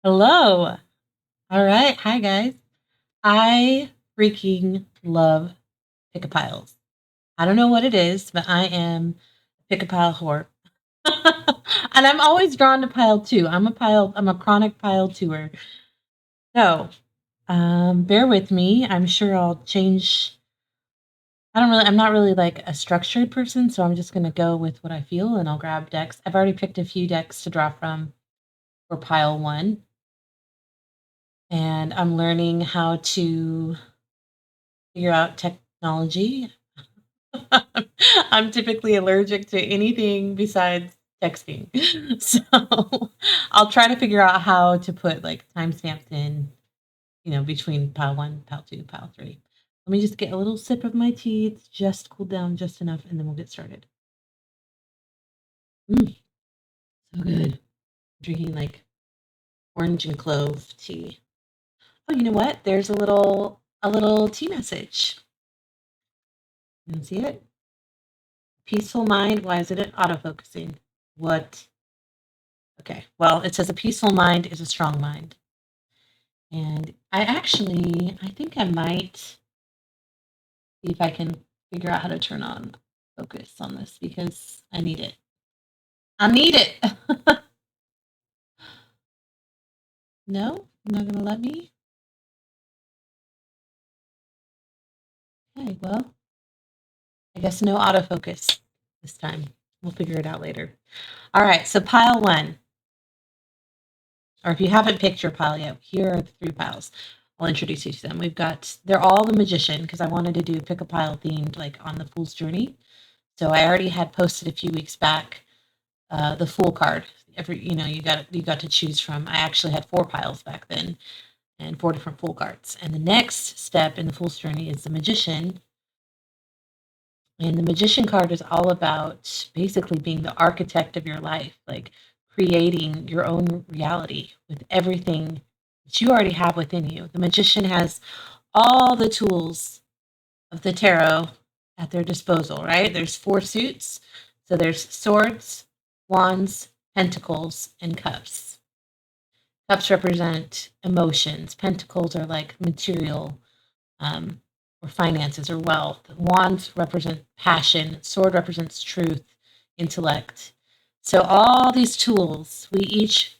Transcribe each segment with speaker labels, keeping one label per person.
Speaker 1: Hello. All right. Hi, guys. I freaking love pick-a-piles. I don't know what it is, but I am a pick-a-pile whore. And I'm always drawn to pile two. I'm a chronic pile tour. So, bear with me. I'm sure I'll change. I'm not really like a structured person, so I'm just going to go with what I feel and I'll grab decks. I've already picked a few decks to draw from for pile one, and I'm learning how to figure out technology. I'm typically allergic to anything besides texting. So I'll try to figure out how to put like timestamps in, between pile one, pile two, pile three. Let me just get a little sip of my tea. It's just cooled down just enough, and then we'll get started. So good. Drinking like orange and clove tea. Oh, you know what? There's a little tea message. You can see it? Peaceful mind. Why is it autofocusing? What? Okay. Well, it says a peaceful mind is a strong mind. And I think I might see if I can figure out how to turn on focus on this because I need it. I need it. No, you're not going to let me? Okay, well, I guess no autofocus this time. We'll figure it out later. All right, so pile one. Or if you haven't picked your pile yet, here are the three piles. I'll introduce you to them. They're all the magician because I wanted to do pick a pile themed like on the Fool's Journey. So I already had posted a few weeks back the Fool card. You got to choose from. I actually had four piles back then and four different Fool cards. And the next step in the Fool's Journey is the Magician. And the Magician card is all about basically being the architect of your life, like creating your own reality with everything that you already have within you. The Magician has all the tools of the tarot at their disposal, right? There's four suits. So there's swords, wands, pentacles, and cups. Cups represent emotions. Pentacles are like material, um, or finances or wealth. Wands represent passion. Sword represents truth, intellect. So all these tools, we each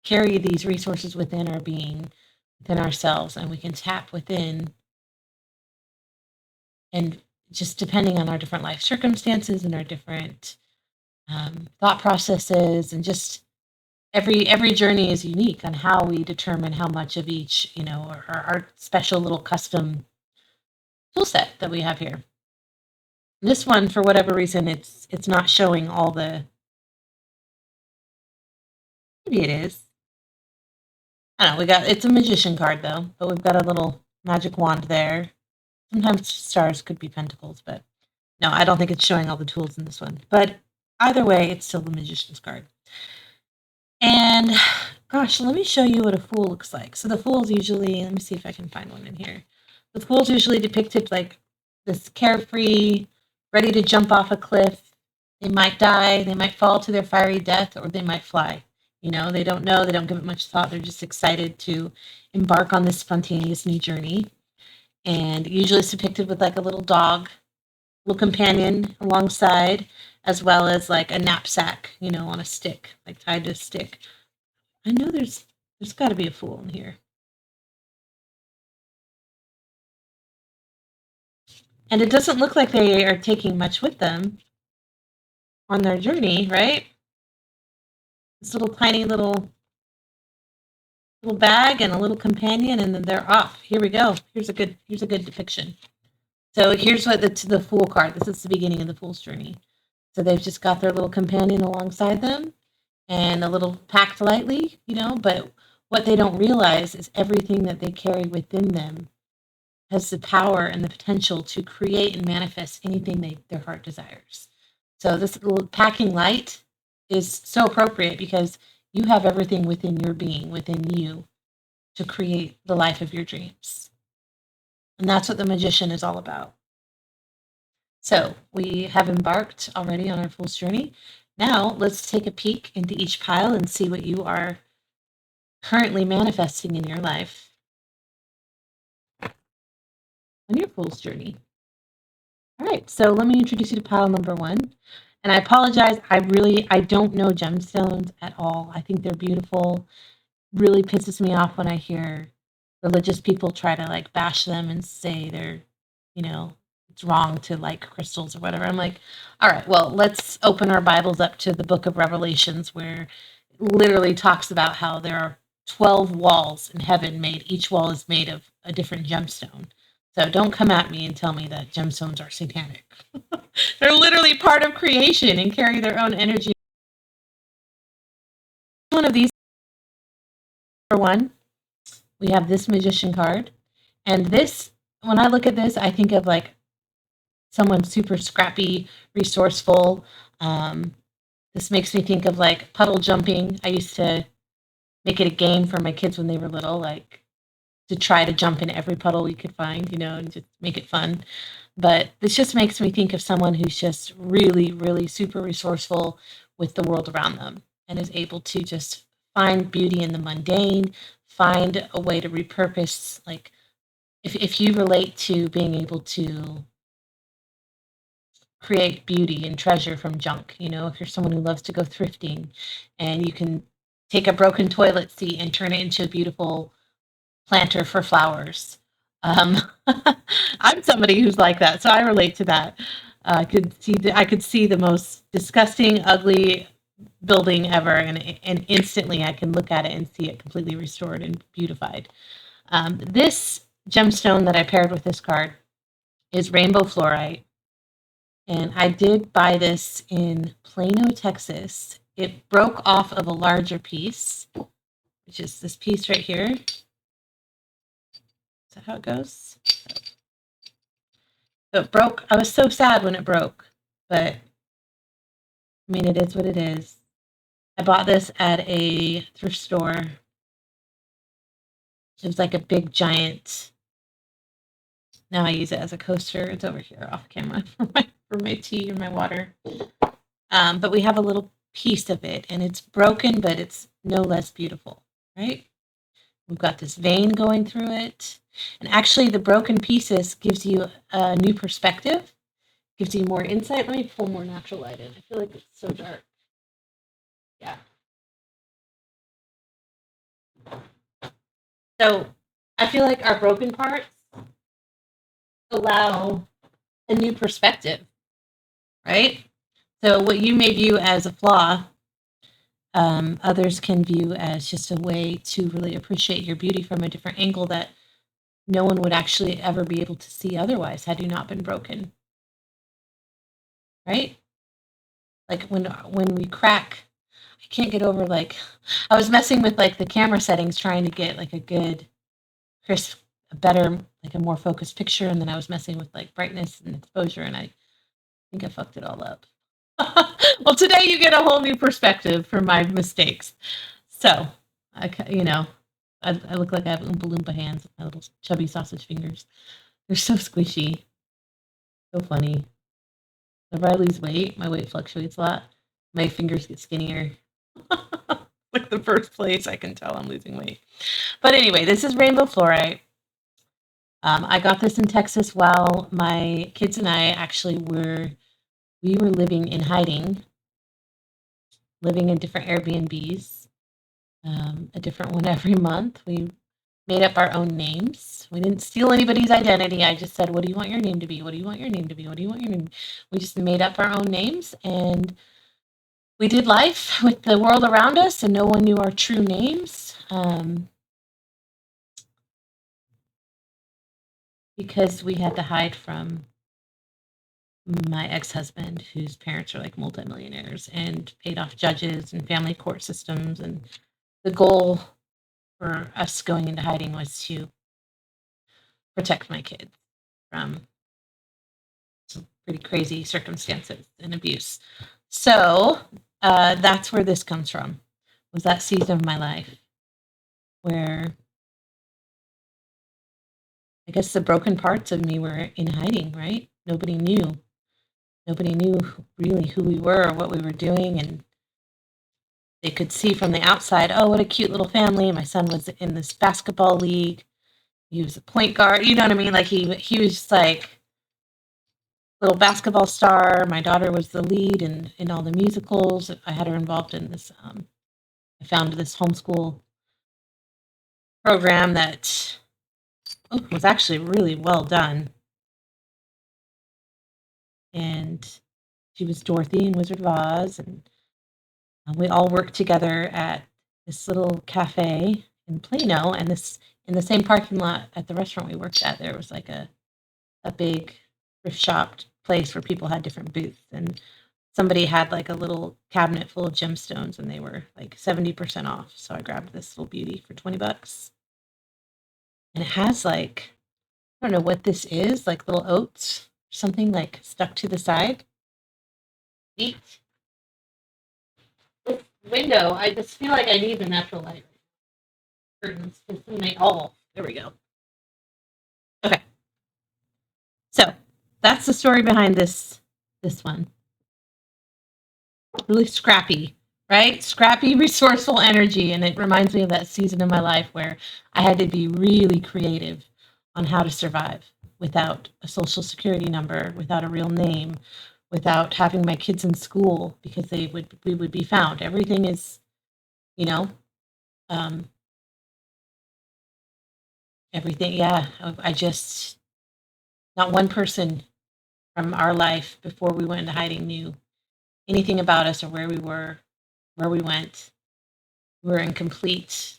Speaker 1: carry these resources within our being, within ourselves, and we can tap within. And just depending on our different life circumstances and our different thought processes, and just every journey is unique on how we determine how much of each, our special little custom tool set that we have here. This one, for whatever reason, it's not showing all the. Maybe it is. I don't know. It's a magician card though, but we've got a little magic wand there. Sometimes stars could be pentacles, but no, I don't think it's showing all the tools in this one. But either way, it's still the magician's card. And gosh, let me show you what a fool looks like. So the fool's usually, let me see if I can find one in here. The fool's usually depicted like this carefree, ready to jump off a cliff. They might die, they might fall to their fiery death, or they might fly. They don't know, they don't give it much thought. They're just excited to embark on this spontaneous new journey. And usually it's depicted with like a little dog, little companion alongside, as well as like a knapsack, on a stick, like tied to a stick. I know there's got to be a fool in here. And it doesn't look like they are taking much with them on their journey, right? This little tiny little bag and a little companion, and then they're off. Here we go. Here's a good depiction. So here's what the Fool card. This is the beginning of the Fool's journey. So they've just got their little companion alongside them and a little packed lightly, but what they don't realize is everything that they carry within them has the power and the potential to create and manifest anything their heart desires. So this little packing light is so appropriate because you have everything within your being, within you, to create the life of your dreams. And that's what the magician is all about. So we have embarked already on our Fool's journey. Now let's take a peek into each pile and see what you are currently manifesting in your life on your fool's journey. All right, so let me introduce you to pile number one. And I apologize, I don't know gemstones at all. I think they're beautiful. Really pisses me off when I hear religious people try to like bash them and say they're, it's wrong to like crystals or whatever. I'm like, all right, well, let's open our Bibles up to the book of Revelations where it literally talks about how there are 12 walls in heaven made. Each wall is made of a different gemstone. So don't come at me and tell me that gemstones are satanic. They're literally part of creation and carry their own energy. One of these, for one, we have this magician card. And this, when I look at this, I think of like someone super scrappy, resourceful. This makes me think of like puddle jumping. I used to make it a game for my kids when they were little, like to try to jump in every puddle we could find, and just make it fun. But this just makes me think of someone who's just really, really super resourceful with the world around them and is able to just find beauty in the mundane, find a way to repurpose. Like if you relate to being able to create beauty and treasure from junk, if you're someone who loves to go thrifting and you can take a broken toilet seat and turn it into a beautiful planter for flowers. I'm somebody who's like that, so I relate to that. I could see the most disgusting, ugly building ever, and instantly I can look at it and see it completely restored and beautified. This gemstone that I paired with this card is rainbow fluorite, and I did buy this in Plano, Texas. It broke off of a larger piece, which is this piece right here. Is that how it goes? So it broke. I was so sad when it broke, but I mean, it is what it is. I bought this at a thrift store. It was like a big giant. Now I use it as a coaster. It's over here off camera for my tea or my water. But we have a little piece of it, and it's broken, but it's no less beautiful, right? We've got this vein going through it. And actually, the broken pieces gives you a new perspective, gives you more insight. Let me pull more natural light in. I feel like it's so dark. Yeah. So I feel like our broken parts allow a new perspective, right? So what you may view as a flaw, others can view as just a way to really appreciate your beauty from a different angle that no one would actually ever be able to see otherwise had you not been broken, right? Like when we crack, I can't get over like I was messing with like the camera settings trying to get like a good crisp, a better, like a more focused picture, and then I was messing with like brightness and exposure, and I think I fucked it all up. Well, today you get a whole new perspective for my mistakes. So, I look like I have Oompa Loompa hands with my little chubby sausage fingers. They're so squishy. So funny. Whenever I lose weight, my weight fluctuates a lot. My fingers get skinnier. Like the first place I can tell I'm losing weight. But anyway, this is rainbow fluorite. I got this in Texas while my kids and I actually we were living in hiding, living in different Airbnbs, a different one every month. We made up our own names. We didn't steal anybody's identity. I just said, what do you want your name to be? What do you want your name to be? What do you want your name? We just made up our own names, and we did life with the world around us, and no one knew our true names. Because we had to hide from my ex-husband, whose parents are like multimillionaires and paid off judges and family court systems. And the goal for us going into hiding was to protect my kids from some pretty crazy circumstances and abuse. So that's where this comes from, was that season of my life where I guess the broken parts of me were in hiding, right? Nobody knew really who we were or what we were doing, and they could see from the outside, oh, what a cute little family. My son was in this basketball league. He was a point guard. You know what I mean? Like he was just like little basketball star. My daughter was the lead in all the musicals. I had her involved in this. I found this homeschool program that was actually really well done. And she was Dorothy in Wizard of Oz, and we all worked together at this little cafe in Plano, and this in the same parking lot at the restaurant we worked at. There was like a big thrift shop place where people had different booths, and somebody had like a little cabinet full of gemstones, and they were like 70% off. So I grabbed this little beauty for $20, and it has like, I don't know what this is, like little oats, something like stuck to the side. Neat. This window, I just feel like I need the natural light. Curtains, there we go. Okay. So that's the story behind this one. Really scrappy, right? Scrappy, resourceful energy. And it reminds me of that season in my life where I had to be really creative on how to survive without a social security number, without a real name, without having my kids in school because we would be found. Everything is, you know, everything. Yeah. I just, not one person from our life before we went into hiding knew anything about us or where we were, where we went. We were in complete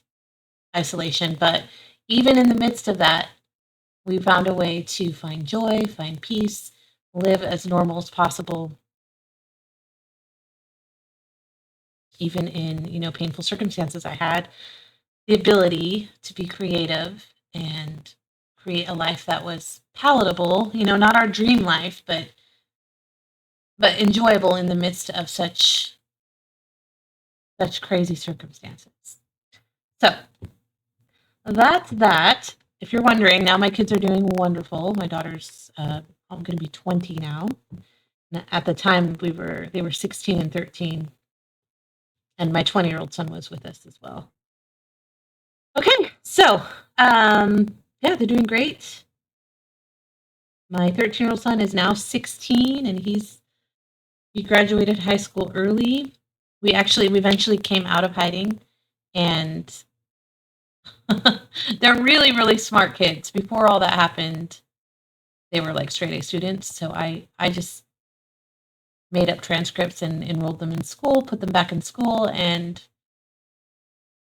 Speaker 1: isolation. But even in the midst of that, we found a way to find joy, find peace, live as normal as possible, even in, painful circumstances. I had the ability to be creative and create a life that was palatable, not our dream life, but enjoyable in the midst of such crazy circumstances. So that's that. If you're wondering, now my kids are doing wonderful. My daughter's I'm going to be 20 now. At the time, they were 16 and 13, and my 20-year-old son was with us as well. Okay, so yeah, they're doing great. My 13-year-old son is now 16, and he graduated high school early. We eventually came out of hiding, and they're really, really smart kids. Before all that happened, they were like straight A students. So I just made up transcripts and enrolled them in school, put them back in school, and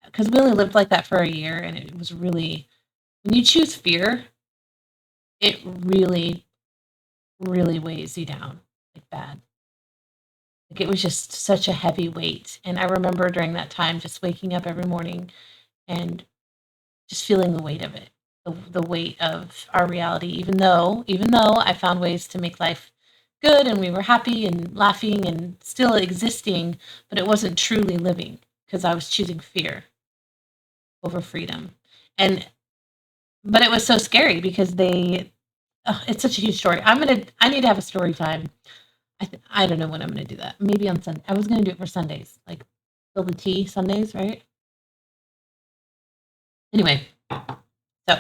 Speaker 1: because we only lived like that for a year, and it was really, when you choose fear, it really, really weighs you down, like bad. Like it was just such a heavy weight. And I remember during that time just waking up every morning and just feeling the weight of it, the weight of our reality, even though I found ways to make life good and we were happy and laughing and still existing, but it wasn't truly living because I was choosing fear over freedom. But it was so scary because it's such a huge story. I need to have a story time. I don't know when I'm going to do that. Maybe on Sunday. I was going to do it for Sundays, like spill the tea Sundays, right? Anyway, so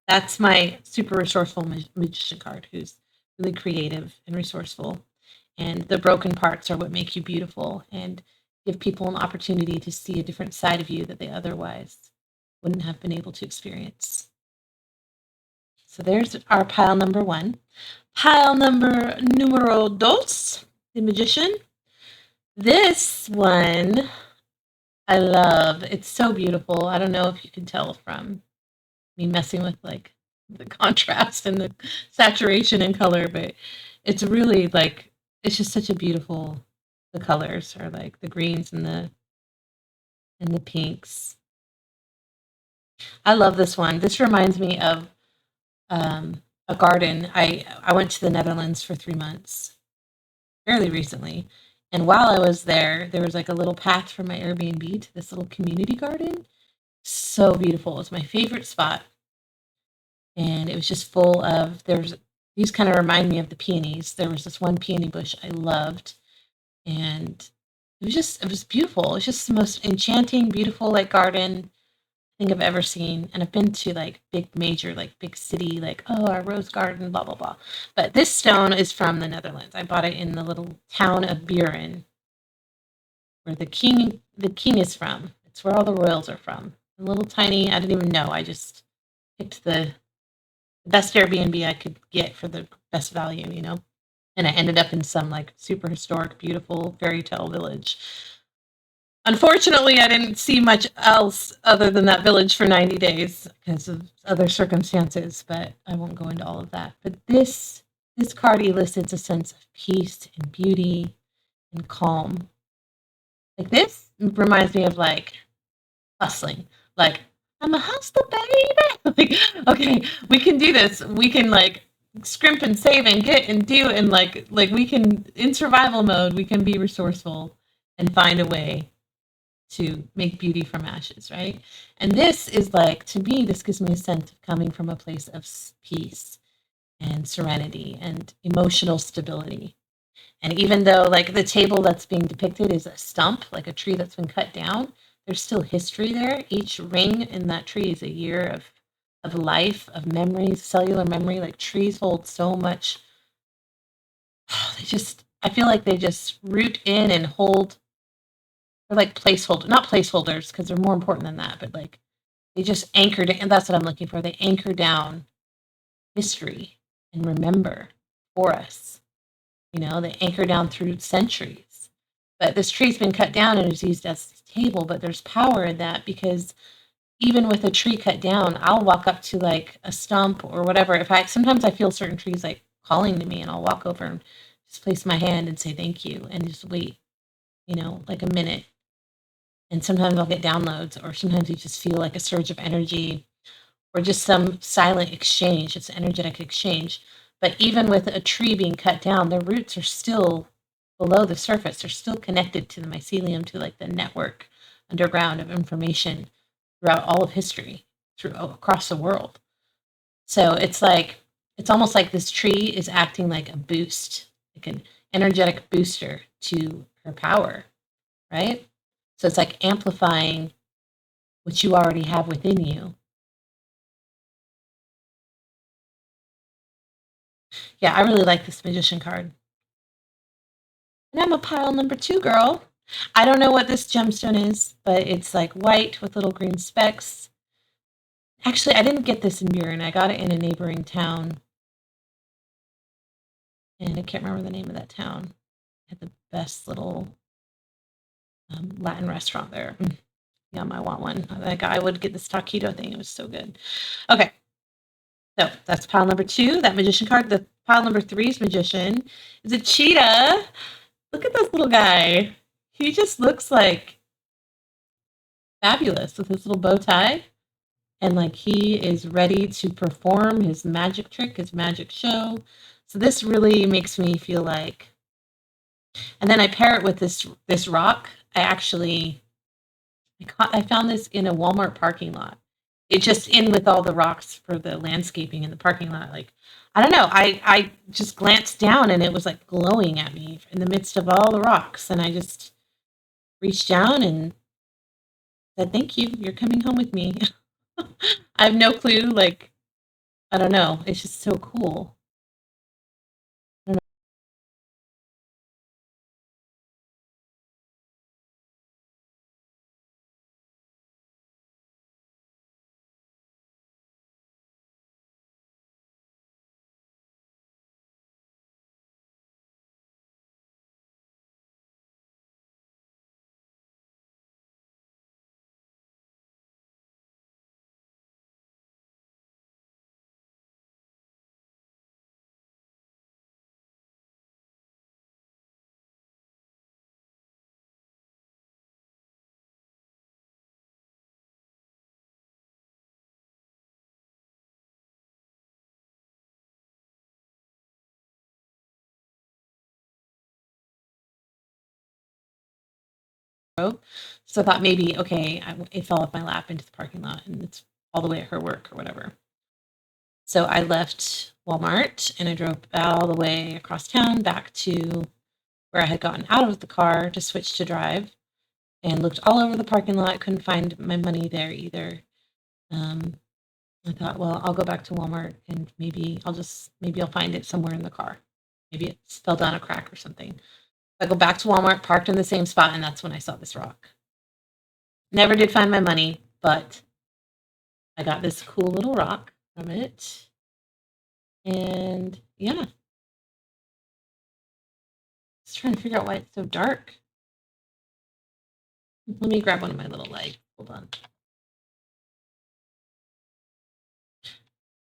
Speaker 1: that's my super resourceful magician card, who's really creative and resourceful. And the broken parts are what make you beautiful and give people an opportunity to see a different side of you that they otherwise wouldn't have been able to experience. So there's our pile number 1. Pile numero dos, the magician. This one I love. It's so beautiful. I don't know if you can tell from me messing with like the contrast and the saturation and color, but it's really like, it's just such a beautiful, the colors are like the greens and the pinks. I love this one. This reminds me of a garden. I went to the Netherlands for 3 months fairly recently. And while I was there was like a little path from my Airbnb to this little community garden. So beautiful. It was my favorite spot. And it was just full of, these kind of remind me of the peonies. There was this one peony bush I loved. And it was beautiful. It's just the most enchanting, beautiful like garden I think I've ever seen. And I've been to like big major, like big city, like, oh, our rose garden, blah, blah, blah. But this stone is from the Netherlands. I bought it in the little town of Buren, where the king is from. It's where all the royals are from. A little tiny, I didn't even know. I just picked the best Airbnb I could get for the best value, you know? And I ended up in some like super historic, beautiful fairy tale village. Unfortunately, I didn't see much else other than that village for 90 days because of other circumstances, but I won't go into all of that. But this card elicits a sense of peace and beauty and calm. Like this reminds me of like hustling. Like, I'm a hustler, baby. Like, okay, we can do this. We can like scrimp and save and get and do and like we can in survival mode, we can be resourceful and find a way to make beauty from ashes, right? And this is like, to me, this gives me a sense of coming from a place of peace and serenity and emotional stability. And even though like the table that's being depicted is a stump, like a tree that's been cut down, there's still history there. Each ring in that tree is a year of life, of memories, cellular memory. Like trees hold so much. They just, I feel like they just root in and hold. They're like placeholder, not placeholders because they're more important than that, but like they just anchored, and that's what I'm looking for. They anchor down history and remember for us. You know, they anchor down through centuries. But this tree's been cut down and is used as a table, but there's power in that because even with a tree cut down, I'll walk up to like a stump or whatever. If I sometimes I feel certain trees like calling to me and I'll walk over and just place my hand and say thank you and just wait, you know, like a minute. And sometimes I'll get downloads or sometimes you just feel like a surge of energy or just some silent exchange. It's an energetic exchange. But even with a tree being cut down, the roots are still below the surface. They're still connected to the mycelium, to like the network underground of information throughout all of history, through across the world. So it's like it's almost like this tree is acting like a boost, like an energetic booster to her power, right? So it's like amplifying what you already have within you. Yeah, I really like this magician card. And I'm a pile number 2 girl. I don't know what this gemstone is, but it's like white with little green specks. Actually, I didn't get this in Buren. I got it in a neighboring town. And I can't remember the name of that town. It had the best little Latin restaurant there. Yum, I want one. Like I would get this taquito thing. It was so good. Okay. So that's pile number 2, that magician card. The pile number 3's magician is a cheetah. Look at this little guy. He just looks like fabulous with his little bow tie. And like he is ready to perform his magic trick, his magic show. So this really makes me feel like, and then I pair it with this rock. I found this in a Walmart parking lot. It just in with all the rocks for the landscaping in the parking lot. Like I don't know. I just glanced down and it was like glowing at me in the midst of all the rocks, and I just reached down and said, "Thank you. You're coming home with me." I have no clue. Like I don't know. It's just so cool. So I thought maybe, okay, it fell off my lap into the parking lot and it's all the way at her work or whatever. So I left Walmart and I drove all the way across town back to where I had gotten out of the car to switch to drive and looked all over the parking lot. Couldn't find my money there either. I thought, well, I'll go back to Walmart and maybe I'll find it somewhere in the car. Maybe it fell down a crack or something. I go back to Walmart, parked in the same spot, and that's when I saw this rock. Never did find my money, but I got this cool little rock from it. And yeah. Just trying to figure out why it's so dark. Let me grab one of my little lights. Hold on.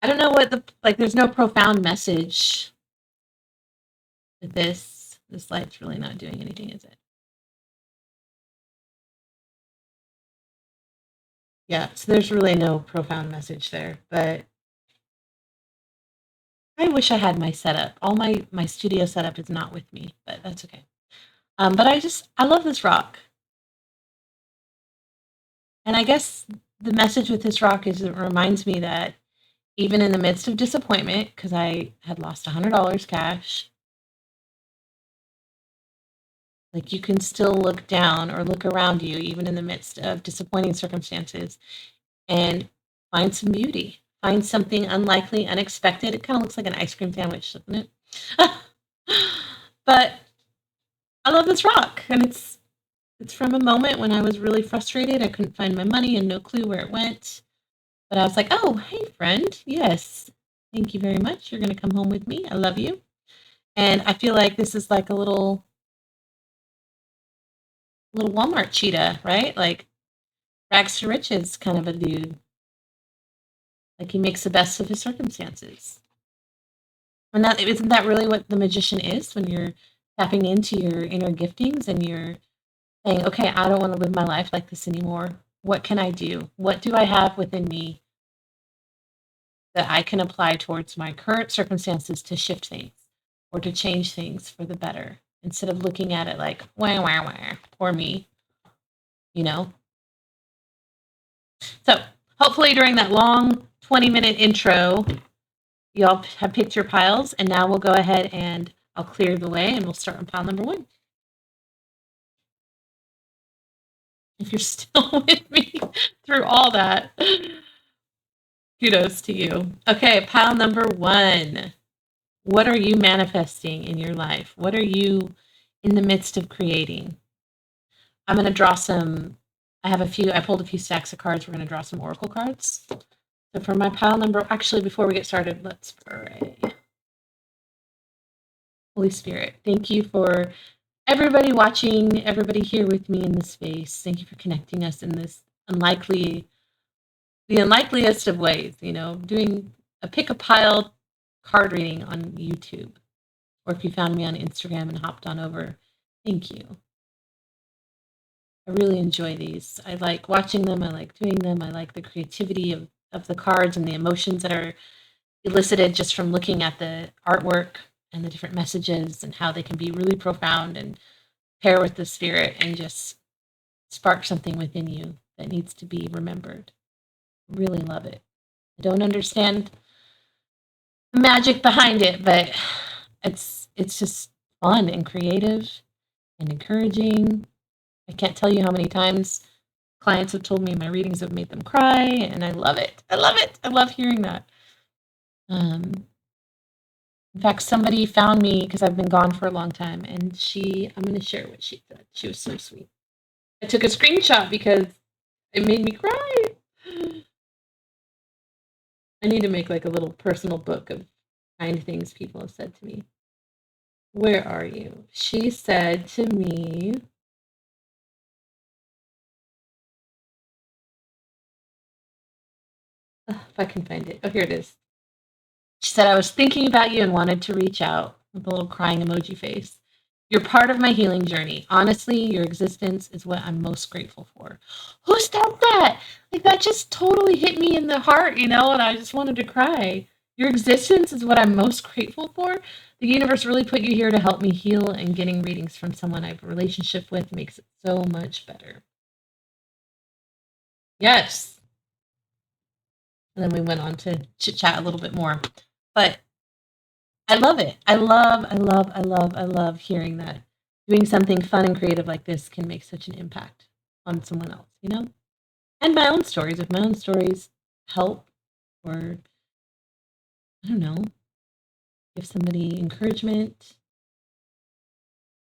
Speaker 1: I don't know what there's no profound message with this. This light's really not doing anything, is it? Yeah, so there's really no profound message there, but I wish I had my setup. All my studio setup is not with me, but that's okay. But I love this rock. And I guess the message with this rock is it reminds me that even in the midst of disappointment, because I had lost $100 cash, like you can still look down or look around you, even in the midst of disappointing circumstances, and find some beauty. Find something unlikely, unexpected. It kind of looks like an ice cream sandwich, doesn't it? But I love this rock, and it's from a moment when I was really frustrated. I couldn't find my money and no clue where it went. But I was like, oh, hey, friend. Yes. Thank you very much. You're going to come home with me. I love you. And I feel like this is like a little Walmart cheetah, right? Like rags to riches kind of a dude. Like he makes the best of his circumstances. And isn't that really what the magician is when you're tapping into your inner giftings and you're saying, okay, I don't want to live my life like this anymore. What can I do? What do I have within me that I can apply towards my current circumstances to shift things or to change things for the better instead of looking at it like, wah, wah, wah, poor me, you know? So hopefully during that long 20-minute intro, y'all have picked your piles, and now we'll go ahead and I'll clear the way and we'll start on pile number 1. If you're still with me through all that, kudos to you. Okay, pile number 1. What are you manifesting in your life? What are you in the midst of creating? I'm going to draw some. I pulled a few stacks of cards. We're going to draw some oracle cards. So for my pile number, actually, before we get started, let's pray. Holy Spirit, thank you for everybody watching, everybody here with me in this space. Thank you for connecting us in this the unlikeliest of ways, doing a pick a pile card reading on YouTube. Or if you found me on Instagram and hopped on over, thank you. I really enjoy these. I like watching them. I like doing them. I like the creativity of the cards and the emotions that are elicited just from looking at the artwork and the different messages and how they can be really profound and pair with the spirit and just spark something within you that needs to be remembered. Really love it. I don't understand the magic behind it, but it's just fun and creative and encouraging. I can't tell you how many times clients have told me my readings have made them cry, and I love it. I love it. I love hearing that. In fact, somebody found me because I've been gone for a long time, and I'm going to share what she said. She was so sweet. I took a screenshot because it made me cry. I need to make like a little personal book of kind things people have said to me. Where are you? She said to me, if I can find it. Oh, here it is. She said, I was thinking about you and wanted to reach out with a little crying emoji face. You're part of my healing journey. Honestly, your existence is what I'm most grateful for. Who said that? Like, that just totally hit me in the heart, and I just wanted to cry. Your existence is what I'm most grateful for. The universe really put you here to help me heal, and getting readings from someone I have a relationship with makes it so much better. Yes. And then we went on to chit-chat a little bit more. But I love it. I love hearing that doing something fun and creative like this can make such an impact on someone else, you know? And my own stories, if my own stories help or, I don't know, give somebody encouragement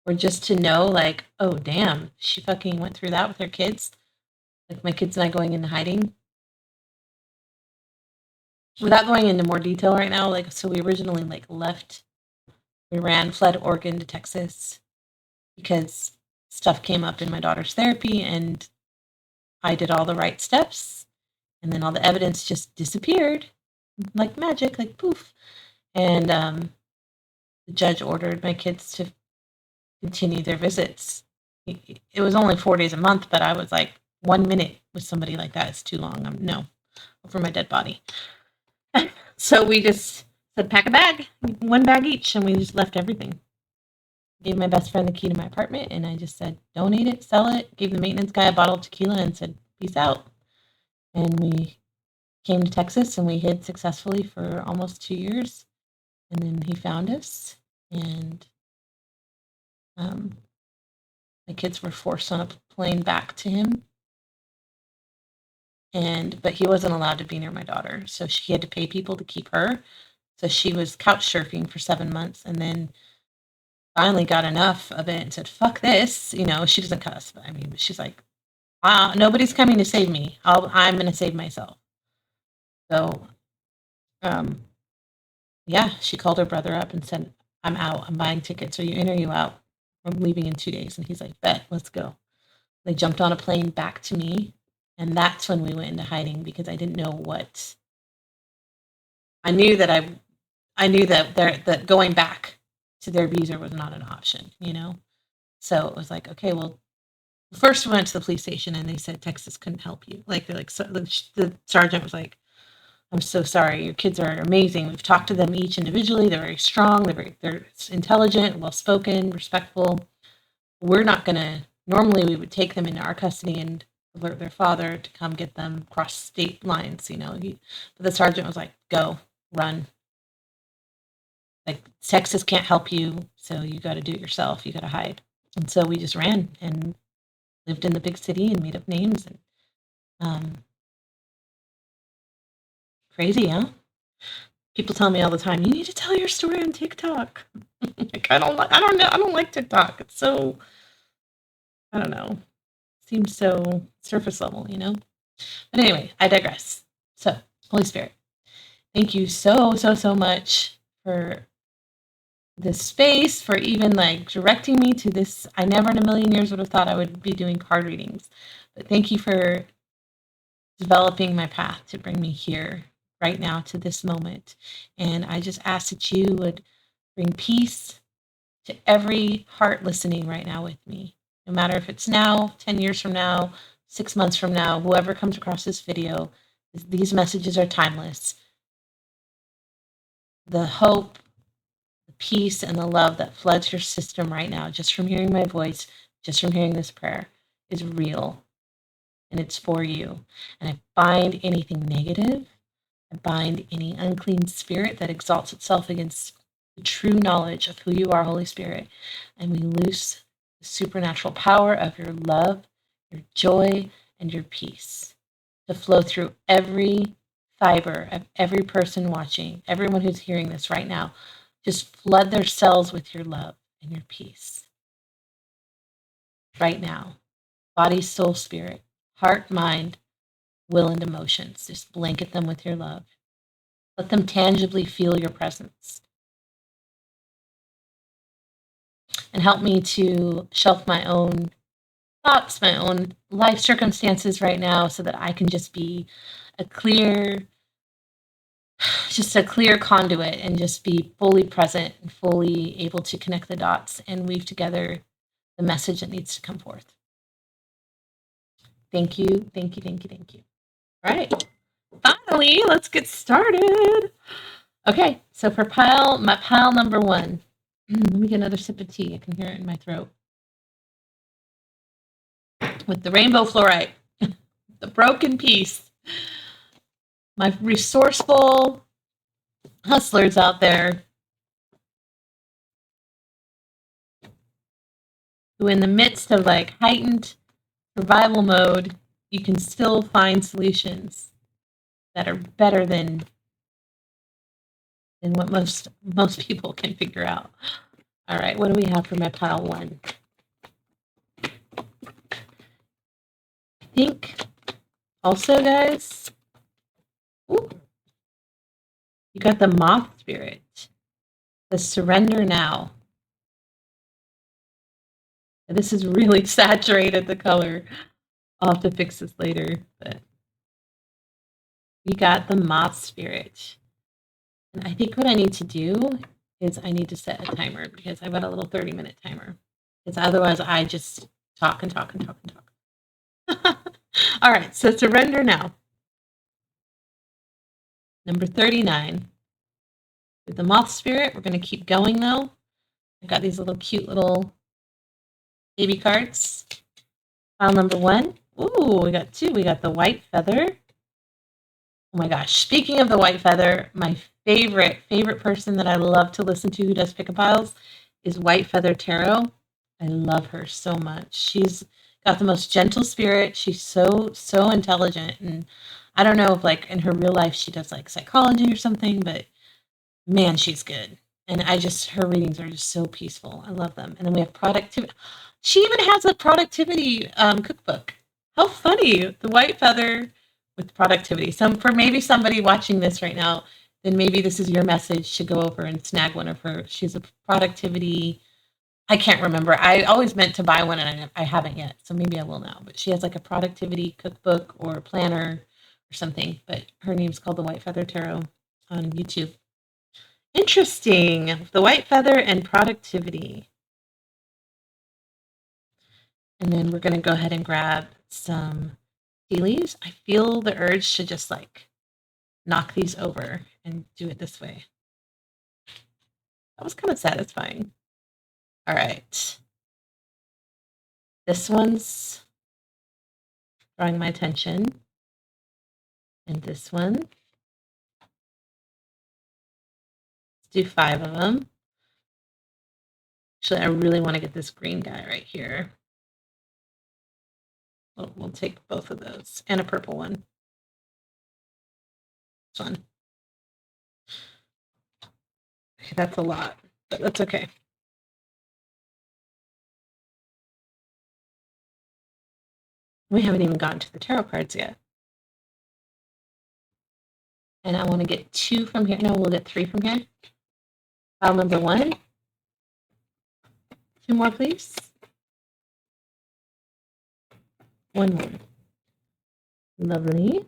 Speaker 1: or just to know, like, oh, damn, she fucking went through that with her kids. Like my kids and I going into hiding. Without going into more detail right now, like, so we originally like fled Oregon to Texas because stuff came up in my daughter's therapy and I did all the right steps and then all the evidence just disappeared like magic, like poof. And the judge ordered my kids to continue their visits. It was only 4 days a month, but I was like, 1 minute with somebody like that is too long. No, for my dead body. So we just said, pack a bag, 1 bag each, and we just left everything. Gave my best friend the key to my apartment, and I just said, donate it, sell it. Gave the maintenance guy a bottle of tequila and said, peace out. And we came to Texas, and we hid successfully for almost 2 years. And then he found us, and my kids were forced on a plane back to him. But he wasn't allowed to be near my daughter, so he had to pay people to keep her. So she was couch surfing for 7 months, and then finally got enough of it and said, fuck this. You know, she doesn't cuss, but I mean, she's like, nobody's coming to save me. I'm going to save myself. So, yeah, she called her brother up and said, I'm out. I'm buying tickets. Are you in or you out? I'm leaving in 2 days. And he's like, bet, let's go. They jumped on a plane back to me. And that's when we went into hiding because I didn't know what. I knew that that going back to their abuser was not an option, you know? So it was like, okay, well, first we went to the police station and they said Texas couldn't help you. Like, they're like, so the sergeant was like, I'm so sorry. Your kids are amazing. We've talked to them each individually. They're very strong. They're intelligent, well-spoken, respectful. We're not going to, normally we would take them into our custody and alert their father to come get them across state lines, you know. But the sergeant was like, go, run. Like, Texas can't help you, so you got to do it yourself. You got to hide. And so we just ran and lived in the big city and made up names. And crazy, huh? People tell me all the time, you need to tell your story on TikTok. Like, I don't know. I don't like TikTok. It's so, I don't know. Seems so surface level, you know? But anyway, I digress. So, Holy Spirit, thank you so much for this space, for even like directing me to this. I never in a million years would have thought I would be doing card readings. But thank you for developing my path to bring me here right now to this moment. And I just ask that you would bring peace to every heart listening right now with me. No matter if it's now, 10 years from now, 6 months from now, whoever comes across this video, these messages are timeless. The hope, the peace, and the love that floods your system right now, just from hearing my voice, just from hearing this prayer, is real. And it's for you. And I bind anything negative. I bind any unclean spirit that exalts itself against the true knowledge of who you are, Holy Spirit. And we loose the supernatural power of your love, your joy, and your peace to flow through every fiber of every person watching, everyone who's hearing this right now. Just flood their cells with your love and your peace. Right now. Body, soul, spirit, heart, mind, will, and emotions. Just blanket them with your love. Let them tangibly feel your presence. And help me to shelf my own thoughts, my own life circumstances right now so that I can just be a clear conduit and just be fully present and fully able to connect the dots and weave together the message that needs to come forth. Thank you. All right. Finally, let's get started. Okay, so for my pile number 1. Let me get another sip of tea. I can hear it in my throat. With the rainbow fluorite, the broken piece. My resourceful hustlers out there. who in the midst of like heightened survival mode, you can still find solutions that are better than what most people can figure out. All right, what do we have for my pile 1? I think also, guys, ooh, you got the Moth Spirit, the Surrender Now. This is really saturated, the color. I'll have to fix this later, but we got the Moth Spirit. And I think what I need to do is I need to set a timer because I've got a little 30-minute timer. Because otherwise I just talk and talk and talk and talk. All right, so Surrender Now. Number 39. With the Moth Spirit, we're going to keep going though. I've got these little cute little baby cards. Pile number 1. Ooh, we got 2. We got the White Feather. Oh my gosh, speaking of the White Feather, my favorite person that I love to listen to who does pick-a piles is White Feather Tarot. I love her so much. She's got the most gentle spirit. She's so intelligent, and I don't know if like in her real life she does like psychology or something, but man, she's good. And her readings are just so peaceful. I love them. And then we have productivity. She even has a productivity cookbook. How funny! The White Feather with productivity. For maybe somebody watching this right now, then maybe this is your message to go over and snag one of her. She's a productivity. I can't remember. I always meant to buy one and I haven't yet, so maybe I will now. But she has like a productivity cookbook or planner or something. But her name's called the White Feather Tarot on YouTube. Interesting. The White Feather and productivity. And then we're going to go ahead and grab some tea leaves. I feel the urge to just like knock these over and do it this way. That was kind of satisfying. All right. This one's drawing my attention. And this one. Let's do 5 of them. Actually, I really want to get this green guy right here. We'll take both of those and a purple one. This one. Okay, that's a lot, but that's okay. We haven't even gotten to the tarot cards yet. And I want to get 2 from here. No, we'll get 3 from here. Pile number 1. 2 more, please. 1 more. Lovely.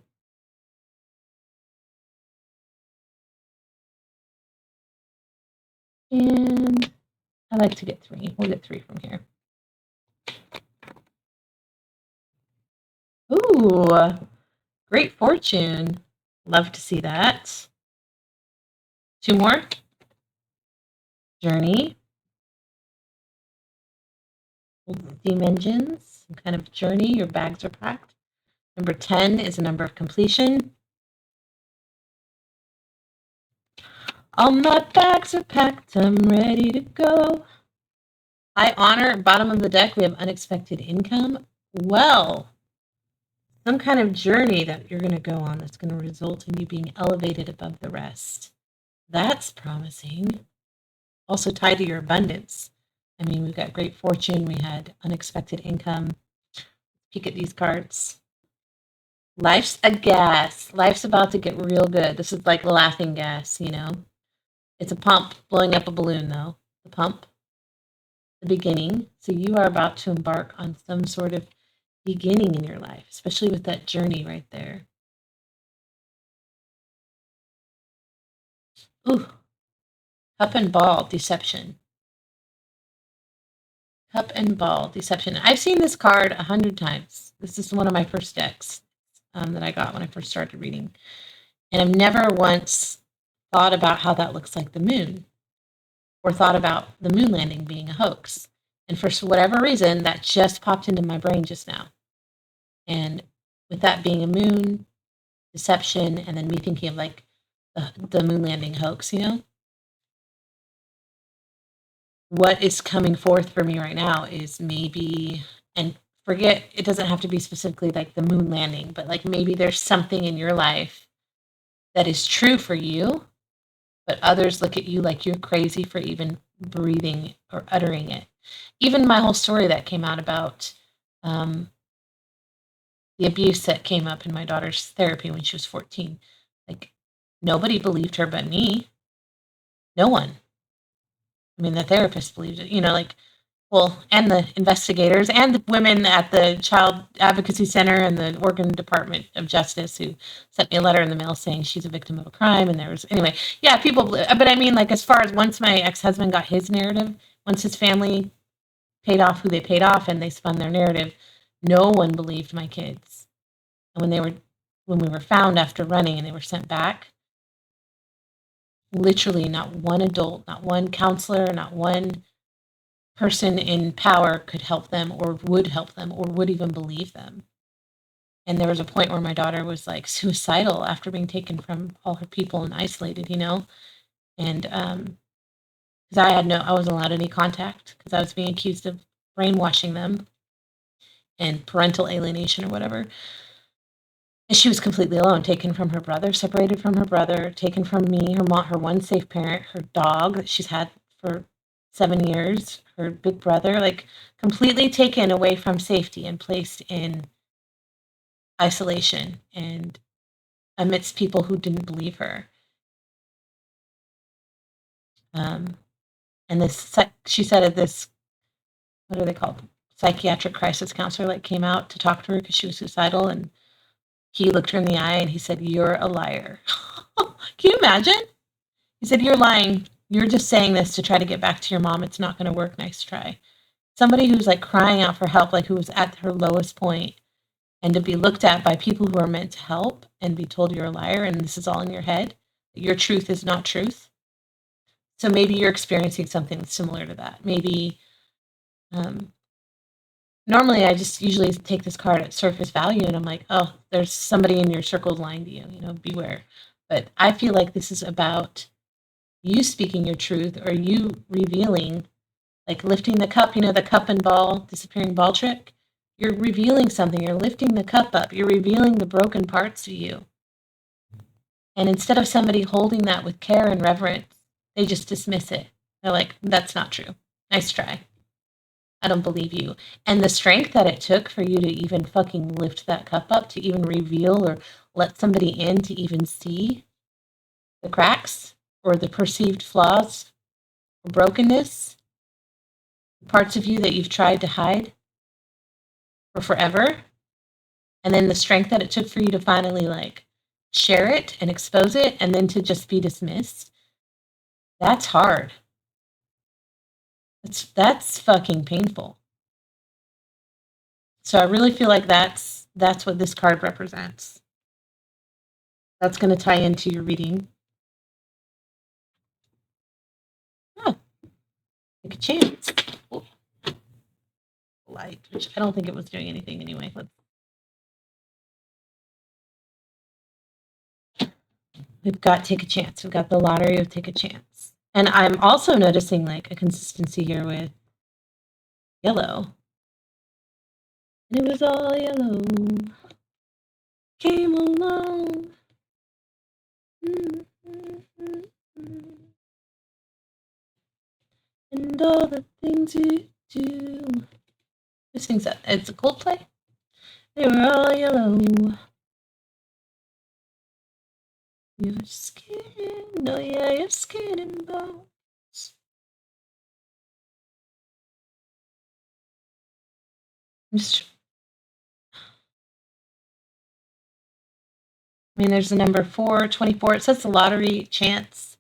Speaker 1: And I like to get 3. We'll get 3 from here. Ooh, Great Fortune. Love to see that. 2 more. Journey. Steam engines. Some kind of journey. Your bags are packed. Number 10 is a number of completion. All my bags are packed. I'm ready to go. High honor. Bottom of the deck, we have unexpected income. Well, some kind of journey that you're going to go on that's going to result in you being elevated above the rest. That's promising. Also tied to your abundance. I mean, we've got Great Fortune. We had unexpected income. Peek at these cards. Life's a gas. Life's about to get real good. This is like laughing gas, you know. It's a pump blowing up a balloon, though. The pump. The beginning. So you are about to embark on some sort of beginning in your life, especially with that journey right there. Ooh. Cup and Ball, Deception. Cup and Ball, Deception. I've seen this card 100 times. This is one of my first decks that I got when I first started reading. And I've never once thought about how that looks like the moon, or thought about the moon landing being a hoax. And for whatever reason, that just popped into my brain just now. And with that being a moon, deception, and then me thinking of like the moon landing hoax, you know? what is coming forth for me right now is maybe, and forget, it doesn't have to be specifically like the moon landing, but like maybe there's something in your life that is true for you, but others look at you like you're crazy for even breathing or uttering it. Even my whole story that came out about the abuse that came up in my daughter's therapy when she was 14. Like, nobody believed her but me. No one. I mean, the therapist believed it, like, well, and the investigators and the women at the Child Advocacy Center and the Oregon Department of Justice who sent me a letter in the mail saying she's a victim of a crime. And there was, anyway, yeah, people, but I mean, like, as far as once my ex-husband got his narrative, once his family paid off who they paid off and they spun their narrative, no one believed my kids. And when we were found after running and they were sent back, literally not one adult, not one counselor, not one person in power could help them or would help them or would even believe them. And there was a point where my daughter was like suicidal after being taken from all her people and isolated, and because I wasn't allowed any contact because I was being accused of brainwashing them and parental alienation or whatever. And she was completely alone, taken from her brother, separated from her brother, taken from me, her mom, her one safe parent, her dog that she's had for 7 years, her big brother, like completely taken away from safety and placed in isolation and amidst people who didn't believe her. And she said at this, what are they called? Psychiatric crisis counselor like came out to talk to her because she was suicidal, and he looked her in the eye and he said, "You're a liar." Can you imagine? He said, "You're lying. You're just saying this to try to get back to your mom. It's not going to work. Nice try." Somebody who's like crying out for help, like who was at her lowest point, and to be looked at by people who are meant to help and be told you're a liar and this is all in your head. Your truth is not truth. So maybe you're experiencing something similar to that. Maybe normally I just usually take this card at surface value and I'm like, oh, there's somebody in your circle lying to you, beware. But I feel like this is about you speaking your truth or you revealing, like lifting the cup, the cup and ball, disappearing ball trick. You're revealing something. You're lifting the cup up. You're revealing the broken parts of you. And instead of somebody holding that with care and reverence, they just dismiss it. They're like, that's not true. Nice try. I don't believe you. And the strength that it took for you to even fucking lift that cup up, to even reveal or let somebody in to even see the cracks or the perceived flaws or brokenness, parts of you that you've tried to hide for forever. And then the strength that it took for you to finally like share it and expose it and then to just be dismissed. That's hard. That's fucking painful. So I really feel like that's what this card represents. That's going to tie into your reading. Oh, take a chance. Oh. Light, which I don't think it was doing anything anyway. We've got take a chance. We've got the lottery of take a chance. And I'm also noticing like a consistency here with yellow. And it was all yellow. Came along. And all the things you do. Who sings that? It's a Coldplay? They were all yellow. Your skin, oh yeah, your skin and bones. I mean, there's the number 424. It says the lottery chance.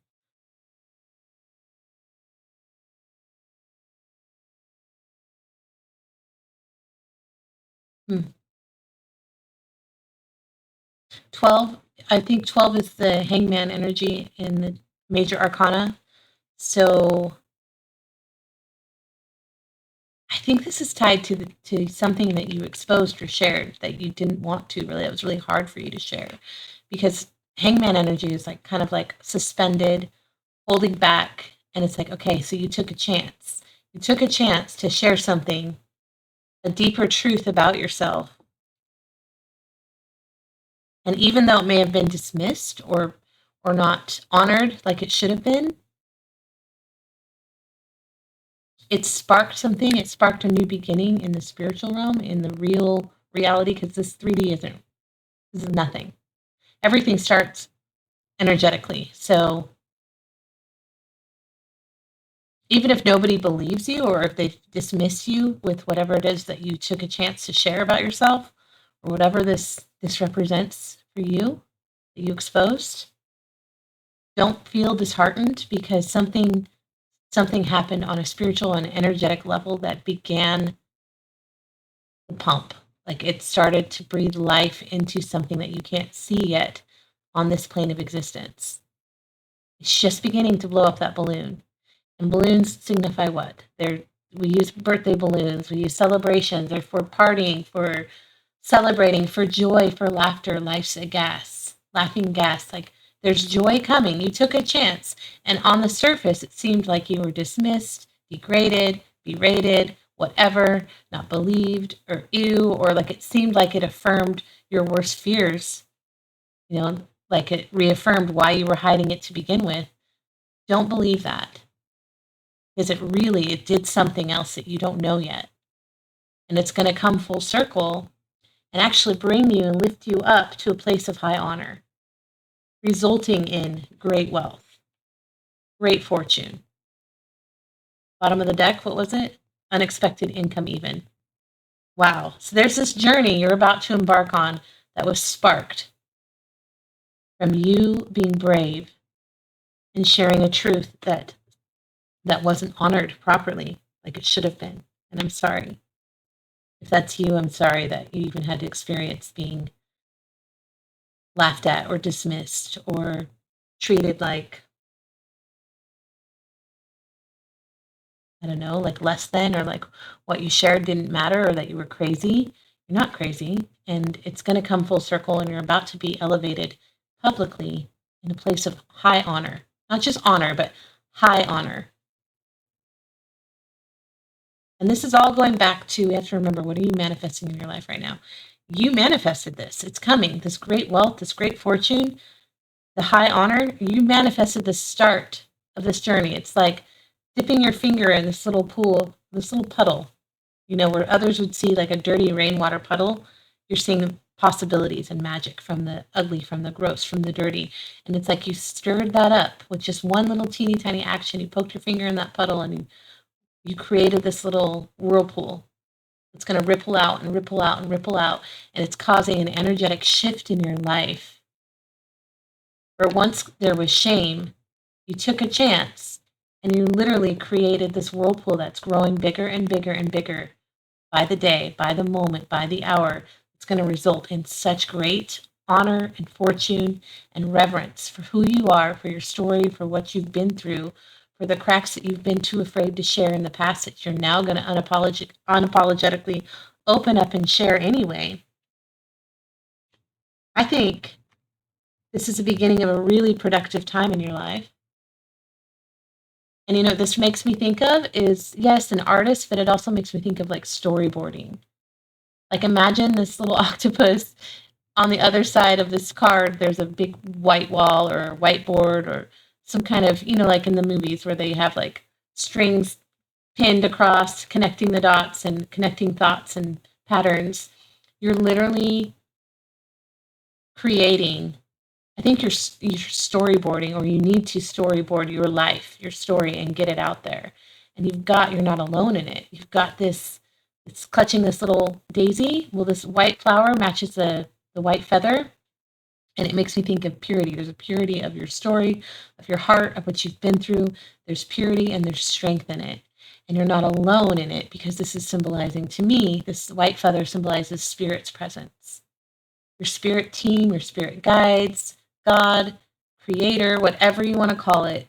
Speaker 1: Hmm. 12. I think 12 is the hangman energy in the major arcana. So I think this is tied to something that you exposed or shared that you didn't want to really. It was really hard for you to share because hangman energy is like kind of like suspended, holding back, And it's like, okay, so you took a chance. You took a chance to share something, a deeper truth about yourself. And even though it may have been dismissed or not honored like it should have been, it sparked something. It sparked a new beginning in the spiritual realm, in the real reality, because this 3D this is nothing. Everything starts energetically. So even if nobody believes you, or if they dismiss you with whatever it is that you took a chance to share about yourself, or whatever this represents for you that you exposed, don't feel disheartened, because something happened on a spiritual and energetic level that began the pump. Like, it started to breathe life into something that you can't see yet on this plane of existence. It's just beginning to blow up that balloon. And balloons signify what? We use birthday balloons, we use celebrations, they're for partying, for celebrating, for joy, for laughter. Life's a gas, laughing gas. Like, there's joy coming. You took a chance. And on the surface, it seemed like you were dismissed, degraded, berated, whatever, not believed, or ew, or like it seemed like it affirmed your worst fears, like it reaffirmed why you were hiding it to begin with. Don't believe that, because it did something else that you don't know yet. And it's going to come full circle and actually bring you and lift you up to a place of high honor, resulting in great wealth, great fortune. Bottom of the deck, what was it? Unexpected income even. Wow. So there's this journey you're about to embark on that was sparked from you being brave and sharing a truth that wasn't honored properly like it should have been. And I'm sorry. If that's you, I'm sorry that you even had to experience being laughed at or dismissed or treated like, I don't know, like less than, or like what you shared didn't matter, or that you were crazy. You're not crazy. And it's going to come full circle, and you're about to be elevated publicly in a place of high honor. Not just honor, but high honor. And this is all going back to, you have to remember, what are you manifesting in your life right now? You manifested this. It's coming. This great wealth, this great fortune, the high honor. You manifested the start of this journey. It's like dipping your finger in this little pool, this little puddle, where others would see like a dirty rainwater puddle. You're seeing possibilities and magic from the ugly, from the gross, from the dirty. And it's like you stirred that up with just one little teeny tiny action. You poked your finger in that puddle, and you created this little whirlpool. It's going to ripple out and ripple out and ripple out. And it's causing an energetic shift in your life. Where once there was shame, you took a chance, and you literally created this whirlpool that's growing bigger and bigger and bigger by the day, by the moment, by the hour. It's going to result in such great honor and fortune and reverence for who you are, for your story, for what you've been through, for the cracks that you've been too afraid to share in the past that you're now going to unapologetically open up and share anyway. I think this is the beginning of a really productive time in your life. And this makes me think of is, yes, an artist, but it also makes me think of like storyboarding. Like, imagine this little octopus on the other side of this card. There's a big white wall or a whiteboard or some kind of, like in the movies where they have like strings pinned across, connecting the dots and connecting thoughts and patterns. You're literally creating, I think you're storyboarding, or you need to storyboard your life, your story, and get it out there. And you're not alone in it. You've got this, it's clutching this little daisy. Well, this white flower matches the white feather. And it makes me think of purity. There's a purity of your story, of your heart, of what you've been through. There's purity and there's strength in it. And you're not alone in it, because this is symbolizing, to me, this white feather symbolizes spirit's presence. Your spirit team, your spirit guides, God, creator, whatever you want to call it,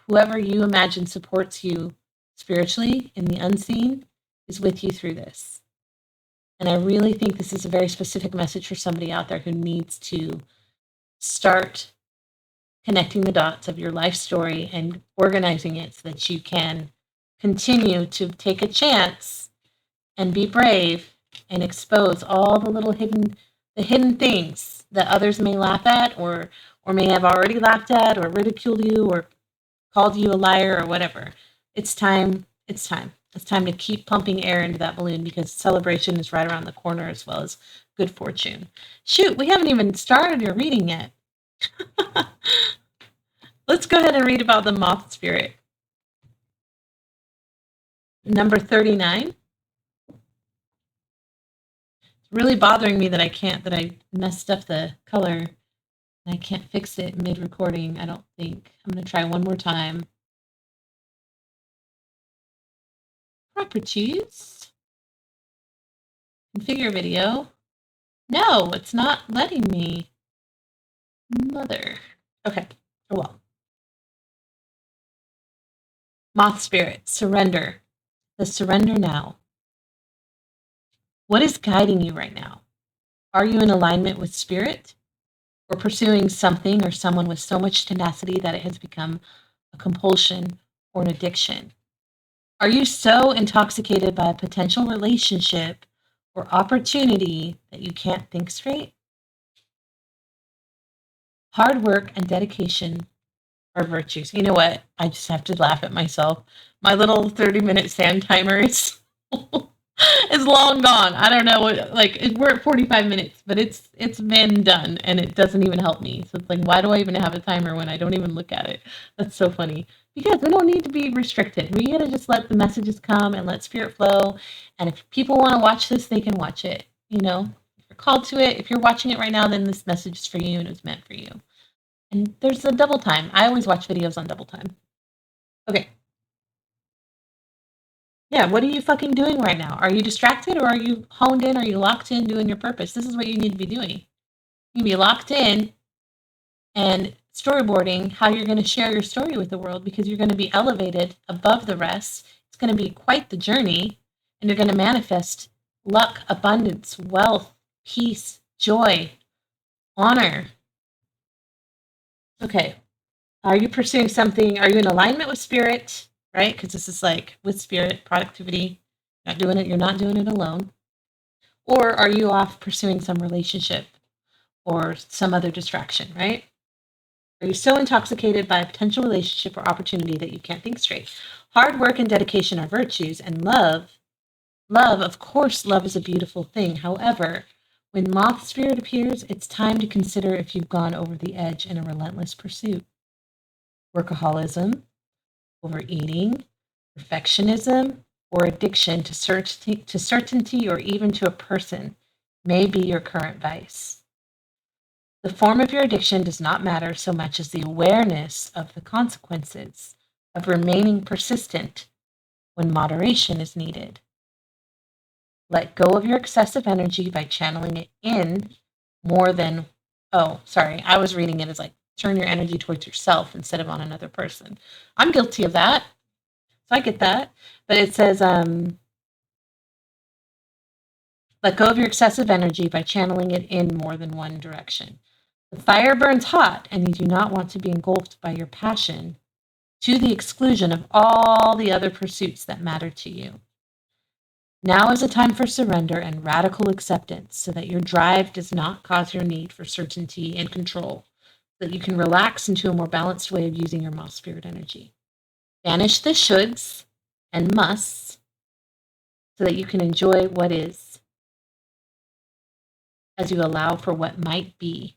Speaker 1: whoever you imagine supports you spiritually in the unseen is with you through this. And I really think this is a very specific message for somebody out there who needs to start connecting the dots of your life story and organizing it so that you can continue to take a chance and be brave and expose all the little hidden things that others may laugh at or may have already laughed at or ridiculed you or called you a liar or whatever. It's time. It's time. It's time to keep pumping air into that balloon because celebration is right around the corner as well as good fortune. Shoot, we haven't even started your reading yet. Let's go ahead and read about the moth spirit. Number 39. It's really bothering me that I messed up the color and I can't fix it mid-recording, I don't think. I'm going to try one more time. Properties. Configure video. No, it's not letting me. Mother. Okay. Oh well. Moth spirit. Surrender. The surrender now. What is guiding you right now? Are you in alignment with spirit? Or pursuing something or someone with so much tenacity that it has become a compulsion or an addiction? Are you so intoxicated by a potential relationship or opportunity that you can't think straight? Hard work and dedication are virtues. You know what? I just have to laugh at myself. My little 30-minute sand timer is long gone. I don't know what, we're at 45 minutes, but it's been done and it doesn't even help me. So it's like, why do I even have a timer when I don't even look at it? That's so funny. Because we don't need to be restricted. We gotta just let the messages come and let spirit flow. And if people want to watch this, they can watch it. You know, if you're called to it, if you're watching it right now, then this message is for you and it was meant for you. And there's a double time. I always watch videos on double time. Okay. Yeah, what are you fucking doing right now? Are you distracted or are you honed in? Are you locked in doing your purpose? This is what you need to be doing. You be locked in and storyboarding how you're going to share your story with the world because you're going to be elevated above the rest. It's going to be quite the journey and you're going to manifest luck, abundance, wealth, peace, joy, honor. Okay. Are you pursuing something? Are you in alignment with spirit? Right? Because this is like with spirit, productivity. Not doing it, you're not doing it alone. Or are you off pursuing some relationship or some other distraction, right? Are you so intoxicated by a potential relationship or opportunity that you can't think straight? Hard work and dedication are virtues, and love, of course, love is a beautiful thing. However, when moth spirit appears, it's time to consider if you've gone over the edge in a relentless pursuit. Workaholism, overeating, perfectionism, or addiction to certainty or even to a person may be your current vice. The form of your addiction does not matter so much as the awareness of the consequences of remaining persistent when moderation is needed. Let go of your excessive energy by channeling it in more than, I was reading it as like turn your energy towards yourself instead of on another person. I'm guilty of that. So I get that. But it says, let go of your excessive energy by channeling it in more than one direction. The fire burns hot, and you do not want to be engulfed by your passion to the exclusion of all the other pursuits that matter to you. Now is a time for surrender and radical acceptance so that your drive does not cause your need for certainty and control, so that you can relax into a more balanced way of using your moth spirit energy. Banish the shoulds and musts so that you can enjoy what is as you allow for what might be.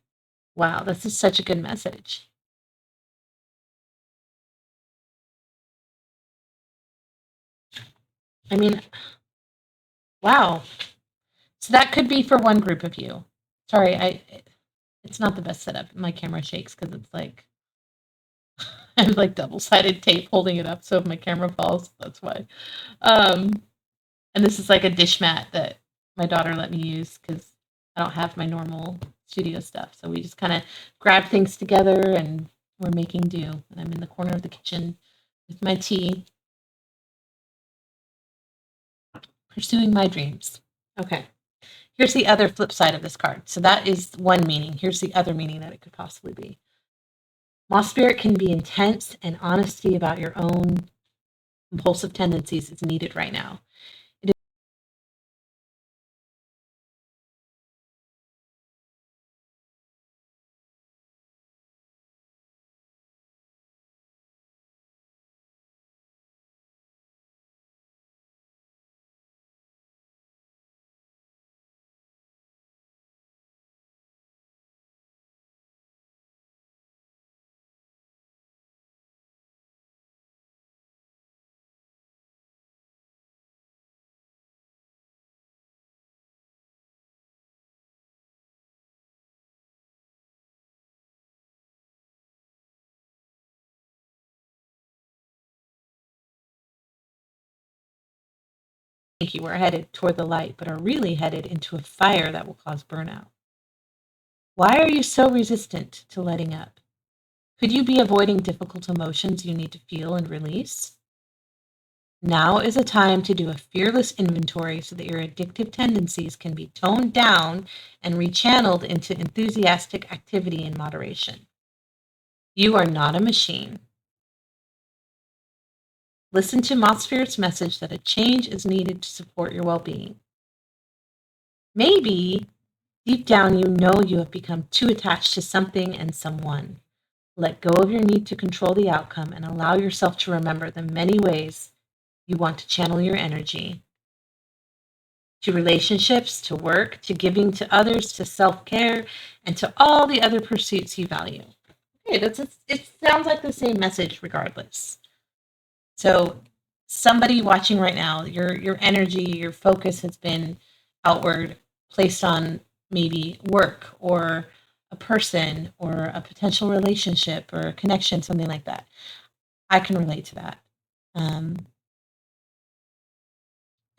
Speaker 1: Wow, this is such a good message. I mean, wow. So that could be for one group of you. Sorry, it's not the best setup. My camera shakes because it's like I have like double-sided tape holding it up, so if my camera falls, that's why. And this is like a dish mat that my daughter let me use because I don't have my normal studio stuff. So we just kind of grab things together and we're making do. And I'm in the corner of the kitchen with my tea, pursuing my dreams. Okay. Here's the other flip side of this card. So that is one meaning. Here's the other meaning that it could possibly be. Moth spirit can be intense, and honesty about your own compulsive tendencies is needed right now. Think you are headed toward the light, but are really headed into a fire that will cause burnout. Why are you so resistant to letting up? Could you be avoiding difficult emotions you need to feel and release? Now is a time to do a fearless inventory so that your addictive tendencies can be toned down and rechanneled into enthusiastic activity in moderation. You are not a machine. Listen to Moth Spirit's message that a change is needed to support your well-being. Maybe deep down you know you have become too attached to something and someone. Let go of your need to control the outcome and allow yourself to remember the many ways you want to channel your energy to relationships, to work, to giving to others, to self-care, and to all the other pursuits you value. Okay, it sounds like the same message regardless. So somebody watching right now, your energy, your focus has been outward, placed on maybe work or a person or a potential relationship or a connection, something like that. I can relate to that. And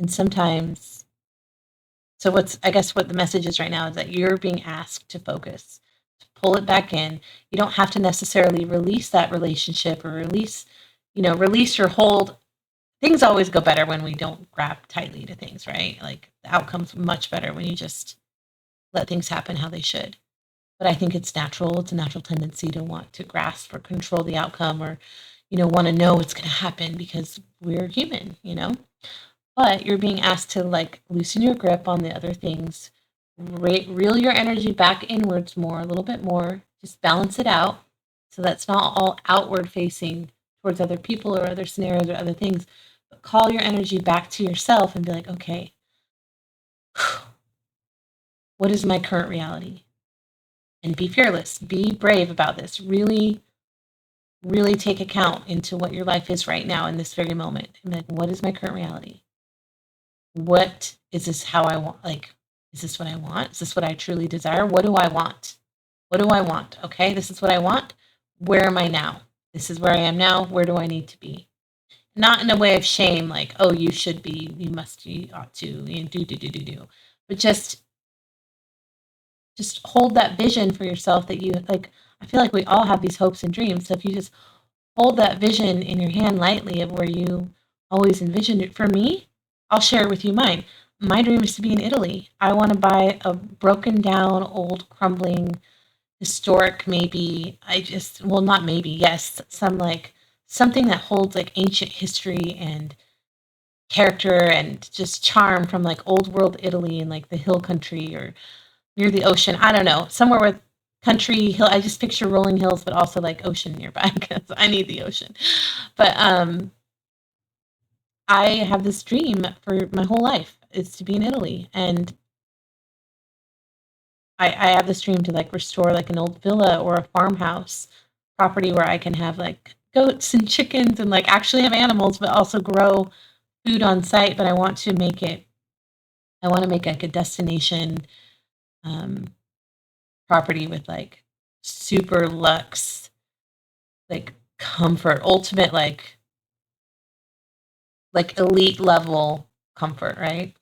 Speaker 1: sometimes, so I guess what the message is right now is that you're being asked to focus, to pull it back in. You don't have to necessarily release that relationship or release your hold. Things always go better when we don't grab tightly to things, right? Like the outcome's much better when you just let things happen how they should. But I think it's natural. It's a natural tendency to want to grasp or control the outcome or, want to know what's going to happen because we're human, But you're being asked to like loosen your grip on the other things, reel your energy back inwards more, a little bit more, just balance it out so that's not all outward facing towards other people or other scenarios or other things, but call your energy back to yourself and be like, okay, what is my current reality? And be fearless, be brave about this. Really, really take account into what your life is right now in this very moment. And like, what is my current reality? What is this how I want? Like, is this what I want? Is this what I truly desire? What do I want? What do I want? Okay, this is what I want. Where am I now? This is where I am now. Where do I need to be? Not in a way of shame, like, oh, you should be, you must, you ought to, do. But just hold that vision for yourself that you like. I feel like we all have these hopes and dreams. So if you just hold that vision in your hand lightly of where you always envisioned it. For me, I'll share with you mine. My dream is to be in Italy. I want to buy a broken down, old, crumbling, historic, maybe. Not maybe, yes, something that holds like ancient history and character and just charm from like old world Italy and like the hill country or near the ocean. I don't know, somewhere with country hill. I just picture rolling hills, but also like ocean nearby because I need the ocean. But I have this dream for my whole life is to be in Italy, and I have this dream to like restore like an old villa or a farmhouse property where I can have like goats and chickens and like actually have animals, but also grow food on site. But I want to make like a destination property with like super luxe, like comfort, ultimate like elite level comfort, right?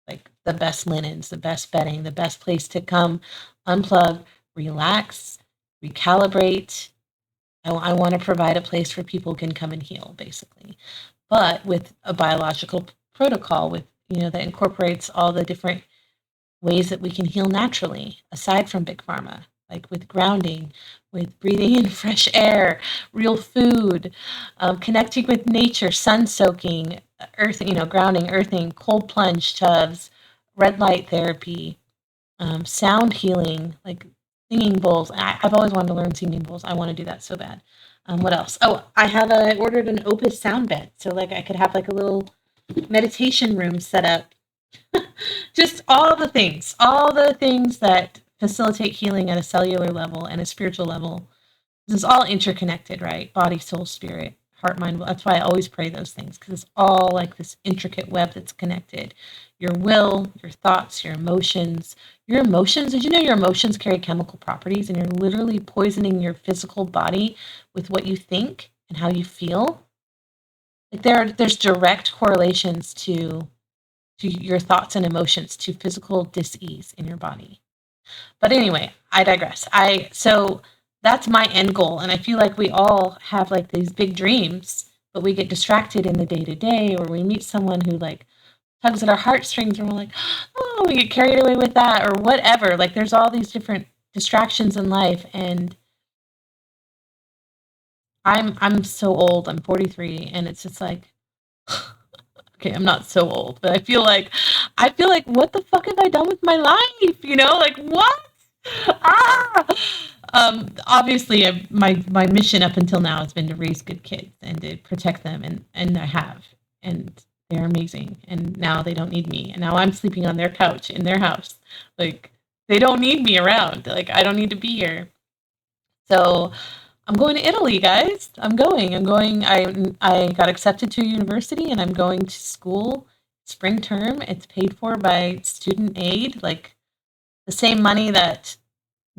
Speaker 1: Like the best linens, the best bedding, the best place to come unplug, relax, recalibrate. I want to provide a place where people can come and heal, basically, but with a biological protocol with that incorporates all the different ways that we can heal naturally aside from big pharma. like with grounding, with breathing in fresh air, real food, connecting with nature, sun soaking, earth, grounding, earthing, cold plunge tubs, red light therapy, sound healing, like singing bowls. I've always wanted to learn singing bowls. I want to do that so bad. What else? Oh, I ordered an Opus sound bed, so like I could have like a little meditation room set up. Just all the things that facilitate healing at a cellular level and a spiritual level. This is all interconnected, right? Body, soul, spirit, heart, mind. That's why I always pray those things, because it's all like this intricate web that's connected. Your will, your thoughts, your emotions. Your emotions, did you know your emotions carry chemical properties, and you're literally poisoning your physical body with what you think and how you feel? Like there's direct correlations to your thoughts and emotions to physical dis-ease in your body. But anyway, I digress. So that's my end goal, and I feel like we all have like these big dreams, but we get distracted in the day to day, or we meet someone who like tugs at our heartstrings, and we're like, oh, we get carried away with that, or whatever. Like there's all these different distractions in life, and I'm so old. I'm 43, and it's just like, okay, I'm not so old, but I feel like what the fuck have I done with my life? Like what? Ah! Obviously, my mission up until now has been to raise good kids and to protect them, and I have, and they're amazing. And now they don't need me, and now I'm sleeping on their couch in their house. Like they don't need me around. Like I don't need to be here. So I'm going to Italy, guys. I'm going. I got accepted to a university, and I'm going to school spring term. It's paid for by student aid, like the same money that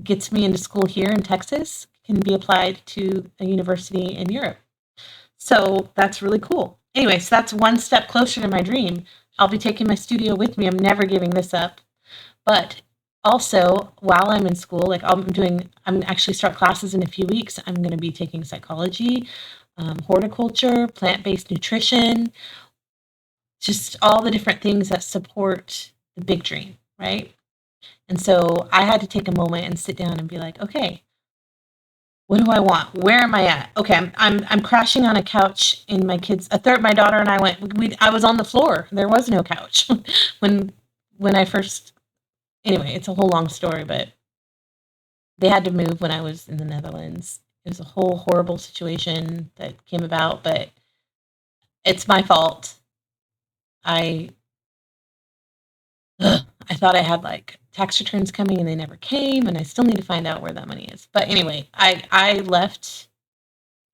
Speaker 1: gets me into school here in Texas can be applied to a university in Europe. So that's really cool. Anyway, so that's one step closer to my dream. I'll be taking my studio with me. I'm never giving this up. But also, while I'm in school, like I'm actually start classes in a few weeks. I'm going to be taking psychology, horticulture, plant-based nutrition, just all the different things that support the big dream, right? And so I had to take a moment and sit down and be like, okay, what do I want? Where am I at? Okay, I'm crashing on a couch in my kids. My daughter and I I was on the floor. There was no couch when I first. Anyway, it's a whole long story, but they had to move when I was in the Netherlands. It was a whole horrible situation that came about, but it's my fault. I I thought I had like tax returns coming and they never came, and I still need to find out where that money is. But anyway, I left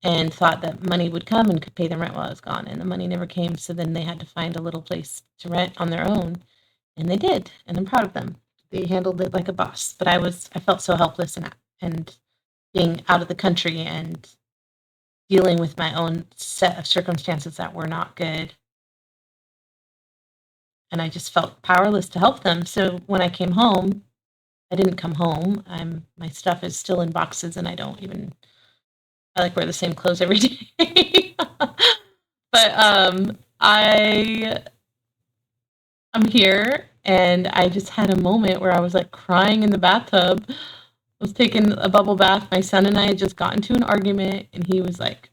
Speaker 1: and thought that money would come and could pay the rent while I was gone, and the money never came. So then they had to find a little place to rent on their own, and they did, and I'm proud of them. They handled it like a boss, but I felt so helpless and being out of the country and dealing with my own set of circumstances that were not good. And I just felt powerless to help them. So when I came home, I didn't come home. My stuff is still in boxes, and I like wear the same clothes every day. But I'm here, and I just had a moment where I was like crying in the bathtub. I was taking a bubble bath. My son and I had just gotten to an argument, and he was like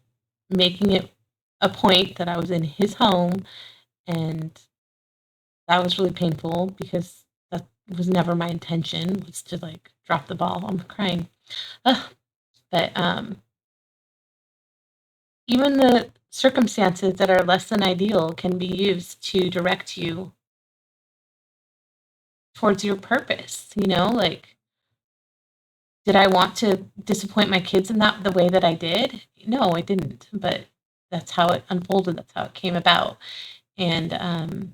Speaker 1: making it a point that I was in his home, and that was really painful because that was never my intention, was to like drop the ball. I'm crying. Ugh. But even the circumstances that are less than ideal can be used to direct you towards your purpose, like did I want to disappoint my kids in the way that I did? No, I didn't, but that's how it unfolded, that's how it came about. And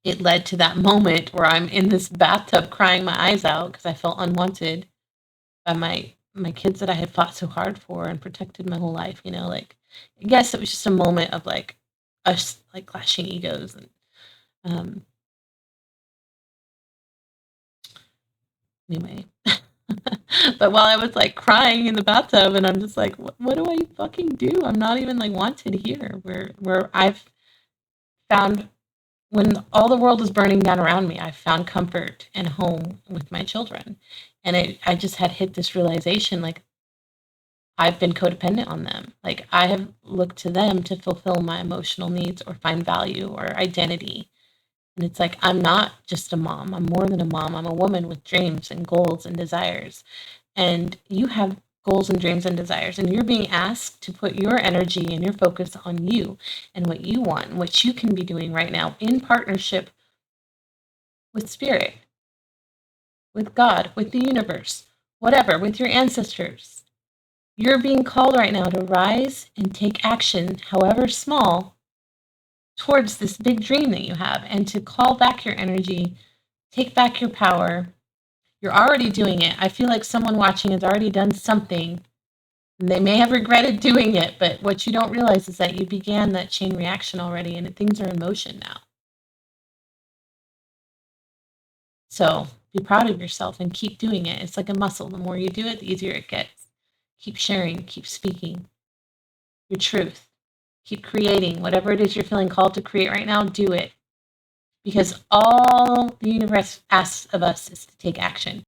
Speaker 1: it led to that moment where I'm in this bathtub crying my eyes out because I felt unwanted by my kids that I had fought so hard for and protected my whole life. Like I guess it was just a moment of like us like clashing egos, and um, anyway. But while I was like crying in the bathtub, and I'm just like, what do I fucking do? I'm not even like wanted here. Where I've found, when all the world is burning down around me, I've found comfort and home with my children. And I just had hit this realization, like, I've been codependent on them. Like, I have looked to them to fulfill my emotional needs or find value or identity. And it's like, I'm not just a mom. I'm more than a mom. I'm a woman with dreams and goals and desires. And you have goals and dreams and desires. And you're being asked to put your energy and your focus on you and what you want, and what you can be doing right now in partnership with spirit, with God, with the universe, whatever, with your ancestors. You're being called right now to rise and take action, however small, towards this big dream that you have, and to call back your energy, take back your power. You're already doing it. I feel like someone watching has already done something. And they may have regretted doing it, but what you don't realize is that you began that chain reaction already, and things are in motion now. So be proud of yourself and keep doing it. It's like a muscle. The more you do it, the easier it gets. Keep sharing, keep speaking your truth. Keep creating. Whatever it is you're feeling called to create right now, do it. Because all the universe asks of us is to take action.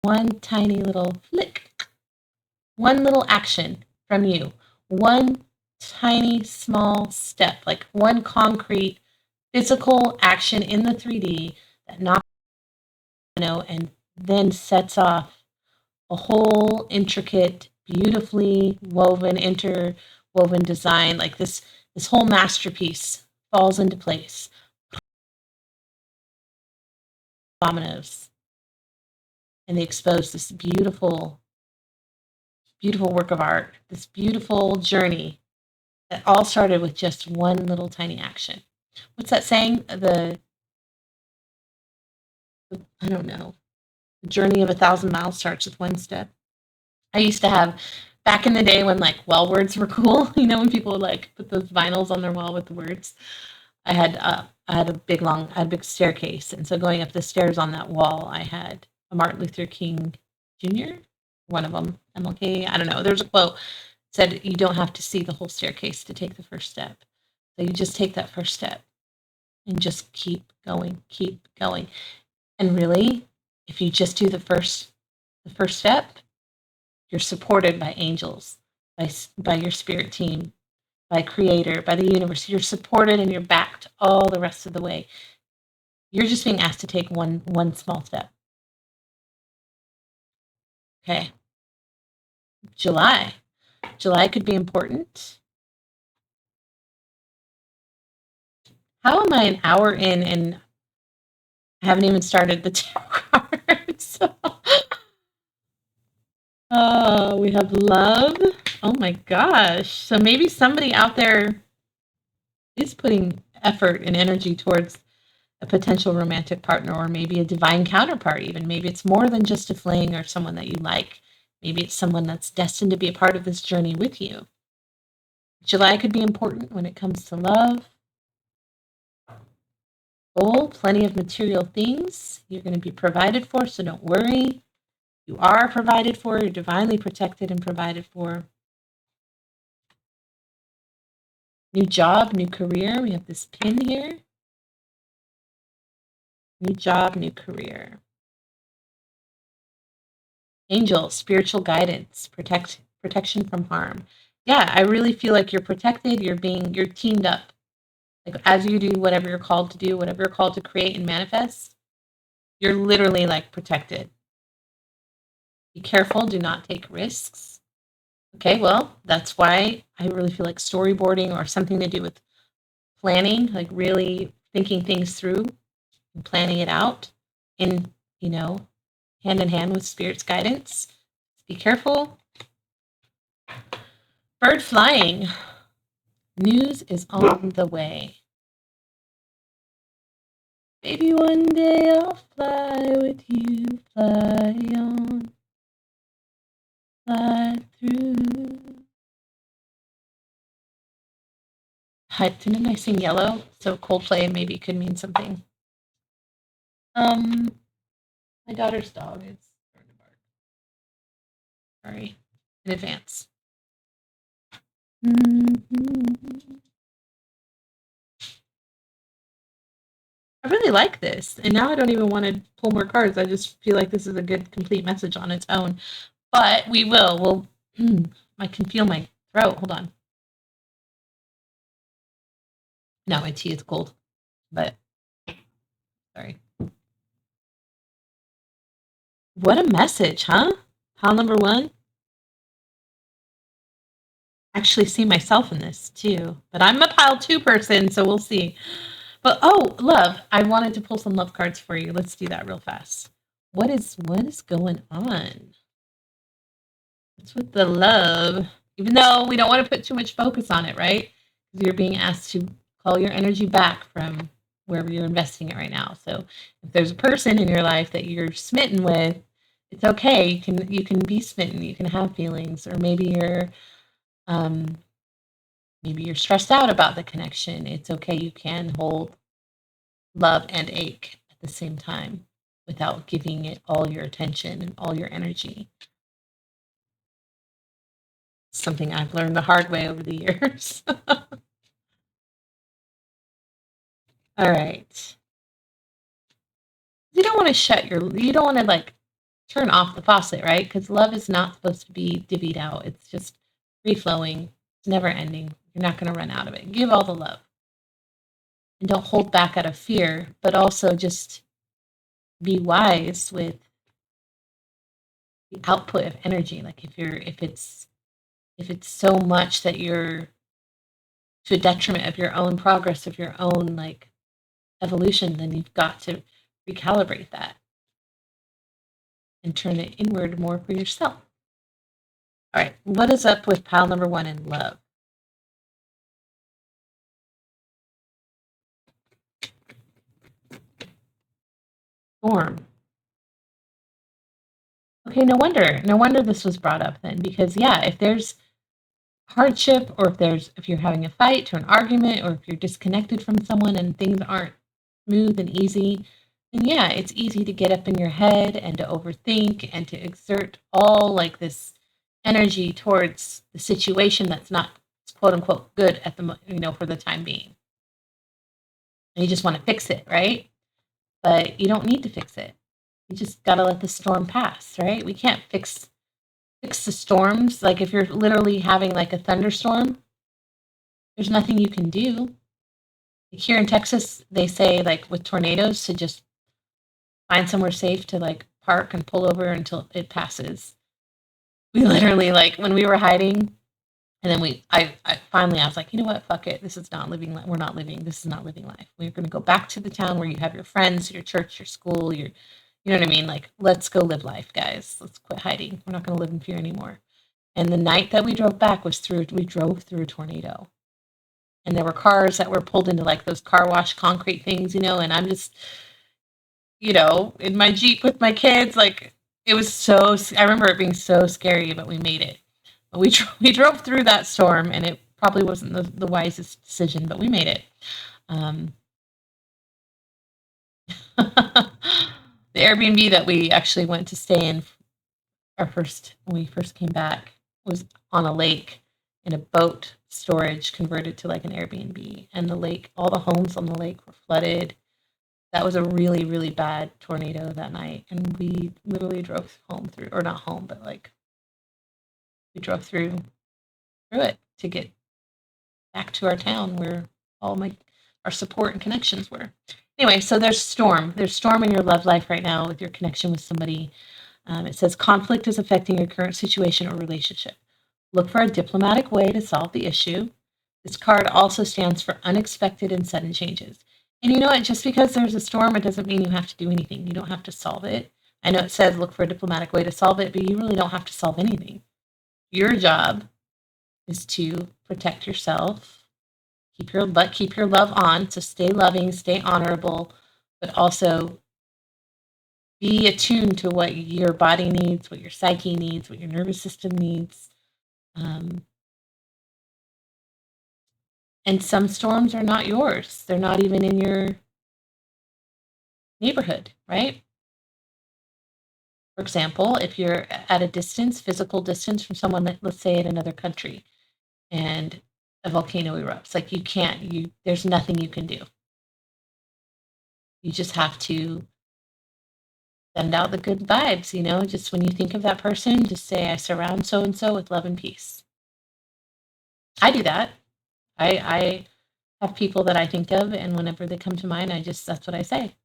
Speaker 1: One tiny little flick, one little action from you, one tiny small step, like one concrete physical action in the 3D that knocks, and then sets off a whole intricate, beautifully woven, interwoven design. Like this whole masterpiece falls into place. Dominoes, and they expose this beautiful, beautiful work of art, this beautiful journey that all started with just one little tiny action. What's that saying? I don't know. The journey of 1,000 miles starts with one step. I used to have, back in the day when like wall words were cool, when people would like put those vinyls on their wall with the words. I had a big staircase, and so going up the stairs on that wall, I had a Martin Luther King Jr., one of them, MLK, I don't know. There's a quote said you don't have to see the whole staircase to take the first step. So you just take that first step and just keep going, keep going. And really, if you just do the first step, you're supported by angels, by your spirit team, by creator, by the universe. You're supported and you're backed all the rest of the way. You're just being asked to take one small step. Okay. July could be important. How am I an hour in and I haven't even started the tarot cards? We have love. Oh my gosh. So maybe somebody out there is putting effort and energy towards a potential romantic partner, or maybe a divine counterpart even. Maybe it's more than just a fling or someone that you like. Maybe it's someone that's destined to be a part of this journey with you. July could be important when it comes to love. Plenty of material things. You're going to be provided for, so don't worry. You are provided for. You're divinely protected and provided for. New job, new career. We have this pin here. New job, new career. Angels, spiritual guidance, protection from harm. Yeah, I really feel like you're protected. You're teamed up. Like, as you do whatever you're called to do, whatever you're called to create and manifest, you're literally like protected. Be careful. Do not take risks. Okay, well, that's why I really feel like storyboarding or something to do with planning, like really thinking things through and planning it out in, hand in hand with spirit's guidance. Be careful. Bird flying. News is on the way. Maybe one day I'll fly with you, fly on, fly through. Didn't I sing Yellow? So Coldplay maybe could mean something. My daughter's dog is starting to bark. Sorry. in advance. I really like this. And now I don't even want to pull more cards. I just feel like this is a good, complete message on its own. But we will. I can feel my throat. Hold on. No, my tea is cold. But, sorry. What a message, huh? Pile number 1. I actually see myself in this, too. But I'm a pile 2 person, so we'll see. But, oh, love. I wanted to pull some love cards for you. Let's do that real fast. What is going on? What's with the love? Even though we don't want to put too much focus on it, right? Because you're being asked to call your energy back from wherever you're investing it right now. So if there's a person in your life that you're smitten with, it's okay. You can be smitten. You can have feelings, or maybe you're stressed out about the connection. It's okay. You can hold love and ache at the same time without giving it all your attention and all your energy. Something I've learned the hard way over the years. All right. You don't want to like turn off the faucet, right? Because love is not supposed to be divvied out. It's just free flowing. It's never ending. You're not going to run out of it. Give all the love. And don't hold back out of fear, but also just be wise with the output of energy. Like if it's so much that you're to a detriment of your own progress, of your own like evolution, then you've got to recalibrate that and turn it inward more for yourself. All right, what is up with pile number 1 in love? Storm. Okay, no wonder this was brought up then, because yeah, if there's hardship, or if you're having a fight or an argument, or if you're disconnected from someone and things aren't smooth and easy, then yeah, it's easy to get up in your head and to overthink and to exert all like this energy towards the situation that's not quote unquote good at the for the time being. And you just want to fix it, right? But you don't need to fix it. You just got to let the storm pass, right? We can't fix the storms. Like if you're literally having like a thunderstorm, there's nothing you can do. Like here in Texas, they say like with tornadoes to just find somewhere safe to like park and pull over until it passes. We literally like when we were hiding, and then I finally I was like, you know what, fuck it, this is not living. We're not living. This is not living life. We're going to go back to the town where you have your friends, your church, your school, you know what I mean? Like, let's go live life, guys. Let's quit hiding. We're not going to live in fear anymore. And the night that we drove back we drove through a tornado. And there were cars that were pulled into like those car wash concrete things, and I'm just, in my Jeep with my kids, like it was I remember it being so scary, but we made it. We drove through that storm, and it probably wasn't the wisest decision, but we made it. The Airbnb that we actually went to stay in when we first came back was on a lake, in a boat storage converted to like an Airbnb, and the lake, all the homes on the lake were flooded. That was a really, really bad tornado that night, and we literally drove home through, or not home, but like we drove through it to get back to our town where all our support and connections were. Anyway, so there's storm. There's storm in your love life right now with your connection with somebody. It says conflict is affecting your current situation or relationship. Look for a diplomatic way to solve the issue. This card also stands for unexpected and sudden changes. And you know what? Just because there's a storm, it doesn't mean you have to do anything. You don't have to solve it. I know it says look for a diplomatic way to solve it, but you really don't have to solve anything. Your job is to protect yourself, keep your love on, so stay loving, stay honorable, but also be attuned to what your body needs, what your psyche needs, what your nervous system needs. And some storms are not yours. They're not even in your neighborhood, right? For example, if you're at a distance, physical distance from someone that, let's say, in another country, and a volcano erupts, like there's nothing you can do. You just have to send out the good vibes, just when you think of that person, just say, I surround so and so with love and peace. I do that. I have people that I think of, and whenever they come to mind, that's what I say.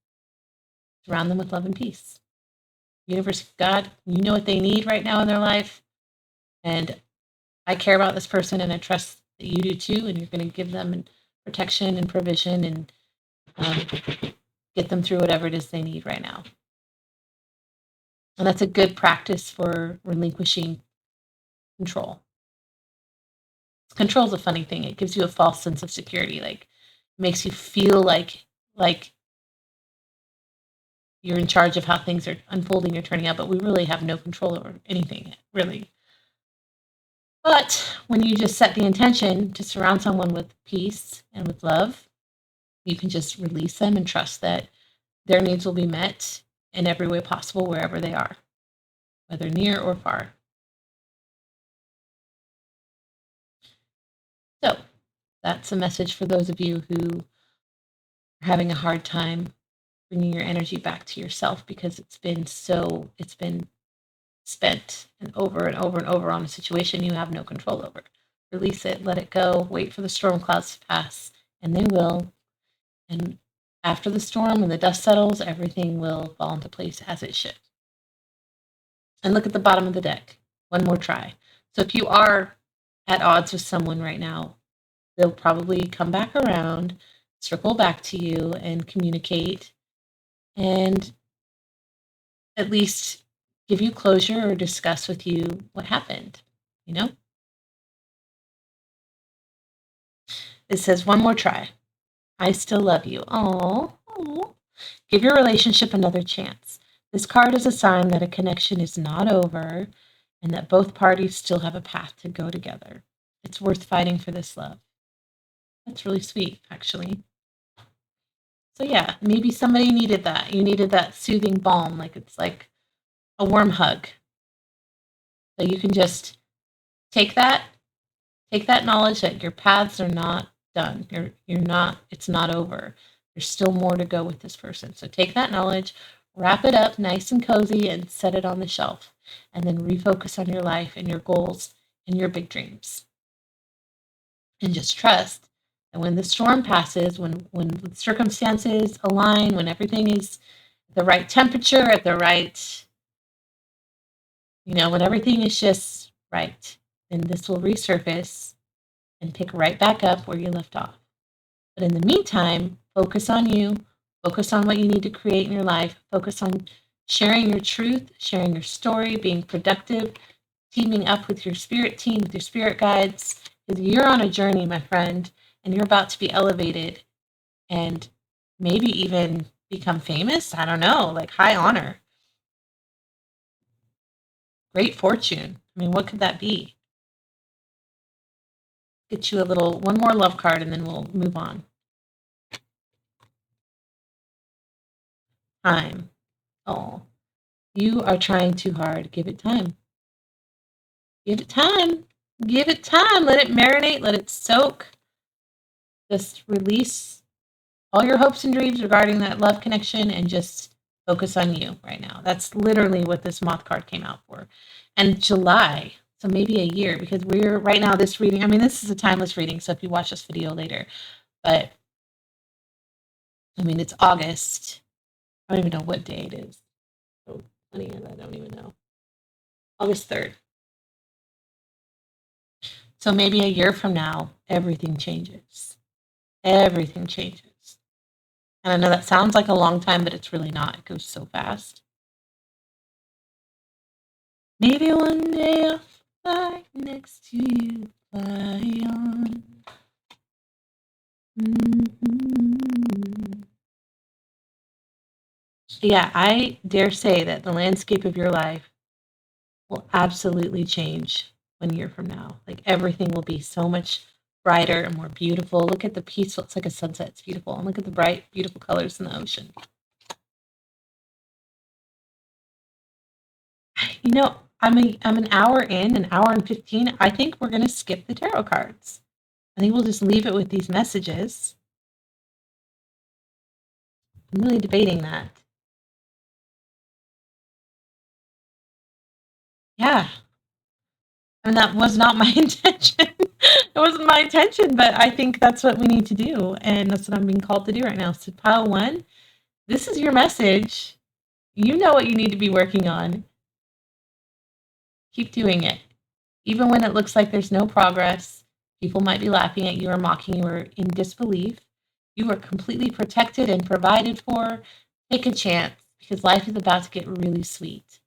Speaker 1: Surround them with love and peace. Universe, God, you know what they need right now in their life, and I care about this person, and I trust that you do too, and you're going to give them protection and provision and get them through whatever it is they need right now. And that's a good practice for relinquishing control. Control is a funny thing. It gives you a false sense of security. Like, it makes you feel like you're in charge of how things are unfolding or turning out, but we really have no control over anything, really. But when you just set the intention to surround someone with peace and with love, you can just release them and trust that their needs will be met in every way possible wherever they are, whether near or far. So that's a message for those of you who are having a hard time bringing your energy back to yourself because it's been spent and over and over and over on a situation you have no control over. Release it, let it go, wait for the storm clouds to pass, and they will. And after the storm, when the dust settles, everything will fall into place as it should. And look at the bottom of the deck. One more try. So if you are at odds with someone right now, they'll probably come back around, circle back to you, and communicate, and at least give you closure or discuss with you what happened, It says, one more try. I still love you. Oh. Give your relationship another chance. This card is a sign that a connection is not over and that both parties still have a path to go together. It's worth fighting for this love. That's really sweet, actually. So yeah, maybe somebody needed that. You needed that soothing balm, like it's like a warm hug. So you can just take that knowledge that your paths are not done. It's not over. There's still more to go with this person. So take that knowledge, wrap it up nice and cozy, and set it on the shelf. And then refocus on your life and your goals and your big dreams. And just trust that when the storm passes, when the circumstances align, when everything is the right temperature, at the right, when everything is just right, then this will resurface and pick right back up where you left off. But in the meantime, focus on you, focus on what you need to create in your life, focus on sharing your truth, sharing your story, being productive, teaming up with your spirit team, with your spirit guides, because you're on a journey, my friend, and you're about to be elevated and maybe even become famous. I don't know, like high honor, great fortune. I mean, what could that be? Get you one more love card, and then we'll move on. Time. Oh, you are trying too hard. Give it time. Give it time. Give it time. Let it marinate. Let it soak. Just release all your hopes and dreams regarding that love connection and just focus on you right now. That's literally what this moth card came out for. And July, so maybe a year, because we're right now this reading, this is a timeless reading, so if you watch this video later, but it's August. I don't even know what day it is. Oh, honey, I don't even know. August 3rd. So maybe a year from now, everything changes. Everything changes. And I know that sounds like a long time, but it's really not. It goes so fast. Maybe one day I'll fly next to you, fly on. Mm-hmm. Yeah, I dare say that the landscape of your life will absolutely change 1 year from now. Like everything will be so much brighter and more beautiful. Look at the peaceful, it's like a sunset, it's beautiful. And look at the bright, beautiful colors in the ocean. You know, I'm an hour in, an hour and 15. I think we're going to skip the tarot cards. I think we'll just leave it with these messages. I'm really debating that. Yeah. And that was not my intention. It wasn't my intention, but I think that's what we need to do. And that's what I'm being called to do right now. So, pile one, this is your message. You know what you need to be working on. Keep doing it. Even when it looks like there's no progress, people might be laughing at you or mocking you or in disbelief. You are completely protected and provided for. Take a chance because life is about to get really sweet.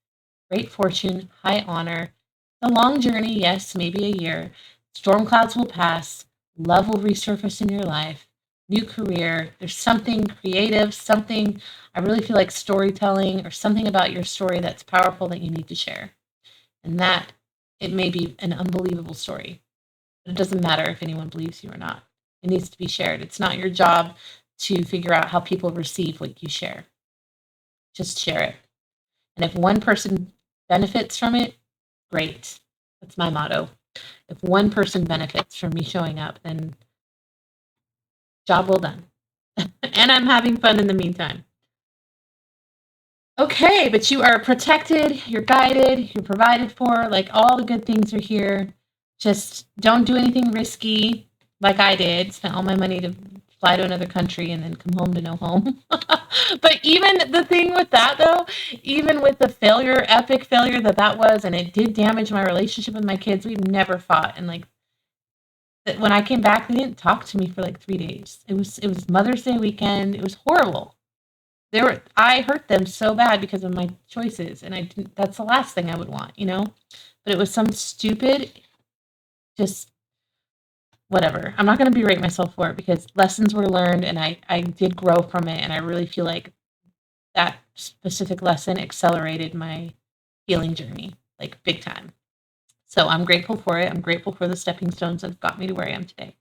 Speaker 1: Great fortune, high honor. A long journey, yes, maybe a year. Storm clouds will pass. Love will resurface in your life. New career. There's something creative, something I really feel like storytelling or something about your story that's powerful that you need to share. And that it may be an unbelievable story, but it doesn't matter if anyone believes you or not. It needs to be shared. It's not your job to figure out how people receive what you share. Just share it. And if one person benefits from it, great. That's my motto. If one person benefits from me showing up, then job well done. And I'm having fun in the meantime. Okay, but you are protected, you're guided, you're provided for, like all the good things are here. Just don't do anything risky like I did. Spent all my money to fly to another country and then come home to no home. But even the thing with that though, even with the failure, epic failure that was, and it did damage my relationship with my kids, we've never fought. And like when I came back, they didn't talk to me for like 3 days. It was Mother's Day weekend. It was horrible. I hurt them so bad because of my choices, and I didn't, that's the last thing I would want, you know. But it was some stupid, just whatever. I'm not going to berate myself for it because lessons were learned, and I did grow from it, and I really feel like that specific lesson accelerated my healing journey, like big time. So I'm grateful for it. I'm grateful for the stepping stones that have got me to where I am today.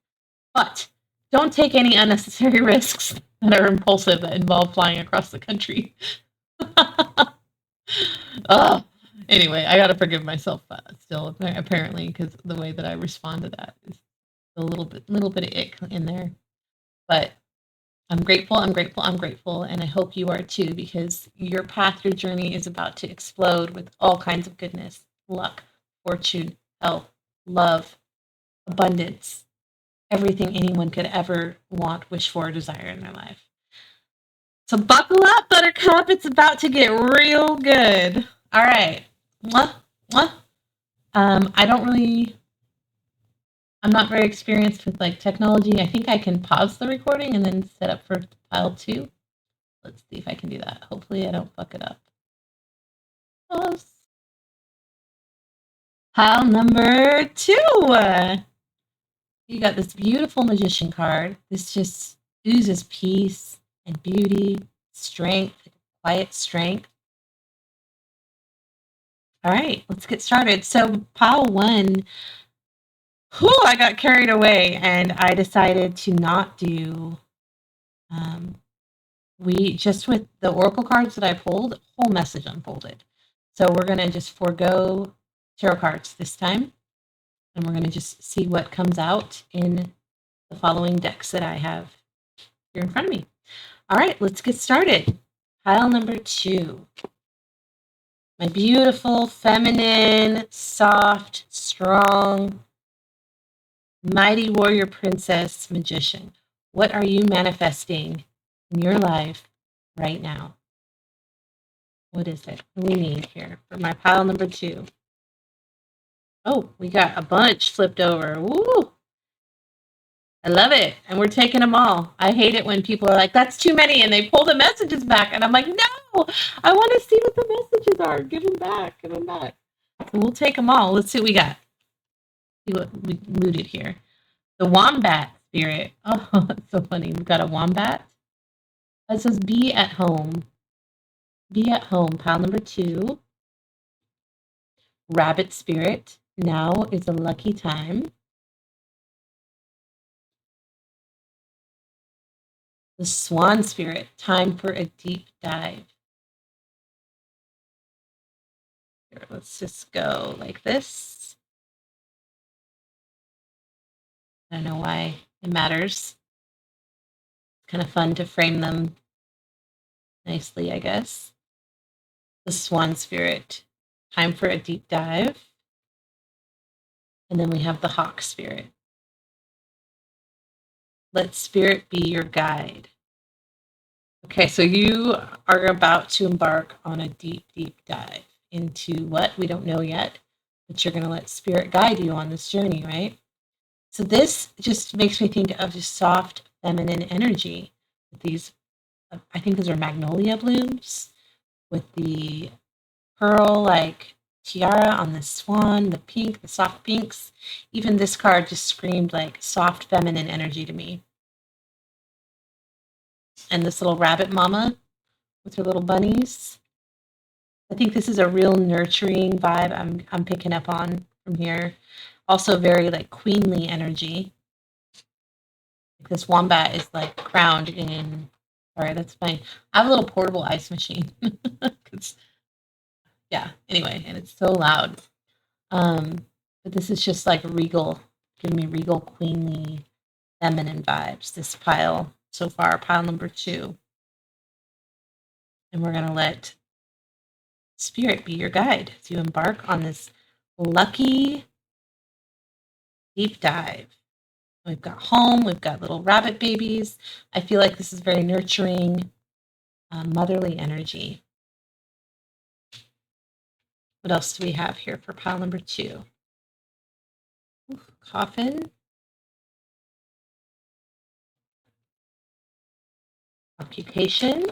Speaker 1: But don't take any unnecessary risks that are impulsive that involve flying across the country. Oh, anyway, I gotta forgive myself still, apparently, because the way that I respond to that is a little bit of ick in there. But I'm grateful, I'm grateful, I'm grateful, and I hope you are too, because your path, your journey is about to explode with all kinds of goodness, luck, fortune, health, love, abundance, everything anyone could ever want, wish for, or desire in their life. So buckle up, Buttercup. It's about to get real good. All right. Mwah, mwah. I don't really. I'm not very experienced with like technology. I think I can pause the recording and then set up for pile two. Let's see if I can do that. Hopefully, I don't fuck it up. Pause. Pile number two. You got this beautiful magician card. This just oozes peace and beauty, strength, quiet strength. All right, let's get started. So, pile one, I got carried away and I decided to not do. We just with the oracle cards that I pulled, whole message unfolded. So, we're going to just forego tarot cards this time and we're going to just see what comes out in the following decks that I have here in front of me. All right, let's get started. Pile number two. My beautiful, feminine, soft, strong, mighty warrior princess magician. What are you manifesting in your life right now? What is it? What do we need here for my pile number two? Oh, we got a bunch flipped over. Woo! I love it. And we're taking them all. I hate it when people are like, that's too many, and they pull the messages back. And I'm like, no, I want to see what the messages are. Give them back. Give them back. So we'll take them all. Let's see what we got. See what we looted here. The wombat spirit. Oh, that's so funny. We've got a wombat. It says be at home. Be at home. Pile number two. Rabbit spirit. Now is a lucky time. The swan spirit. Time for a deep dive. Here, let's just go like this. I don't know why it matters. It's kind of fun to frame them nicely, I guess. The Swan Spirit. Time for a deep dive. And then we have the Hawk Spirit. Let Spirit be your guide. Okay, so you are about to embark on a deep, deep dive into what? We don't know yet, but you're going to let Spirit guide you on this journey, right? So this just makes me think of just soft, feminine energy. These, I think those are magnolia blooms with the pearl like tiara on the swan, the pink, the soft pinks. Even this card just screamed like soft, feminine energy to me. And this little rabbit mama with her little bunnies. I think this is a real nurturing vibe I'm picking up on from here. Also very like queenly energy. Like this wombat is like crowned in. Sorry, that's fine. I have a little portable ice machine. Yeah. Anyway, and it's so loud. But this is just like regal, giving me regal, queenly, feminine vibes. This pile so far, pile number 2. And we're gonna let Spirit be your guide as you embark on this lucky deep dive. We've got home, we've got little rabbit babies. I feel like this is very nurturing, motherly energy. What else do we have here for pile number 2? Ooh, coffin. Occupation.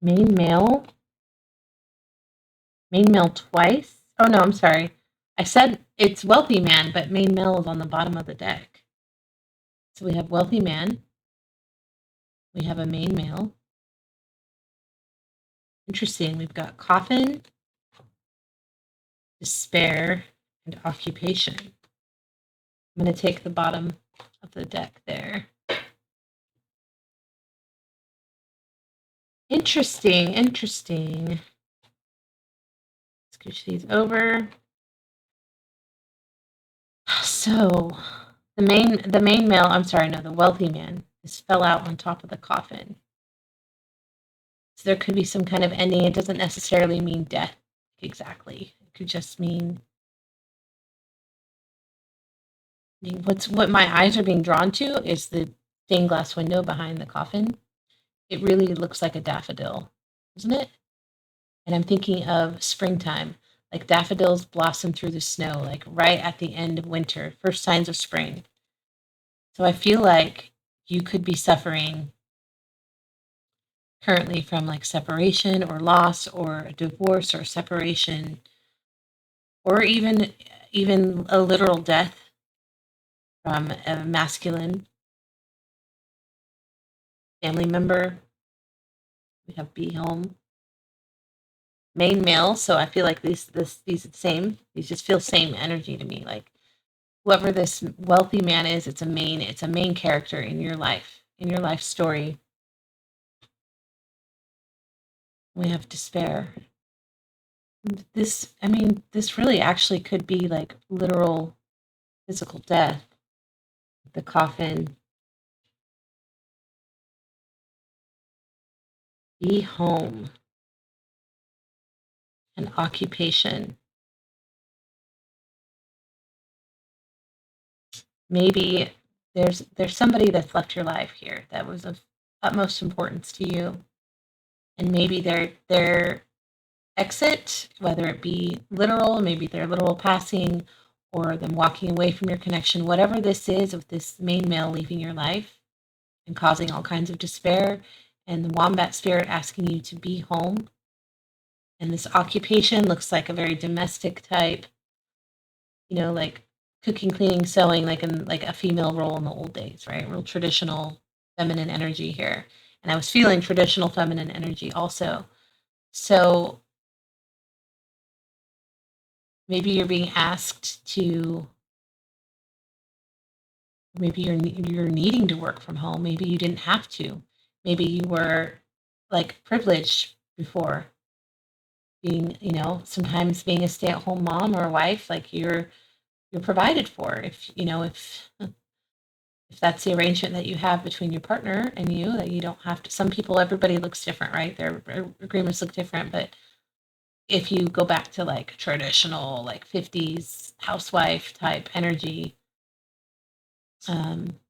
Speaker 1: Main male. Main male twice. Oh no, I'm sorry. I said it's wealthy man, but main male is on the bottom of the deck. So we have wealthy man. We have a main male. Interesting. We've got coffin, despair, and occupation. I'm going to take the bottom of the deck there. Interesting. Scooch these over. So the main male, I'm sorry, no, the wealthy man just fell out on top of the coffin. So there could be some kind of ending. It doesn't necessarily mean death exactly. It could just mean what my eyes are being drawn to is the stained glass window behind the coffin. It really looks like a daffodil, doesn't it? And I'm thinking of springtime, like daffodils blossom through the snow, like right at the end of winter, first signs of spring. So I feel like you could be suffering currently from like separation or loss or a divorce or separation or even a literal death from a masculine family member. We have be home. Main male, so I feel like these are the same. These just feel same energy to me. Like whoever this wealthy man is, it's a main character in your life story. We have despair. This really actually could be like literal physical death. The coffin. Be home. An occupation. Maybe there's somebody that's left your life here that was of utmost importance to you, and maybe their exit, whether it be literal, maybe their literal passing, or them walking away from your connection, whatever this is with this main male leaving your life and causing all kinds of despair, and the wombat spirit asking you to be home. And this occupation looks like a very domestic type, like cooking, cleaning, sewing, like in like a female role in the old days, right? Real traditional feminine energy here. And I was feeling traditional feminine energy also. So maybe you're being asked to Maybe you're needing to work from home. Maybe you didn't have to. Maybe you were like privileged before being, sometimes being a stay-at-home mom or a wife, like you're provided for. If that's the arrangement that you have between your partner and you, that you don't have to. Some people, everybody looks different, right? Their agreements look different, but if you go back to like traditional, like 50s housewife type energy, then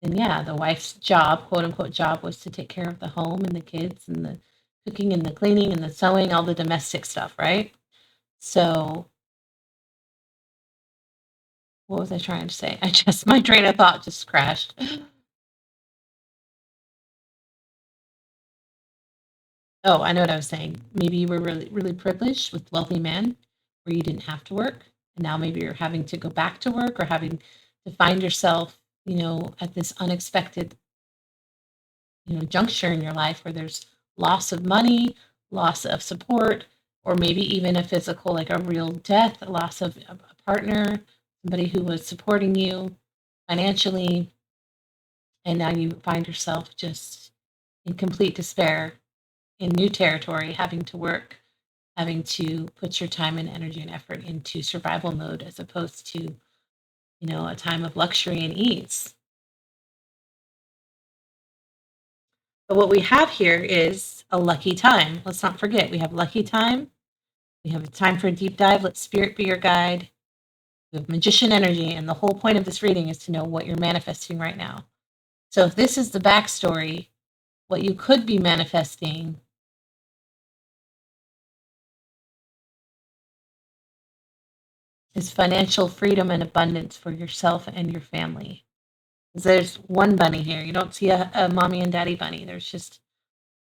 Speaker 1: yeah, the wife's job, quote unquote job, was to take care of the home and the kids and the cooking and the cleaning and the sewing, all the domestic stuff, right? So what was I trying to say? My train of thought just crashed. Oh, I know what I was saying. Maybe you were really, really privileged with wealthy men where you didn't have to work. And now maybe you're having to go back to work or having to find yourself, at this unexpected, juncture in your life where there's loss of money, loss of support, or maybe even a physical, like a real death, a loss of a partner, somebody who was supporting you financially. And now you find yourself just in complete despair in new territory, having to work, having to put your time and energy and effort into survival mode as opposed to, a time of luxury and ease. But what we have here is a lucky time. Let's not forget, we have lucky time. We have a time for a deep dive. Let spirit be your guide. We have magician energy. And the whole point of this reading is to know what you're manifesting right now. So if this is the backstory, what you could be manifesting is financial freedom and abundance for yourself and your family. There's one bunny here. You don't see a mommy and daddy bunny. There's just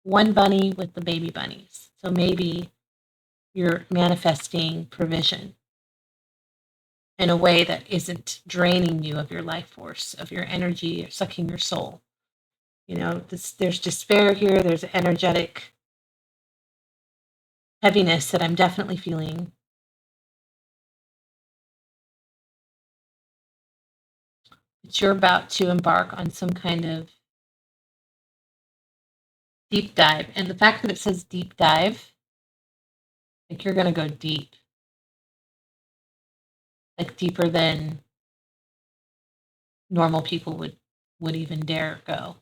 Speaker 1: one bunny with the baby bunnies. So maybe you're manifesting provision in a way that isn't draining you of your life force, of your energy, or sucking your soul. There's despair here. There's energetic heaviness that I'm definitely feeling. But you're about to embark on some kind of deep dive. And the fact that it says deep dive, like you're going to go deep, like deeper than normal people would even dare go.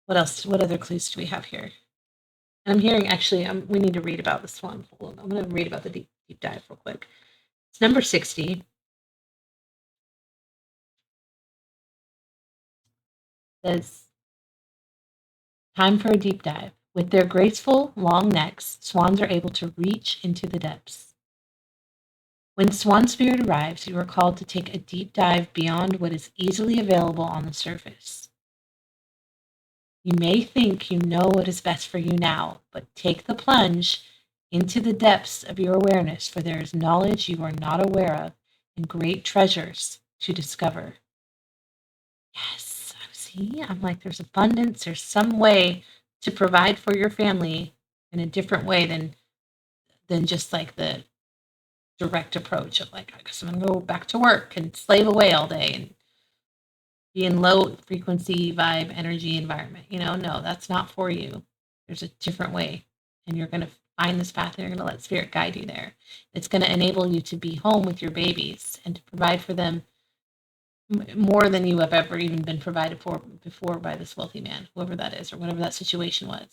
Speaker 1: What else? What other clues do we have here? And I'm hearing, actually, we need to read about this one. I'm going to read about the deep dive real quick. It's number 60. It says, time for a deep dive. With their graceful, long necks, swans are able to reach into the depths. When Swan Spirit arrives, you are called to take a deep dive beyond what is easily available on the surface. You may think you know what is best for you now, but take the plunge into the depths of your awareness, for there is knowledge you are not aware of and great treasures to discover. Yes, see, I'm like, there's abundance. There's some way to provide for your family in a different way than just like the direct approach of like, I guess I'm gonna go back to work and slave away all day and be in low frequency vibe energy environment. No, that's not for you. There's a different way, and you're gonna find this path and you're gonna let spirit guide you there. It's gonna enable you to be home with your babies and to provide for them more than you have ever even been provided for before by this wealthy man, whoever that is, or whatever that situation was.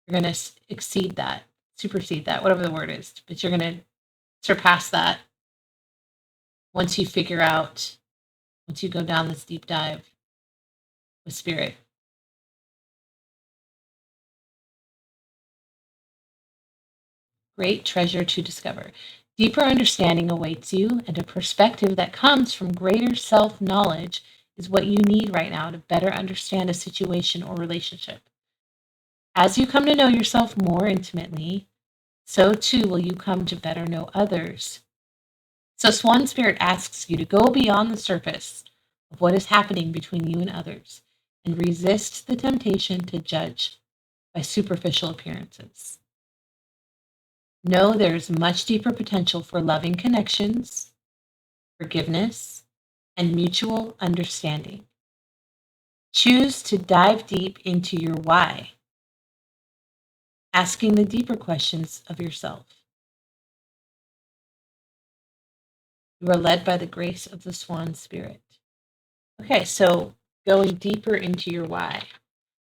Speaker 1: You're going to exceed that, supersede that, whatever the word is, but you're going to surpass that once you go down this deep dive with spirit. Great treasure to discover. Deeper understanding awaits you, and a perspective that comes from greater self-knowledge is what you need right now to better understand a situation or relationship. As you come to know yourself more intimately, so too will you come to better know others. So Swan Spirit asks you to go beyond the surface of what is happening between you and others and resist the temptation to judge by superficial appearances. Know there's much deeper potential for loving connections, forgiveness, and mutual understanding. Choose to dive deep into your why, asking the deeper questions of yourself. You are led by the grace of the Swan Spirit. Okay, so going deeper into your why.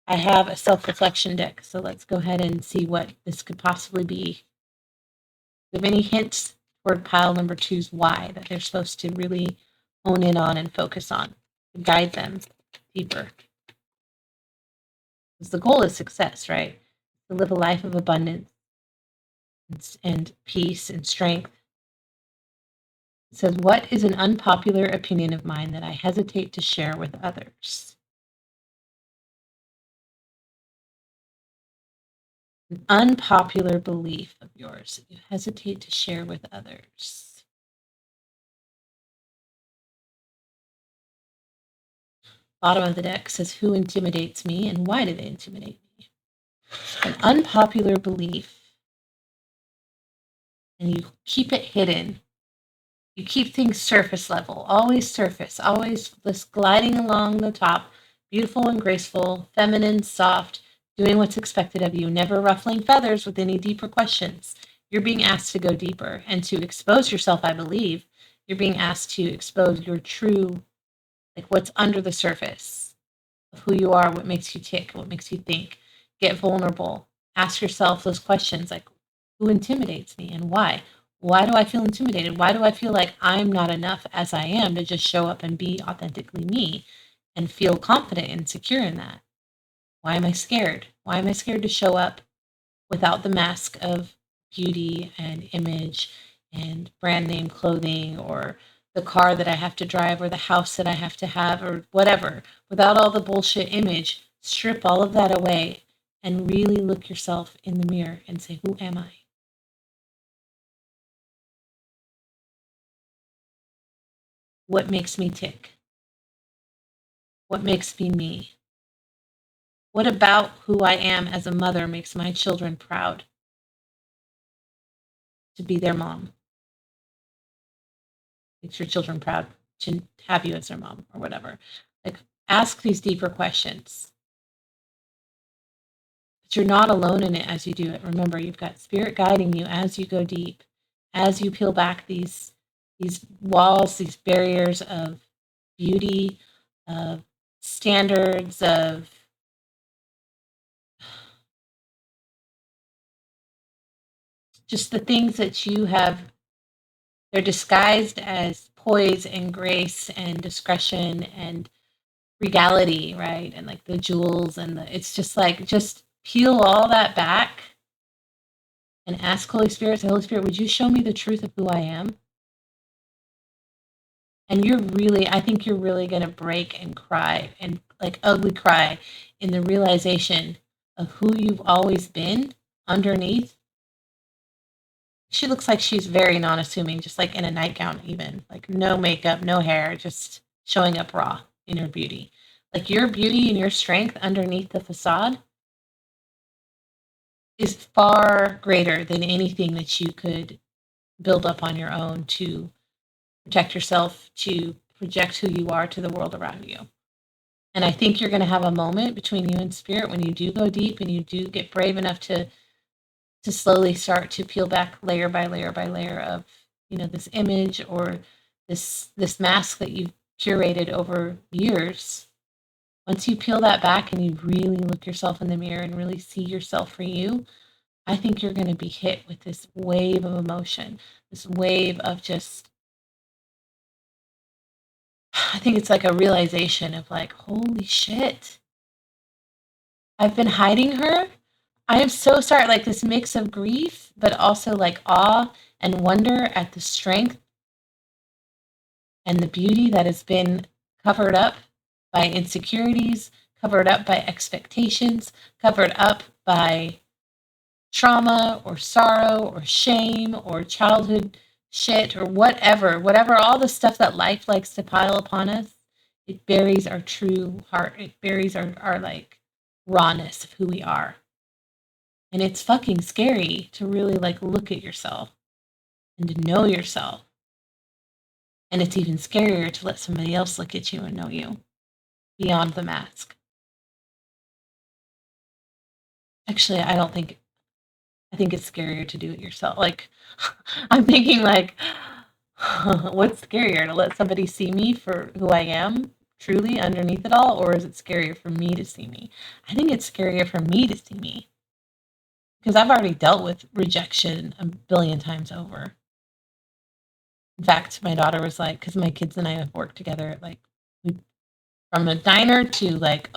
Speaker 1: I have a self-reflection deck, so let's go ahead and see what this could possibly be. Do you have any hints toward pile number 2's why that they're supposed to really hone in on and focus on, to guide them deeper? Because the goal is success, right? To live a life of abundance and peace and strength. It says, what is an unpopular opinion of mine that I hesitate to share with others? An unpopular belief of yours that you hesitate to share with others. Bottom of the deck says, who intimidates me and why do they intimidate me? An unpopular belief. And you keep it hidden. You keep things surface level, always surface, always just gliding along the top, beautiful and graceful, feminine, soft, doing what's expected of you, never ruffling feathers with any deeper questions. You're being asked to go deeper and to expose yourself, I believe. You're being asked to expose your true, like what's under the surface of who you are, what makes you tick, what makes you think. Get vulnerable. Ask yourself those questions like, who intimidates me and why? Why do I feel intimidated? Why do I feel like I'm not enough as I am to just show up and be authentically me and feel confident and secure in that? Why am I scared? Why am I scared to show up without the mask of beauty and image and brand name clothing or the car that I have to drive or the house that I have to have or whatever? Without all the bullshit image, strip all of that away and really look yourself in the mirror and say, who am I? What makes me tick? What makes me me? What about who I am as a mother makes my children proud to be their mom? Makes your children proud to have you as their mom or whatever. Like, ask these deeper questions. But you're not alone in it as you do it. Remember, you've got spirit guiding you as you go deep, as you peel back these walls, these barriers of beauty, of standards, of just the things that you have. They're disguised as poise and grace and discretion and regality, right? And like the jewels and it's just like, just peel all that back and ask Holy Spirit, say, Holy Spirit, would you show me the truth of who I am? And I think you're really going to break and cry and like ugly cry in the realization of who you've always been underneath. She looks like she's very non-assuming, just like in a nightgown, even like no makeup, no hair, just showing up raw in her beauty. Like your beauty and your strength underneath the facade is far greater than anything that you could build up on your own to protect yourself, to project who you are to the world around you. And I think you're going to have a moment between you and spirit when you do go deep and you do get brave enough to slowly start to peel back layer by layer by layer of, this image or this mask that you've curated over years. Once you peel that back and you really look yourself in the mirror and really see yourself for you, I think you're going to be hit with this wave of emotion, this wave of just, I think it's like a realization of like, holy shit, I've been hiding her. I am so sorry. Like this mix of grief, but also like awe and wonder at the strength and the beauty that has been covered up by insecurities, covered up by expectations, covered up by trauma or sorrow or shame or childhood shit or whatever, all the stuff that life likes to pile upon us. It buries our true heart. It buries our like rawness of who we are. And it's fucking scary to really like look at yourself and to know yourself And it's even scarier to let somebody else look at you and know you beyond the mask. Actually, I think it's scarier to do it yourself. Like, I'm thinking like, what's scarier, to let somebody see me for who I am truly underneath it all, or is it scarier for me to see me? I think it's scarier for me to see me because I've already dealt with rejection a billion times over. In fact, my daughter was like, because my kids and I have worked together at like, from a diner to like,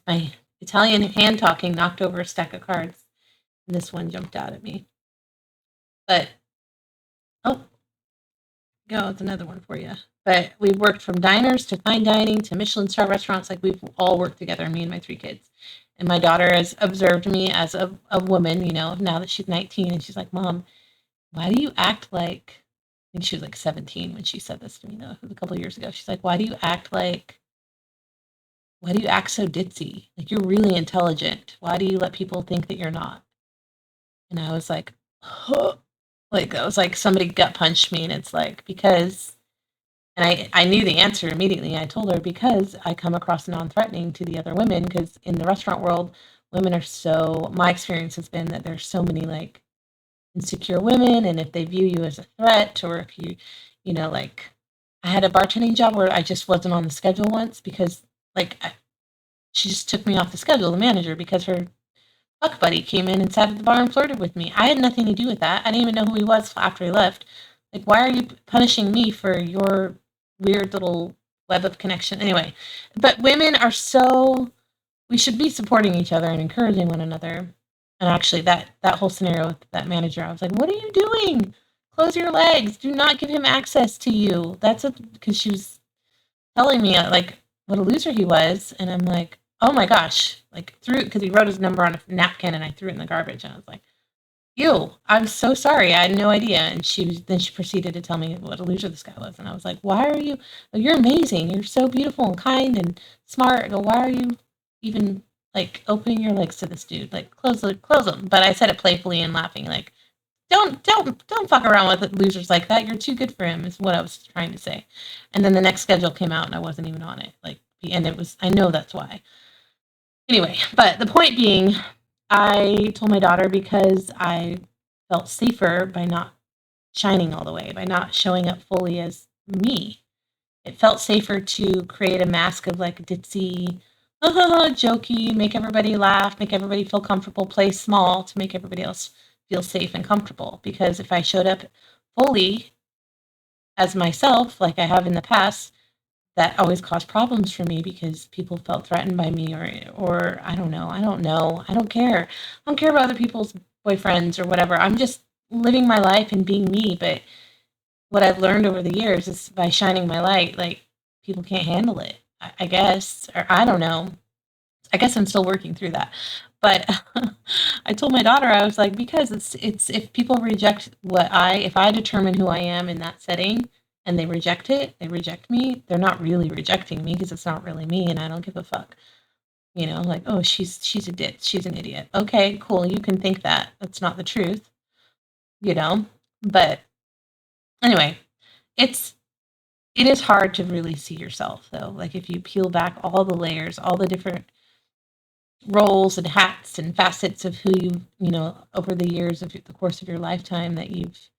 Speaker 1: my Italian hand talking knocked over a stack of cards, and this one jumped out at me. But it's another one for you. But we've worked from diners to fine dining to Michelin star restaurants. Like, we've all worked together, me and my 3 kids. And my daughter has observed me as a woman, now that she's 19, and she's like, Mom, why do you act like, I think she was like 17 when she said this to me, though, a couple of years ago. She's like, why do you act so ditzy? Like, you're really intelligent. Why do you let people think that you're not? And I was like, huh. Like, that was like somebody gut punched me, and it's like, because, and I knew the answer immediately. I told her, because I come across non-threatening to the other women, because in the restaurant world, women are my experience has been that there's so many like insecure women, and if they view you as a threat, or if like, I had a bartending job where I just wasn't on the schedule once because like she just took me off the schedule, the manager, because her fuck buddy came in and sat at the bar and flirted with me. I had nothing to do with that. I didn't even know who he was after he left. Like, why are you punishing me for your weird little web of connection? Anyway, but women are we should be supporting each other and encouraging one another. And actually, that whole scenario with that manager, I was like, what are you doing? Close your legs. Do not give him access to you. Because she was telling me like what a loser he was, and I'm like, oh my gosh, like, because he wrote his number on a napkin and I threw it in the garbage, and I was like, ew, I'm so sorry, I had no idea. And she proceeded to tell me what a loser this guy was, and I was like, why are you? You're amazing. You're so beautiful and kind and smart. I go, why are you even like opening your legs to this dude? Like, close them. But I said it playfully and laughing, like, don't fuck around with losers like that. You're too good for him, is what I was trying to say. And then the next schedule came out and I wasn't even on it. Like, and I know that's why. Anyway, but the point being, I told my daughter, because I felt safer by not shining all the way, by not showing up fully as me. It felt safer to create a mask of like ditzy, jokey, make everybody laugh, make everybody feel comfortable, play small to make everybody else feel safe and comfortable. Because if I showed up fully as myself, like I have in the past, that always caused problems for me because people felt threatened by me, or I don't know. I don't care. I don't care about other people's boyfriends or whatever. I'm just living my life and being me. But what I've learned over the years is, by shining my light, like, people can't handle it, I guess, or I don't know. I guess I'm still working through that. But I told my daughter, I was like, because it's if people reject if I determine who I am in that setting and they reject it, they reject me, they're not really rejecting me because it's not really me and I don't give a fuck. Like, oh, she's a ditz, she's an idiot. Okay, cool, you can think that. That's not the truth, But anyway, it is hard to really see yourself, though. Like, if you peel back all the layers, all the different roles and hats and facets of who over the years of the course of your lifetime, that you've,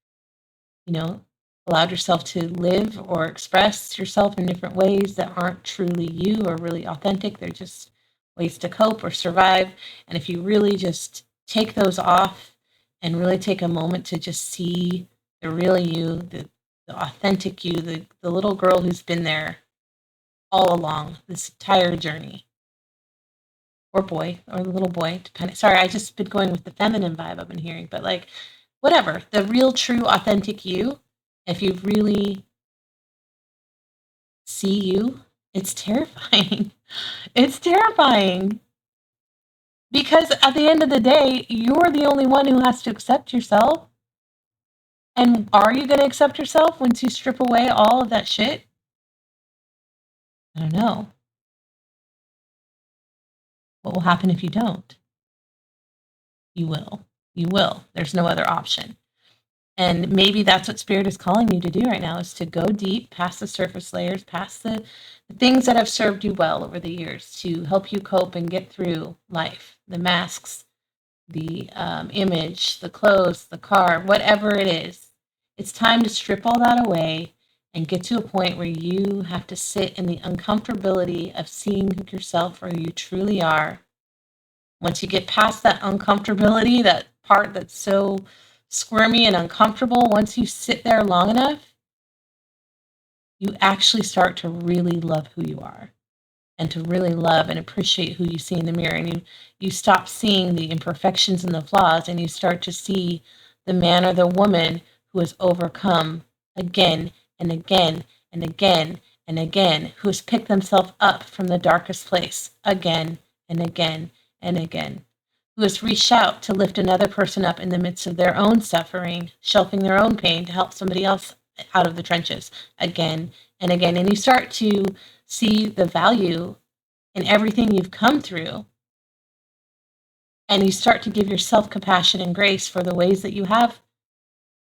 Speaker 1: allowed yourself to live or express yourself in different ways that aren't truly you or really authentic. They're just ways to cope or survive. And if you really just take those off and really take a moment to just see the real you, the authentic you, the little girl who's been there all along this entire journey, or boy, or the little boy, depending. Sorry, I just been going with the feminine vibe I've been hearing, but like, whatever, the real, true, authentic you. If you really see you, it's terrifying. It's terrifying because at the end of the day, you're the only one who has to accept yourself. And are you going to accept yourself once you strip away all of that shit? I don't know. What will happen if you don't? You will. You will. There's no other option. And maybe that's what Spirit is calling you to do right now, is to go deep past the surface layers, past the things that have served you well over the years to help you cope and get through life. The masks, the image, the clothes, the car, whatever it is. It's time to strip all that away and get to a point where you have to sit in the uncomfortability of seeing yourself for who you truly are. Once you get past that uncomfortability, that part that's so squirmy and uncomfortable, once you sit there long enough, you actually start to really love who you are and to really love and appreciate who you see in the mirror. And you stop seeing the imperfections and the flaws, and you start to see the man or the woman who has overcome again and again and again and again, who has picked themselves up from the darkest place again and again and again, who has reached out to lift another person up in the midst of their own suffering, shelving their own pain to help somebody else out of the trenches again and again. And you start to see the value in everything you've come through. And you start to give yourself compassion and grace for the ways that you have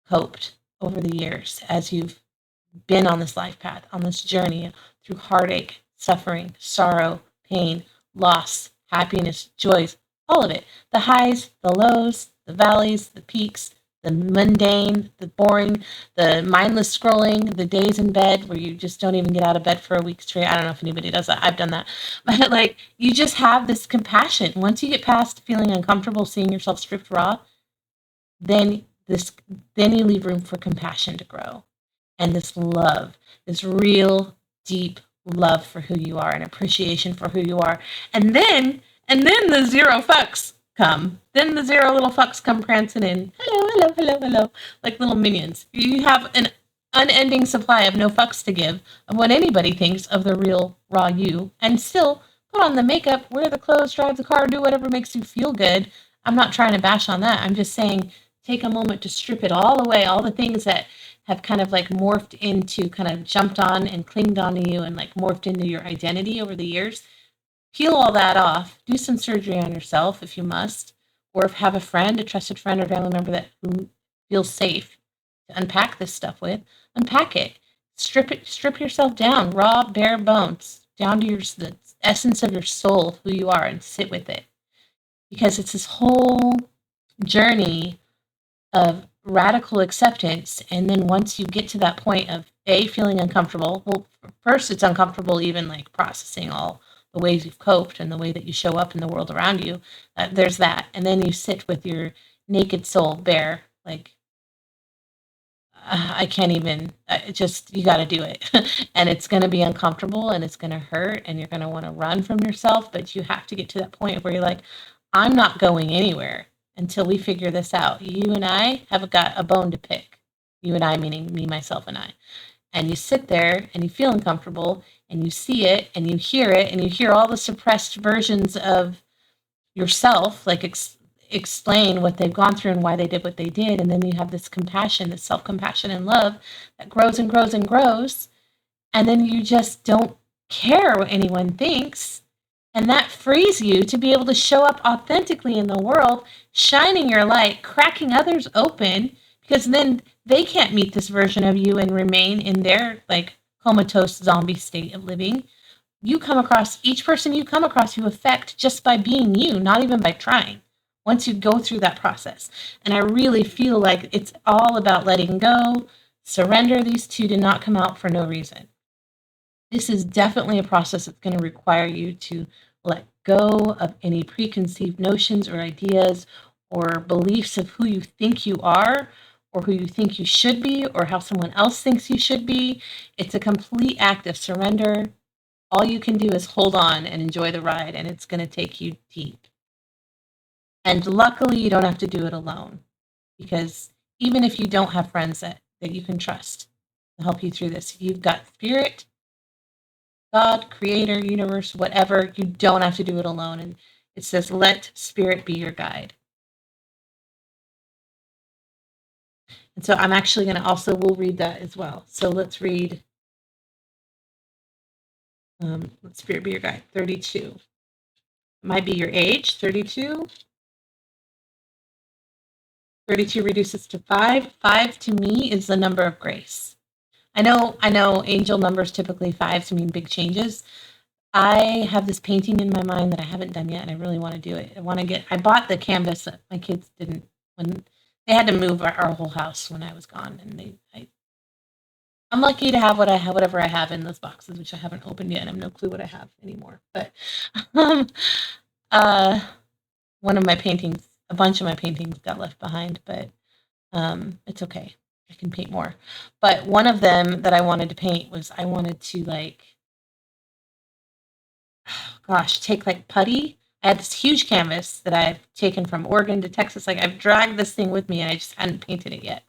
Speaker 1: coped over the years as you've been on this life path, on this journey through heartache, suffering, sorrow, pain, loss, happiness, joys, all of it. The highs, the lows, the valleys, the peaks, the mundane, the boring, the mindless scrolling, the days in bed where you just don't even get out of bed for a week straight. I don't know if anybody does that. I've done that. But like, you just have this compassion. Once you get past feeling uncomfortable seeing yourself stripped raw, then you leave room for compassion to grow. And this love, this real deep love for who you are and appreciation for who you are. And then the zero fucks come. Then the zero little fucks come prancing in. Hello, hello, hello, hello. Like little minions. You have an unending supply of no fucks to give of what anybody thinks of the real raw you, and still put on the makeup, wear the clothes, drive the car, do whatever makes you feel good. I'm not trying to bash on that. I'm just saying take a moment to strip it all away, all the things that have kind of like morphed into, kind of jumped on and clinged onto you and like morphed into your identity over the years. Peel all that off. Do some surgery on yourself if you must, or if have a friend, a trusted friend or family member that who feels safe to unpack this stuff with. Unpack it. Strip yourself down, raw, bare bones, down to the essence of your soul, who you are, and sit with it. Because it's this whole journey of radical acceptance. And then once you get to that point of feeling uncomfortable, well, first it's uncomfortable even like processing all the ways you've coped and the way that you show up in the world around you. There's that. And then you sit with your naked soul bare, like, I can't even, just, you got to do it. And it's going to be uncomfortable and it's going to hurt and you're going to want to run from yourself. But you have to get to that point where you're like, I'm not going anywhere until we figure this out. You and I have got a bone to pick. You and I, meaning me, myself, and I. And you sit there and you feel uncomfortable and you see it and you hear all the suppressed versions of yourself, like explain what they've gone through and why they did what they did. And then you have this compassion, this self-compassion and love that grows and grows and grows. And then you just don't care what anyone thinks. And that frees you to be able to show up authentically in the world, shining your light, cracking others open, because then they can't meet this version of you and remain in their like comatose zombie state of living. Each person you come across, you affect just by being you, not even by trying, once you go through that process. And I really feel like it's all about letting go, surrender. These two did not come out for no reason. This is definitely a process that's going to require you to let go of any preconceived notions or ideas or beliefs of who you think you are or who you think you should be or how someone else thinks you should be. It's a complete act of surrender. All you can do is hold on and enjoy the ride, and it's going to take you deep. And luckily, you don't have to do it alone, because even if you don't have friends that you can trust to help you through this, if you've got spirit, God, creator, universe, whatever, you don't have to do it alone. And it says, let spirit be your guide. And so I'm actually going to we'll read that as well. So let's read, let spirit be your guide, 32. Might be your age, 32. 32 reduces to 5. 5 to me is the number of grace. I know angel numbers typically 5 to mean big changes. I have this painting in my mind that I haven't done yet, and I really want to do it. I bought the canvas that my kids didn't, when they had to move our whole house when I was gone, and I'm lucky to have whatever I have in those boxes, which I haven't opened yet, and I have no clue what I have anymore. But um, uh, one of my paintings, a bunch of my paintings got left behind, but it's okay. I can paint more. But one of them that I wanted to paint was I wanted to take like putty. I had this huge canvas that I've taken from Oregon to Texas. Like I've dragged this thing with me and I just hadn't painted it yet.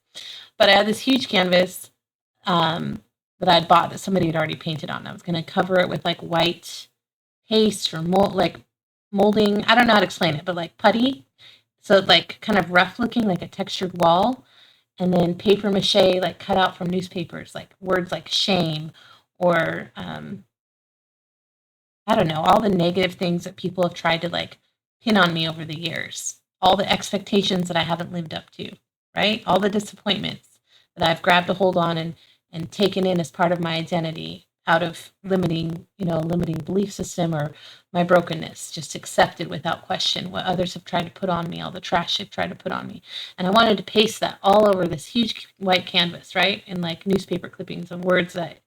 Speaker 1: But I had this huge canvas that I'd bought that somebody had already painted on. I was going to cover it with like white paste or molding. I don't know how to explain it, but like putty. So like kind of rough looking, like a textured wall. And then paper mache, like cut out from newspapers, like words like shame or I don't know, all the negative things that people have tried to like pin on me over the years, all the expectations that I haven't lived up to, right? All the disappointments that I've grabbed a hold on and taken in as part of my identity out of limiting belief system or my brokenness, just accepted without question what others have tried to put on me, all the trash they've tried to put on me. And I wanted to paste that all over this huge white canvas, right? And like newspaper clippings of words that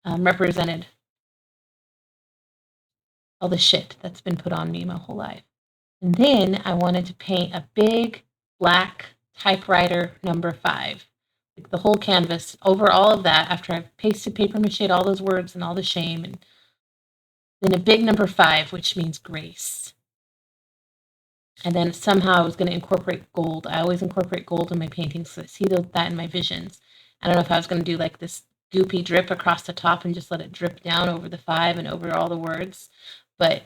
Speaker 1: represented all the shit that's been put on me my whole life. And then I wanted to paint a big black typewriter number 5. Like the whole canvas over all of that after I've pasted paper mache all those words and all the shame. And then a big number 5, which means grace. And then somehow I was going to incorporate gold. I always incorporate gold in my paintings, so I see that in my visions. I don't know if I was going to do like this goopy drip across the top and just let it drip down over the 5 and over all the words. But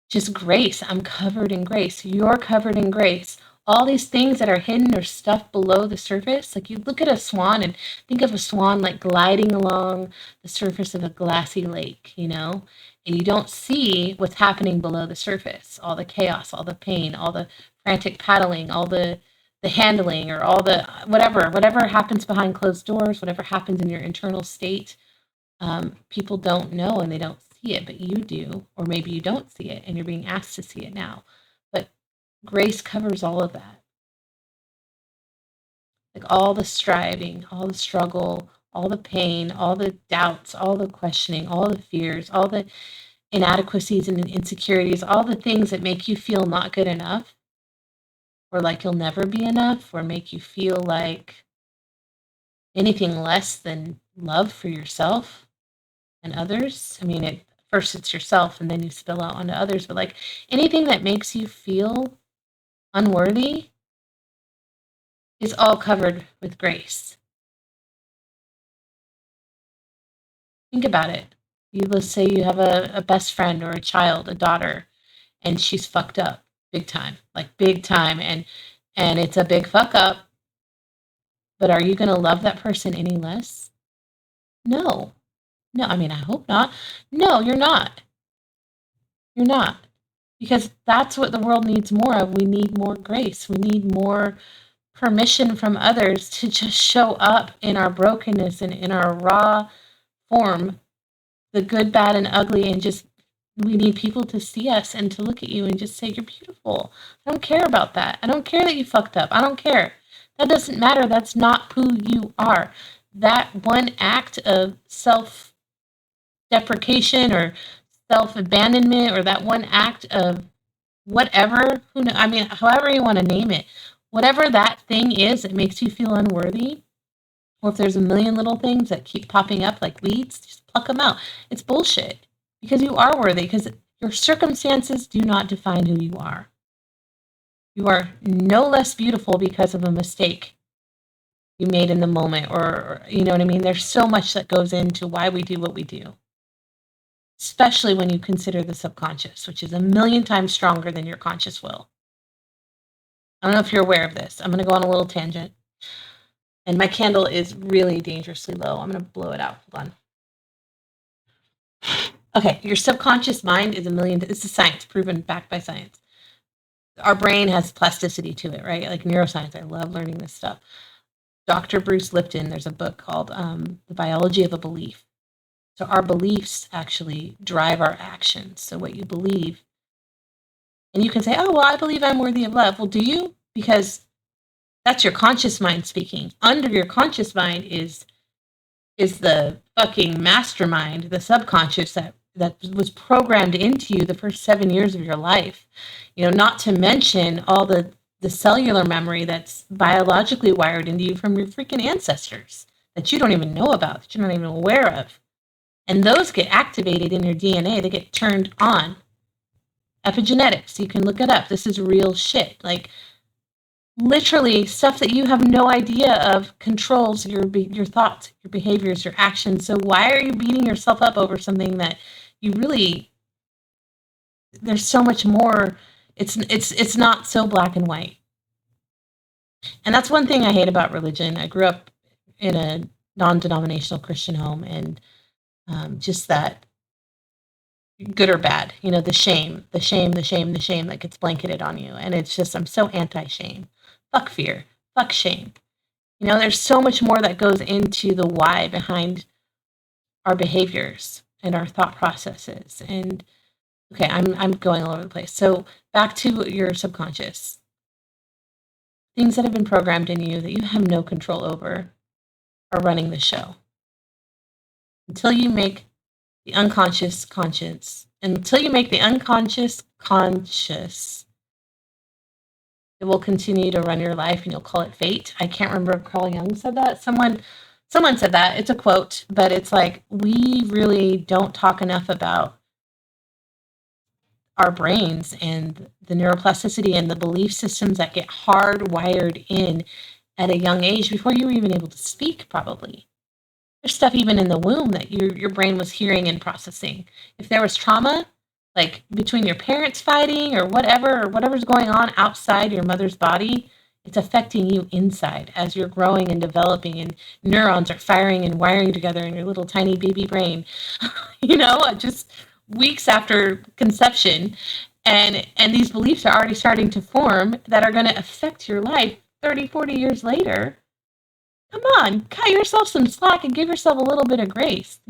Speaker 1: just grace. I'm covered in grace. You're covered in grace. All these things that are hidden or stuff below the surface, like you look at a swan and think of a swan like gliding along the surface of a glassy lake, and you don't see what's happening below the surface, all the chaos, all the pain, all the frantic paddling, all the handling, or all the whatever happens behind closed doors, whatever happens in your internal state. People don't know and they don't see it, but you do, or maybe you don't see it and you're being asked to see it now. But grace covers all of that. Like all the striving, all the struggle, all the pain, all the doubts, all the questioning, all the fears, all the inadequacies and insecurities, all the things that make you feel not good enough or like you'll never be enough or make you feel like anything less than love for yourself and others. I mean, first it's yourself and then you spill out onto others, but like anything that makes you feel unworthy is all covered with grace. Think about it. Let's say you have a best friend or a child, a daughter, and she's fucked up big time, like big time, and it's a big fuck up. But are you going to love that person any less? No. No, I mean, I hope not. No, you're not. You're not. Because that's what the world needs more of. We need more grace. We need more permission from others to just show up in our brokenness and in our raw form, the good, bad, and ugly, and just we need people to see us and to look at you and just say, you're beautiful. I don't care about that. I don't care that you fucked up. I don't care. That doesn't matter. That's not who you are. That one act of self-deprecation or self-abandonment or that one act of whatever, however you want to name it, whatever that thing is that makes you feel unworthy, or if there's a million little things that keep popping up like weeds, just pluck them out. It's bullshit because you are worthy, because your circumstances do not define who you are. You are no less beautiful because of a mistake you made in the moment, or you know what I mean? There's so much that goes into why we do what we do, especially when you consider the subconscious, which is a million times stronger than your conscious will. I don't know if you're aware of this. I'm going to go on a little tangent. And my candle is really dangerously low. I'm going to blow it out. Hold on. Okay, your subconscious mind is this is science, proven, backed by science. our brain has plasticity to it, right? Like neuroscience. I love learning this stuff. Dr. Bruce Lipton, there's a book called The Biology of a Belief. So our beliefs actually drive our actions. So what you believe, and you can say, oh, well, I believe I'm worthy of love. Well, do you? Because that's your conscious mind speaking. Under your conscious mind is the fucking mastermind, the subconscious that was programmed into you the first 7 years of your life. Not to mention all the cellular memory that's biologically wired into you from your freaking ancestors that you don't even know about, that you're not even aware of. And those get activated in your DNA. They get turned on. Epigenetics, you can look it up. This is real shit. Like, literally stuff that you have no idea of controls your thoughts, your behaviors, your actions. So why are you beating yourself up over something that you really, there's so much more. It's not so black and white. And that's one thing I hate about religion. I grew up in a non-denominational Christian home, and just that good or bad, the shame that gets blanketed on you. And it's just, I'm so anti-shame. Fuck fear. Fuck shame. There's so much more that goes into the why behind our behaviors and our thought processes. And okay, I'm going all over the place. So back to your subconscious. Things that have been programmed in you that you have no control over are running the show. Until you make the unconscious conscious, until you make the unconscious conscious, it will continue to run your life, and you'll call it fate. I can't remember if Carl Jung said that. Someone said that. It's a quote, but it's like, we really don't talk enough about our brains and the neuroplasticity and the belief systems that get hardwired in at a young age before you were even able to speak, probably. There's stuff even in the womb that your brain was hearing and processing. If there was trauma, like between your parents fighting or whatever's going on outside your mother's body, it's affecting you inside as you're growing and developing, and neurons are firing and wiring together in your little tiny baby brain, just weeks after conception. And these beliefs are already starting to form that are going to affect your life 30, 40 years later. Come on, cut yourself some slack and give yourself a little bit of grace,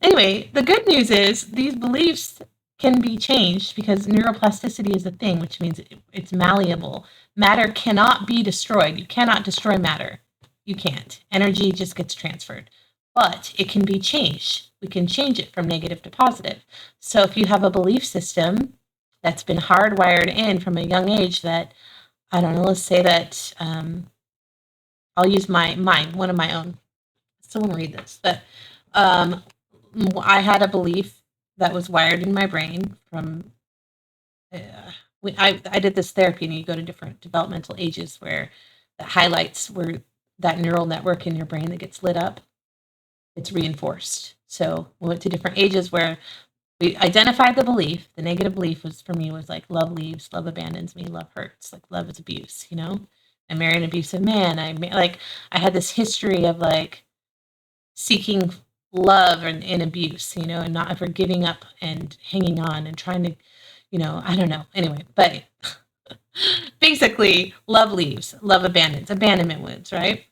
Speaker 1: Anyway, the good news is these beliefs can be changed because neuroplasticity is a thing, which means it's malleable. Matter cannot be destroyed. You cannot destroy matter. You can't. Energy just gets transferred. But it can be changed. We can change it from negative to positive. So if you have a belief system that's been hardwired in from a young age that, I don't know, let's say that I'll use mine, one of my own. I still want to read this, but I had a belief that was wired in my brain from, I did this therapy, and you go to different developmental ages where that highlights where that neural network in your brain that gets lit up, it's reinforced. So we went to different ages where we identified the belief. The negative belief was, for me, was like, love leaves, love abandons me, love hurts, like love is abuse, I married an abusive man. I had this history of like seeking love and abuse, and not ever giving up and hanging on and trying to, I don't know. Anyway, but basically love leaves, love abandons, abandonment wounds, right?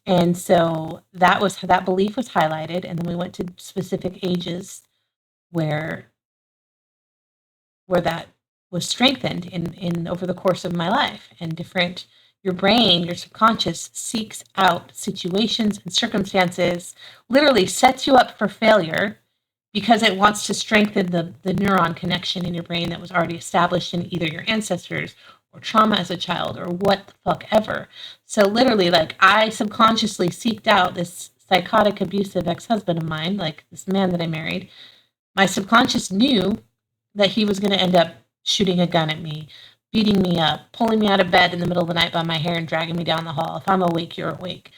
Speaker 1: And so that belief was highlighted. And then we went to specific ages where that was strengthened in over the course of my life, and your brain, your subconscious seeks out situations and circumstances, literally sets you up for failure because it wants to strengthen the neuron connection in your brain that was already established in either your ancestors or trauma as a child or what the fuck ever. So literally, like, I subconsciously seeked out this psychotic, abusive ex-husband of mine, like this man that I married. My subconscious knew that he was going to end up shooting a gun at me, beating me up, pulling me out of bed in the middle of the night by my hair and dragging me down the hall. If I'm awake, you're awake.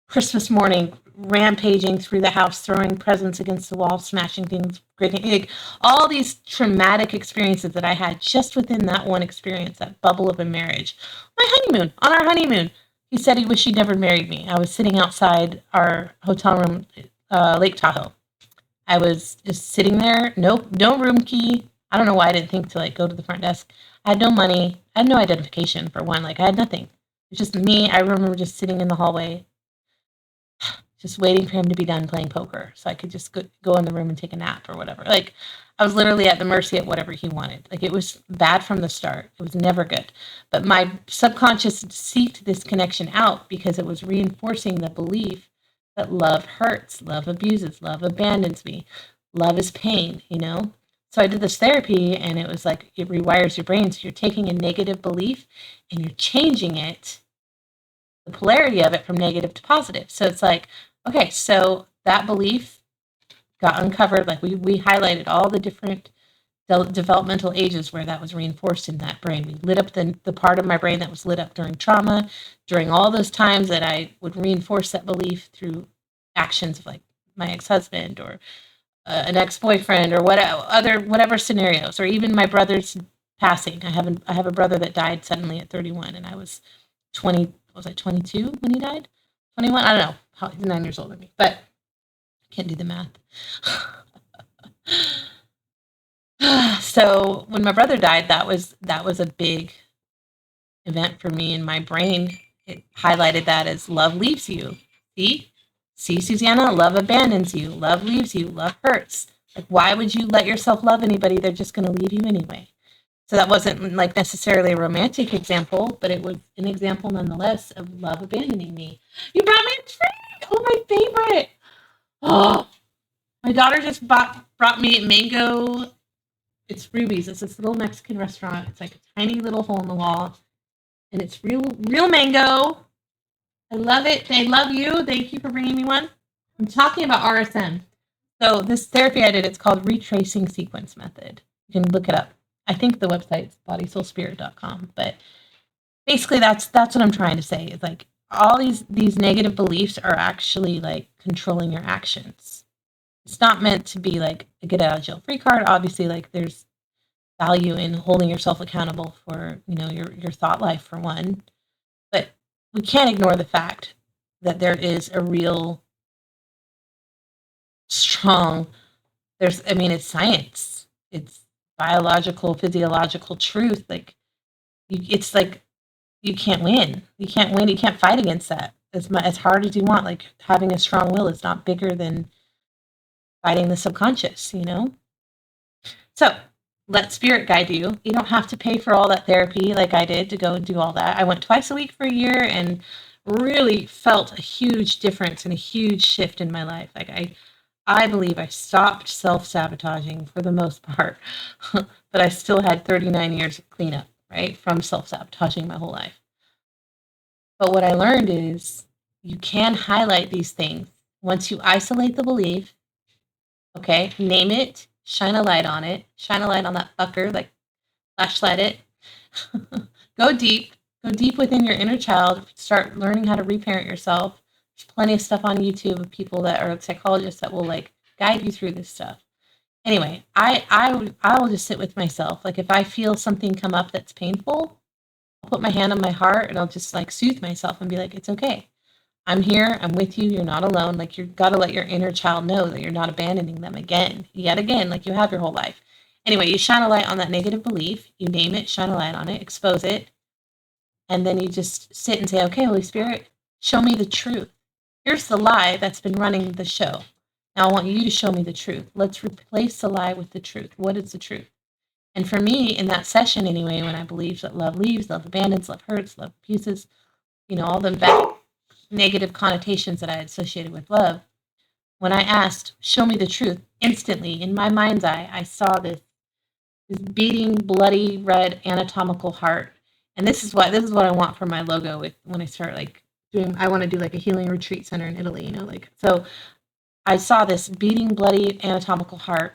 Speaker 1: Christmas morning, rampaging through the house, throwing presents against the wall, smashing things, like, all these traumatic experiences that I had just within that one experience, that bubble of a marriage. On our honeymoon, he said he wished he'd never married me. I was sitting outside our hotel room, Lake Tahoe. I was just sitting there, no room key. I don't know why I didn't think to like go to the front desk. I had no money. I had no identification for one. Like I had nothing. It's just me. I remember just sitting in the hallway, just waiting for him to be done playing poker so I could just go in the room and take a nap or whatever. Like I was literally at the mercy of whatever he wanted. Like it was bad from the start. It was never good. But my subconscious seeked this connection out because it was reinforcing the belief that love hurts, love abuses, love abandons me, love is pain, you know? So I did this therapy and it was like it rewires your brain. So you're taking a negative belief and you're changing it, the polarity of it from negative to positive. So it's like, okay, so that belief got uncovered. Like we highlighted all the different developmental ages where that was reinforced in that brain. We lit up the part of my brain that was lit up during trauma, during all those times that I would reinforce that belief through actions of like my ex-husband or an ex-boyfriend or whatever scenarios, or even my brother's passing. I have a brother that died suddenly at 31, and I was 20. Was I 22 when he died? 21? I don't know. He's 9 years older than me, but I can't do the math. So when my brother died, that was a big event for me in my brain. It highlighted that as love leaves you. See, Susanna, love abandons you. Love leaves you. Love hurts. Like, why would you let yourself love anybody? They're just going to leave you anyway. So that wasn't like necessarily a romantic example, but it was an example nonetheless of love abandoning me. You brought me a treat. Oh, my favorite. Oh, my daughter just brought me mango. It's Ruby's. It's this little Mexican restaurant. It's like a tiny little hole in the wall, and it's real mango. I love it. They love you. Thank you for bringing me one. I'm talking about RSM. So this therapy I did, it's called Retracing Sequence Method. You can look it up. I think the website's bodysoulspirit.com. But basically that's what I'm trying to say. It's like all these negative beliefs are actually like controlling your actions. It's not meant to be like a get out of jail free card. Obviously, like there's value in holding yourself accountable for, you know, your thought life for one. But we can't ignore the fact that there is a real strong it's science. It's biological, physiological truth. Like it's like you can't win. You can't win. You can't fight against that as hard as you want. Like having a strong will is not bigger than fighting the subconscious, you know? So let spirit guide you. You don't have to pay for all that therapy like I did to go and do all that. I went twice a week for a year and really felt a huge difference and a huge shift in my life. Like I believe I stopped self-sabotaging for the most part, but I still had 39 years of cleanup, right? From self-sabotaging my whole life. But what I learned is you can highlight these things. Once you isolate the belief, okay, name it, shine a light on it, shine a light on that fucker, like flashlight it. Go deep within your inner child, start learning how to reparent yourself. There's plenty of stuff on YouTube of people that are psychologists that will like guide you through this stuff. Anyway, I will just sit with myself. Like if I feel something come up that's painful, I'll put my hand on my heart and I'll just like soothe myself and be like, it's okay. I'm here. I'm with you. You're not alone. Like you've got to let your inner child know that you're not abandoning them yet again, like you have your whole life. Anyway, you shine a light on that negative belief. You name it, shine a light on it, expose it. And then you just sit and say, okay, Holy Spirit, show me the truth. Here's the lie that's been running the show. Now I want you to show me the truth. Let's replace the lie with the truth. What is the truth? And for me, in that session anyway, when I believed that love leaves, love abandons, love hurts, love abuses, you know, all the bad negative connotations that I had associated with love, when I asked, show me the truth, instantly, in my mind's eye, I saw this beating, bloody, red, anatomical heart. And this is what I want for my logo when I start like doing, I want to do like a healing retreat center in Italy, you know, like, so I saw this beating, bloody, anatomical heart,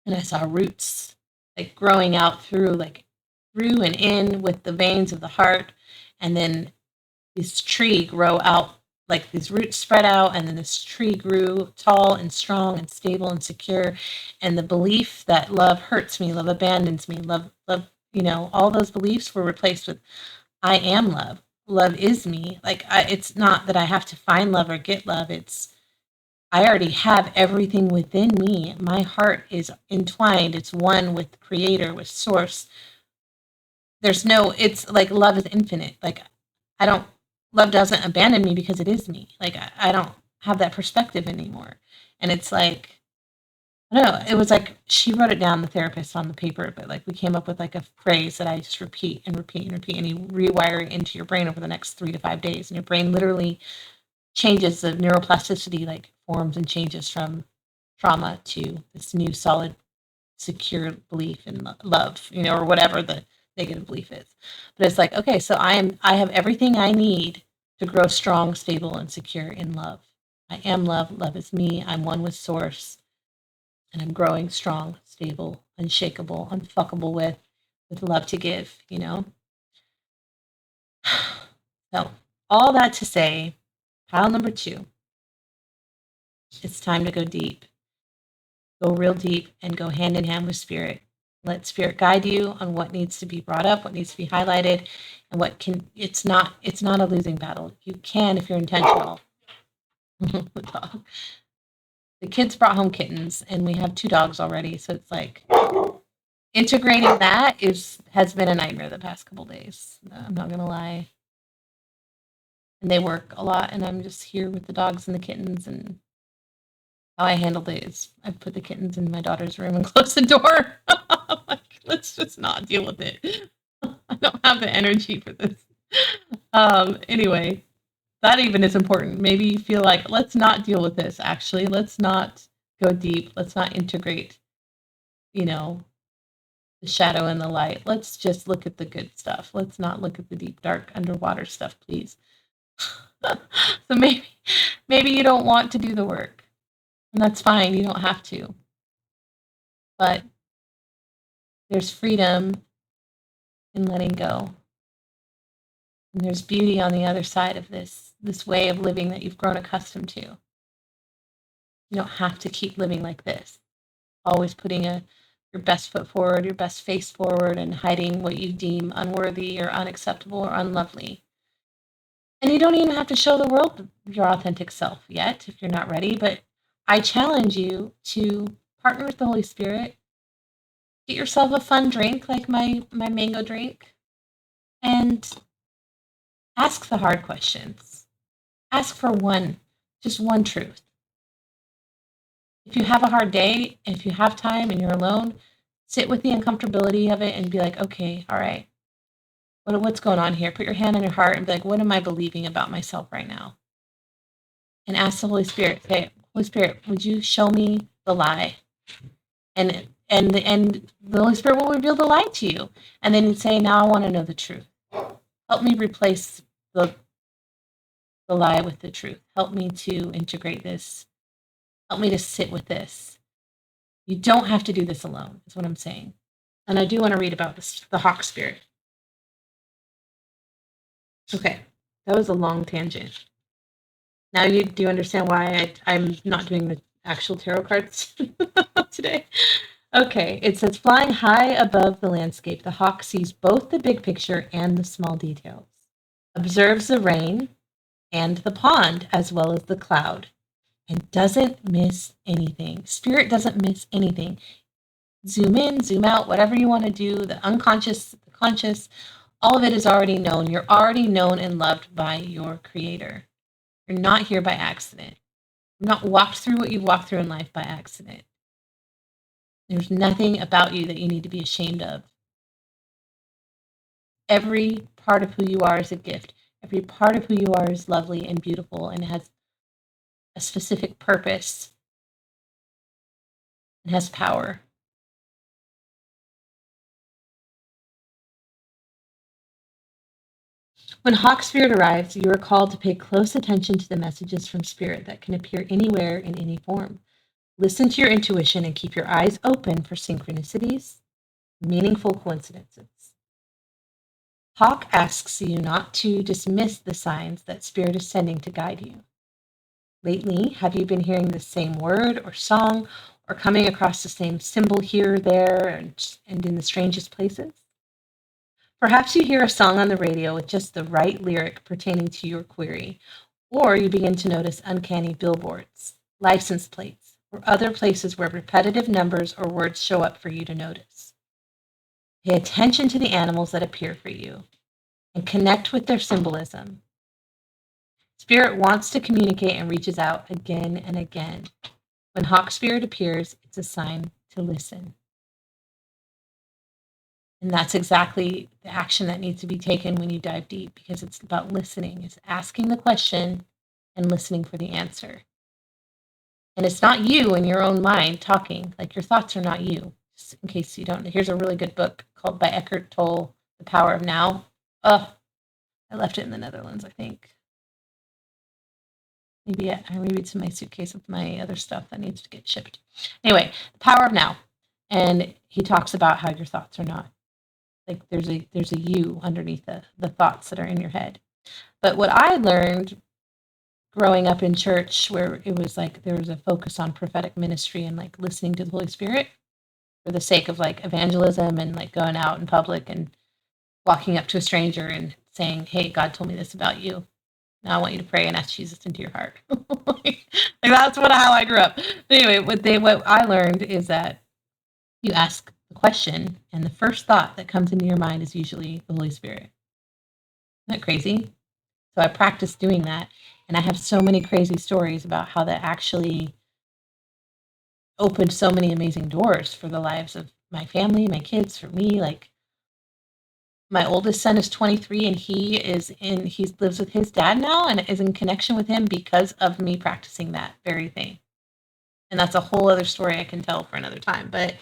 Speaker 1: and I saw roots like growing out through and in with the veins of the heart, and then this tree grow out, like these roots spread out, and then this tree grew tall and strong and stable and secure. And the belief that love hurts me, love abandons me, love, you know, all those beliefs were replaced with I am love. Love is me. Like it's not that I have to find love or get love. It's I already have everything within me. My heart is entwined. It's one with creator, with source. It's like love is infinite. Like I don't, love doesn't abandon me because it is me. Like I don't have that perspective anymore. And it's like, I don't know. It was like she wrote it down, the therapist, on the paper, but like we came up with like a phrase that I just repeat and repeat and repeat, and you rewire it into your brain over the next 3 to 5 days, and your brain literally changes. The neuroplasticity like forms and changes from trauma to this new solid, secure belief in love, or whatever the negative belief is. But it's like, okay, so I have everything I need to grow strong, stable, and secure in love. I am love. Love is me. I'm one with source, and I'm growing strong, stable, unshakable, unfuckable with love to give, So, all that to say, pile number 2, it's time to go deep. Go real deep and go hand in hand with spirit. Let spirit guide you on what needs to be brought up, what needs to be highlighted, and it's not a losing battle. You can if you're intentional. The kids brought home kittens, and we have 2 dogs already, so it's like integrating that has been a nightmare the past couple days. I'm not gonna lie. And they work a lot, and I'm just here with the dogs and the kittens. And how I handled it is I put the kittens in my daughter's room and closed the door. I'm like, let's just not deal with it. I don't have the energy for this. Anyway, that even is important. Maybe you feel like, let's not deal with this, actually. Let's not go deep. Let's not integrate, the shadow and the light. Let's just look at the good stuff. Let's not look at the deep, dark, underwater stuff, please. So maybe you don't want to do the work, and that's fine. You don't have to. But there's freedom in letting go. And there's beauty on the other side of this way of living that you've grown accustomed to. You don't have to keep living like this. Always putting your best foot forward, your best face forward, and hiding what you deem unworthy or unacceptable or unlovely. And you don't even have to show the world your authentic self yet if you're not ready, but I challenge you to partner with the Holy Spirit. Get yourself a fun drink like my mango drink, and ask the hard questions. Ask for just one truth. If you have a hard day, if you have time and you're alone, sit with the uncomfortability of it and be like, okay, all right, what's going on here? Put your hand on your heart and be like, what am I believing about myself right now? And ask the Holy Spirit, say, Holy Spirit, would you show me the lie? And the Holy Spirit will reveal the lie to you. And then you say, now I want to know the truth. Help me replace the lie with the truth. Help me to integrate this. Help me to sit with this. You don't have to do this alone, is what I'm saying. And I do want to read about the hawk spirit. Okay, that was a long tangent. Now you do understand why I'm not doing the actual tarot cards today. Okay, it says, flying high above the landscape, the hawk sees both the big picture and the small details, observes the rain and the pond as well as the cloud, and doesn't miss anything. Spirit doesn't miss anything. Zoom in, zoom out, whatever you want to do, the unconscious, the conscious, all of it is already known. You're already known and loved by your creator. You're not here by accident. You're not walked through what you've walked through in life by accident. There's nothing about you that you need to be ashamed of. Every part of who you are is a gift. Every part of who you are is lovely and beautiful and has a specific purpose and has power. When Hawk Spirit arrives, you are called to pay close attention to the messages from Spirit that can appear anywhere in any form. Listen to your intuition and keep your eyes open for synchronicities, meaningful coincidences. Hawk asks you not to dismiss the signs that Spirit is sending to guide you. Lately, have you been hearing the same word or song or coming across the same symbol here, there, and in the strangest places? Perhaps you hear a song on the radio with just the right lyric pertaining to your query, or you begin to notice uncanny billboards, license plates, or other places where repetitive numbers or words show up for you to notice. Pay attention to the animals that appear for you and connect with their symbolism. Spirit wants to communicate and reaches out again and again. When Hawk Spirit appears, it's a sign to listen. And that's exactly the action that needs to be taken when you dive deep, because it's about listening. It's asking the question and listening for the answer. And it's not you in your own mind talking. Like, your thoughts are not you. Just in case you don't, here's a really good book called by Eckhart Tolle, The Power of Now. I left it in the Netherlands, I think. Maybe it's in my suitcase with my other stuff that needs to get shipped. Anyway, The Power of Now. And he talks about how your thoughts are not. Like, there's a you underneath the thoughts that are in your head. But what I learned growing up in church, where it was like there was a focus on prophetic ministry and like listening to the Holy Spirit for the sake of like evangelism and like going out in public and walking up to a stranger and saying, "Hey, God told me this about you. Now I want you to pray and ask Jesus into your heart." Like, that's how I grew up. But anyway, what I learned is that you ask the question, and the first thought that comes into your mind is usually the Holy Spirit. Isn't that crazy? So I practiced doing that, and I have so many crazy stories about how that actually opened so many amazing doors for the lives of my family, my kids, for me. Like, my oldest son is 23, and he lives with his dad now and is in connection with him because of me practicing that very thing. And that's a whole other story I can tell for another time. But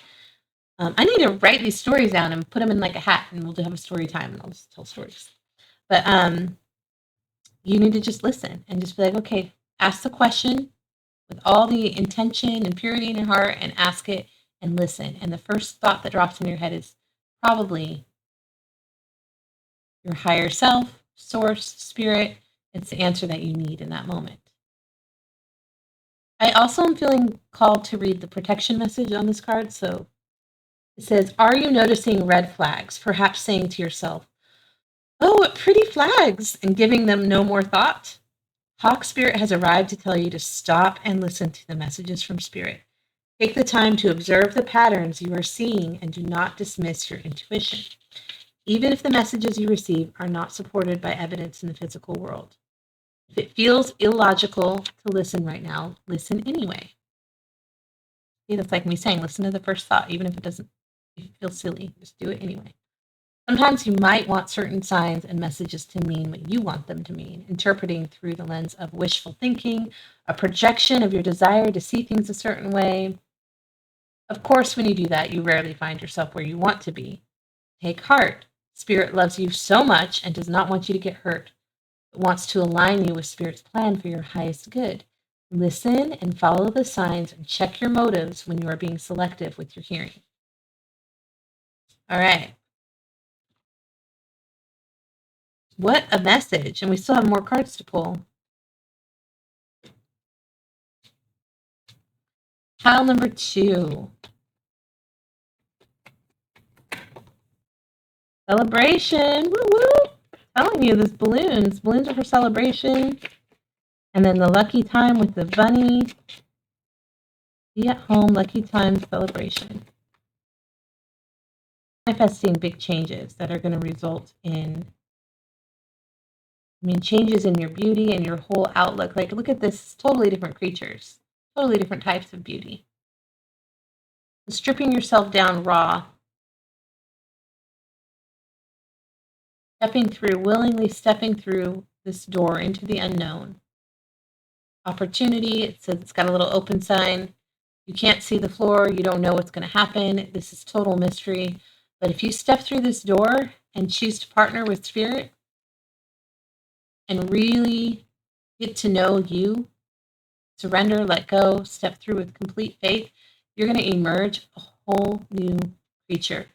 Speaker 1: I need to write these stories down and put them in like a hat, and we'll have a story time, and I'll just tell stories. But you need to just listen and just be like, okay, ask the question with all the intention and purity in your heart, and ask it and listen. And the first thought that drops in your head is probably your higher self, source, spirit. It's the answer that you need in that moment. I also am feeling called to read the protection message on this card. So it says, are you noticing red flags? Perhaps saying to yourself, "Oh, what pretty flags," and giving them no more thought. Hawk Spirit has arrived to tell you to stop and listen to the messages from Spirit. Take the time to observe the patterns you are seeing and do not dismiss your intuition, even if the messages you receive are not supported by evidence in the physical world. If it feels illogical to listen right now, listen anyway. See, that's like me saying, listen to the first thought, even if it feel silly, just do it anyway. Sometimes you might want certain signs and messages to mean what you want them to mean, interpreting through the lens of wishful thinking, a projection of your desire to see things a certain way. Of course, when you do that, you rarely find yourself where you want to be. Take heart. Spirit loves you so much and does not want you to get hurt. It wants to align you with Spirit's plan for your highest good. Listen and follow the signs and check your motives when you are being selective with your hearing. All right. What a message. And we still have more cards to pull. Pile number 2. Celebration. Woo woo. Telling you, this balloons. Balloons are for celebration. And then the lucky time with the bunny. Be at home, lucky time celebration. Manifesting big changes that are going to result in, changes in your beauty and your whole outlook. Like, look at this, totally different creatures, totally different types of beauty. Stripping yourself down raw. Willingly stepping through this door into the unknown. Opportunity, it says it's got a little open sign. You can't see the floor, you don't know what's going to happen. This is total mystery. But if you step through this door and choose to partner with Spirit and really get to know you, surrender, let go, step through with complete faith, you're going to emerge a whole new creature,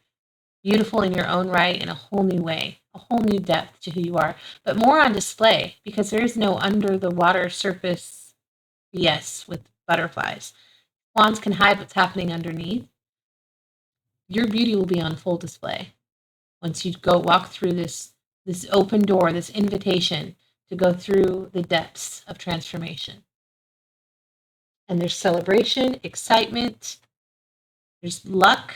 Speaker 1: beautiful in your own right in a whole new way, a whole new depth to who you are, but more on display, because there is no under the water surface BS with butterflies. Swans can hide what's happening underneath. Your beauty will be on full display once you go walk through this open door, this invitation to go through the depths of transformation. And there's celebration, excitement, there's luck.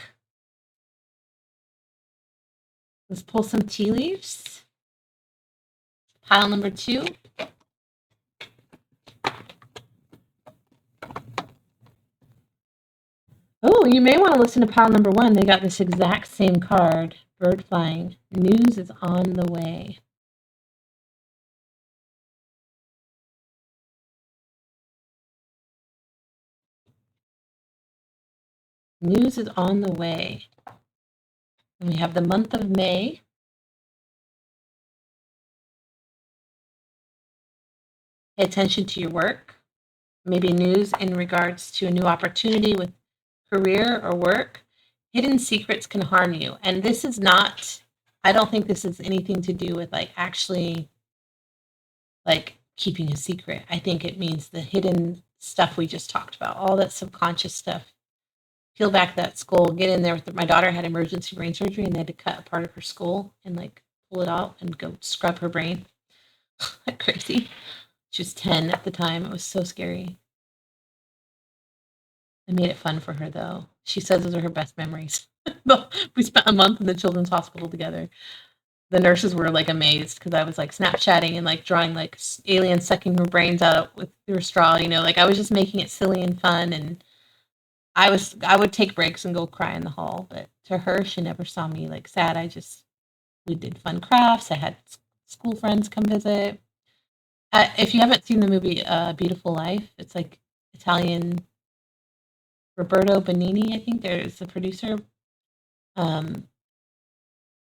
Speaker 1: Let's pull some tea leaves. Pile number 2. Oh, you may want to listen to pile number 1. They got this exact same card. Bird flying. News is on the way. News is on the way. And we have the month of May. Pay attention to your work. Maybe news in regards to a new opportunity with career or work. Hidden secrets can harm you. And this is not, I don't think this is anything to do with like actually like keeping a secret. I think it means the hidden stuff we just talked about, all that subconscious stuff. Peel back that skull, get in there with my daughter had emergency brain surgery and they had to cut a part of her skull and like pull it out and go scrub her brain. Like crazy. She was 10 at the time. It was so scary. I made it fun for her though. She says those are her best memories. We spent a month in the children's hospital together. The nurses were like amazed because I was like Snapchatting and like drawing like aliens sucking her brains out with through a straw, you know, like I was just making it silly and fun. And I would take breaks and go cry in the hall, but to her, she never saw me like sad. We did fun crafts. I had school friends come visit. If you haven't seen the movie Beautiful Life, it's like Italian. Roberto Benigni, I think there's the producer.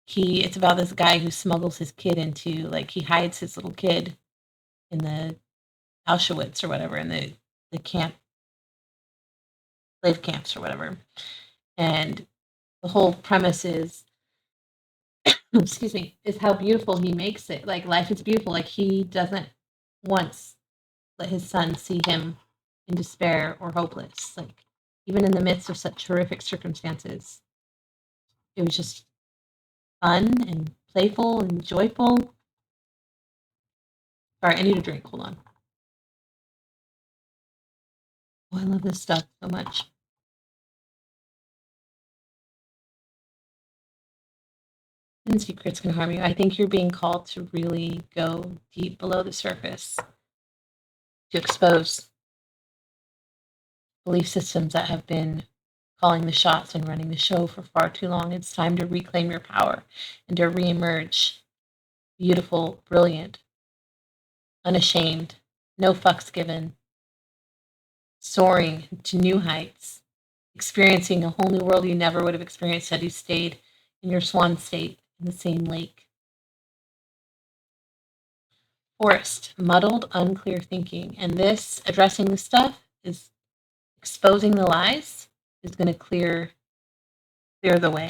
Speaker 1: It's about this guy who smuggles his kid into like he hides his little kid in the Auschwitz or whatever in the camp slave camps or whatever. And the whole premise is excuse me, is how beautiful he makes it. Like life is beautiful. Like he doesn't once let his son see him in despair or hopeless. Like even in the midst of such horrific circumstances, it was just fun and playful and joyful. Sorry, I need a drink. Hold on. Oh, I love this stuff so much. And secrets can harm you. I think you're being called to really go deep below the surface to expose belief systems that have been calling the shots and running the show for far too long. It's time to reclaim your power and to reemerge beautiful, brilliant, unashamed, no fucks given, soaring to new heights, experiencing a whole new world you never would have experienced had you stayed in your swan state in the same lake. Forest, muddled, unclear thinking. And this, addressing the stuff, is exposing the lies, is going to clear the way.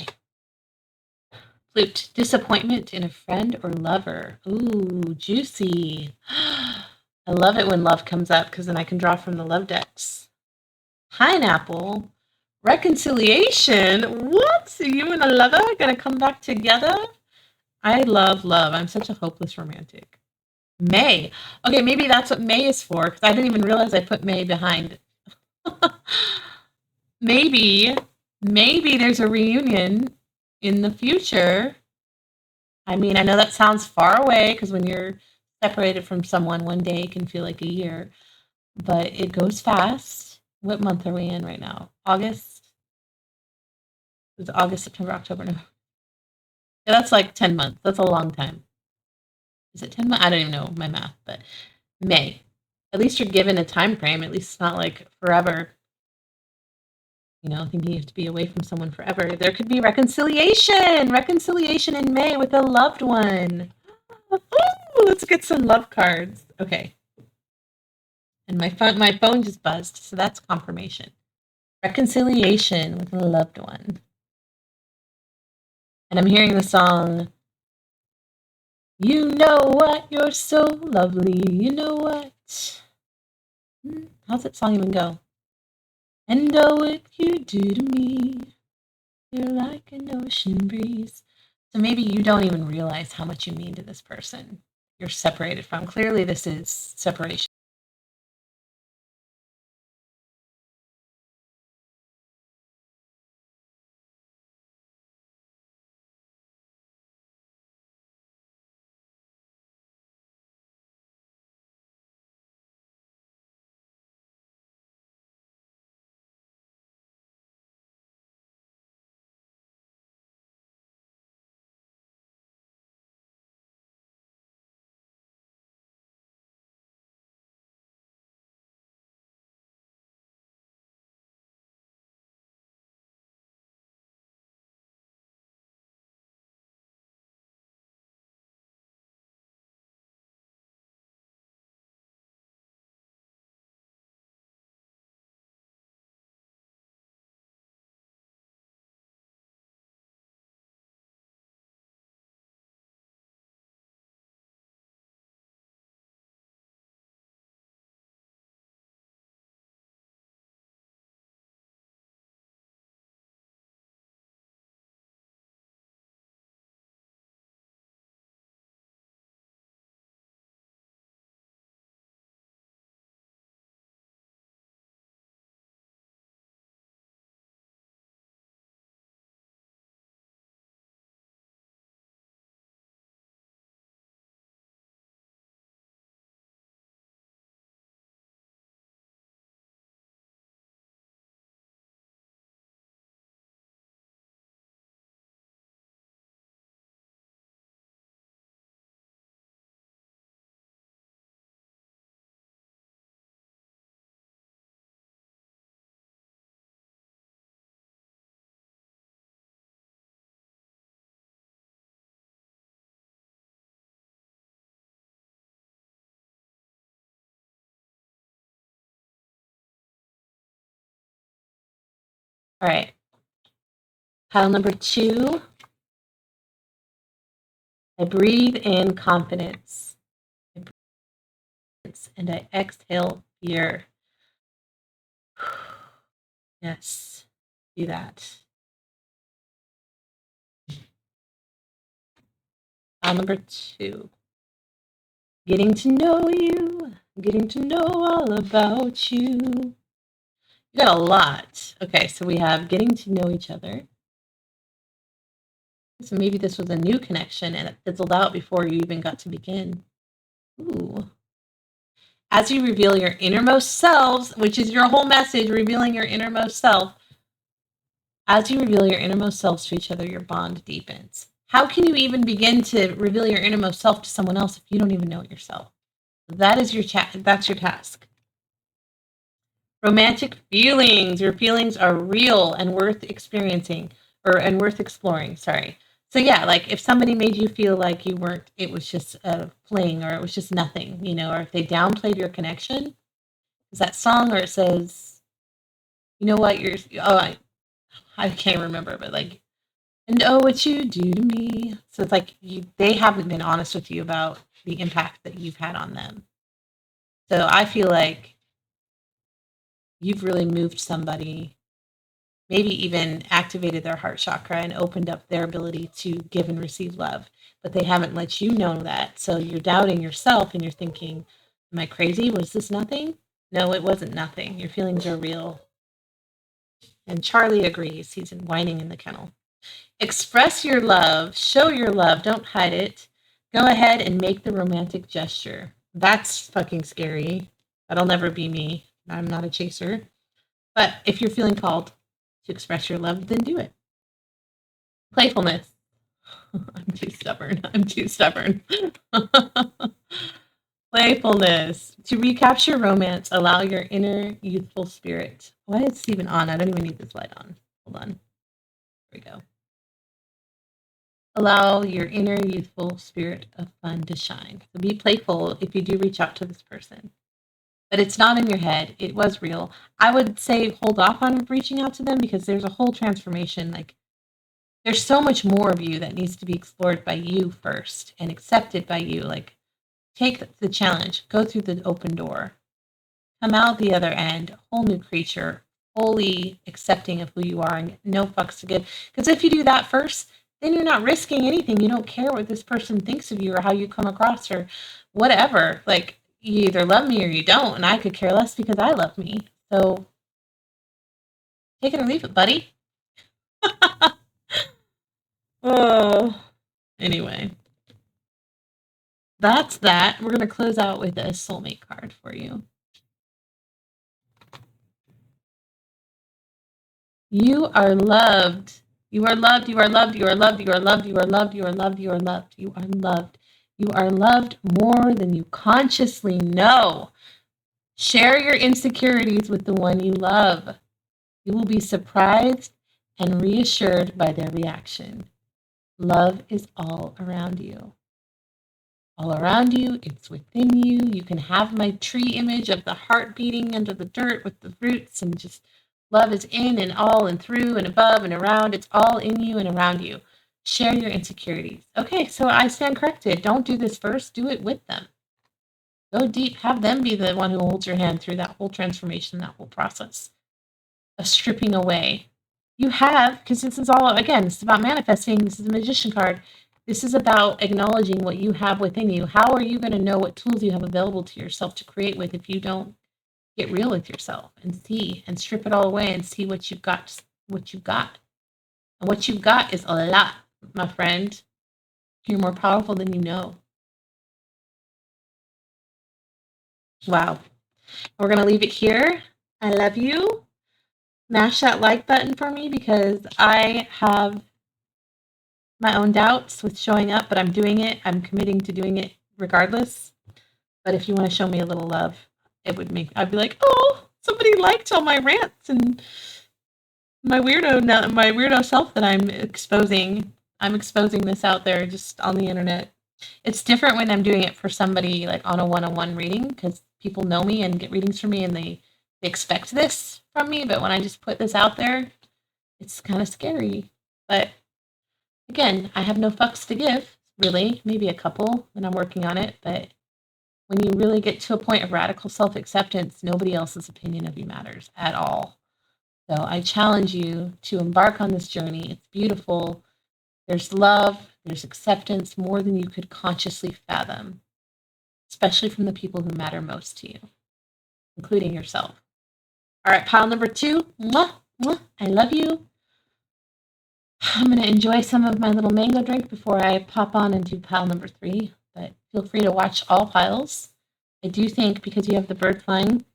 Speaker 1: Flute, disappointment in a friend or lover. Ooh, juicy. I love it when love comes up because then I can draw from the love decks. Pineapple, reconciliation. What? You and a lover gonna come back together? I love love. I'm such a hopeless romantic. May. Okay, maybe that's what May is for because I didn't even realize I put May behind. maybe there's a reunion in the future. I mean, I know that sounds far away because when you're separated from someone, one day can feel like a year, but it goes fast. What month are we in right now? August? It's August, September, October, no. Yeah, that's like 10 months. That's a long time. Is it 10 months? I don't even know my math, but May. At least you're given a time frame. At least it's not like forever. You know, thinking you have to be away from someone forever. There could be reconciliation in May with a loved one. Ooh, let's get some love cards. Okay. And my phone just buzzed, so that's confirmation. Reconciliation with a loved one. And I'm hearing the song, you know what, you're so lovely, you know what. How's that song even go? And oh, what you do to me, you're like an ocean breeze. So maybe you don't even realize how much you mean to this person you're separated from. Clearly, this is separation. All right. Pile number 2. I breathe in confidence. And I exhale fear. Yes, do that. Pile number 2. Getting to know you. Getting to know all about you. You got a lot. Okay, so we have getting to know each other. So maybe this was a new connection and it fizzled out before you even got to begin. Ooh. As you reveal your innermost selves, which is your whole message, revealing your innermost self. As you reveal your innermost selves to each other, your bond deepens. How can you even begin to reveal your innermost self to someone else if you don't even know it yourself? That is that's your task. Romantic feelings. Your feelings are real and worth experiencing and worth exploring. Sorry. So yeah, like if somebody made you feel like you weren't, it was just playing or it was just nothing, or if they downplayed your connection, is that song or it says, you know what, I can't remember, but like, and oh, what you do to me. So it's like they haven't been honest with you about the impact that you've had on them. So I feel like you've really moved somebody, maybe even activated their heart chakra and opened up their ability to give and receive love. But they haven't let you know that. So you're doubting yourself and you're thinking, am I crazy? Was this nothing? No, it wasn't nothing. Your feelings are real. And Charlie agrees. He's whining in the kennel. Express your love. Show your love. Don't hide it. Go ahead and make the romantic gesture. That's fucking scary. That'll never be me. I'm not a chaser. But if you're feeling called to express your love, then do it. Playfulness. I'm too stubborn. Playfulness. To recapture romance, allow your inner youthful spirit. Why is this even on? I don't even need this light on. Hold on. There we go. Allow your inner youthful spirit of fun to shine. So be playful if you do reach out to this person. But it's not in your head. It was real. I would say hold off on reaching out to them because there's a whole transformation. Like, there's so much more of you that needs to be explored by you first and accepted by you. Like, take the challenge. Go through the open door. Come out the other end, whole new creature, fully accepting of who you are and no fucks to give. Because if you do that first, then you're not risking anything. You don't care what this person thinks of you or how you come across or whatever. Like, you either love me or you don't, and I could care less because I love me. So take it or leave it, buddy. Oh, anyway. That's that. We're going to close out with a soulmate card for you. You are loved. You are loved. You are loved. You are loved. You are loved. You are loved. You are loved. You are loved. You are loved. You are loved more than you consciously know. Share your insecurities with the one you love. You will be surprised and reassured by their reaction. Love is all around you. All around you, it's within you. You can have my tree image of the heart beating under the dirt with the roots, and just love is in and all and through and above and around. It's all in you and around you. Share your insecurities. Okay, so I stand corrected. Don't do this first. Do it with them. Go deep. Have them be the one who holds your hand through that whole transformation, that whole process of stripping away. You have, because this is all, again, this is about manifesting. This is a magician card. This is about acknowledging what you have within you. How are you going to know what tools you have available to yourself to create with if you don't get real with yourself and see and strip it all away and see what you've got, what you've got. And what you've got is a lot, my friend. You're more powerful than you know. Wow. We're going to leave it here. I love you. Mash that like button for me because I have my own doubts with showing up, but I'm doing it. I'm committing to doing it regardless. But if you want to show me a little love, I'd be like, oh, somebody liked all my rants and my weirdo self that I'm exposing. I'm exposing this out there just on the internet. It's different when I'm doing it for somebody like on a one-on-one reading because people know me and get readings from me and they expect this from me. But when I just put this out there, It's kind of scary. But again, I have no fucks to give, really. Maybe a couple, and I'm working on it. But when you really get to a point of radical self acceptance, nobody else's opinion of you matters at all. So I challenge you to embark on this journey. It's beautiful. There's love, there's acceptance more than you could consciously fathom, especially from the people who matter most to you, including yourself. All right, pile number 2. Mwah, mwah, I love you. I'm going to enjoy some of my little mango drink before I pop on and do pile number 3, but feel free to watch all piles. I do think because you have the bird flying,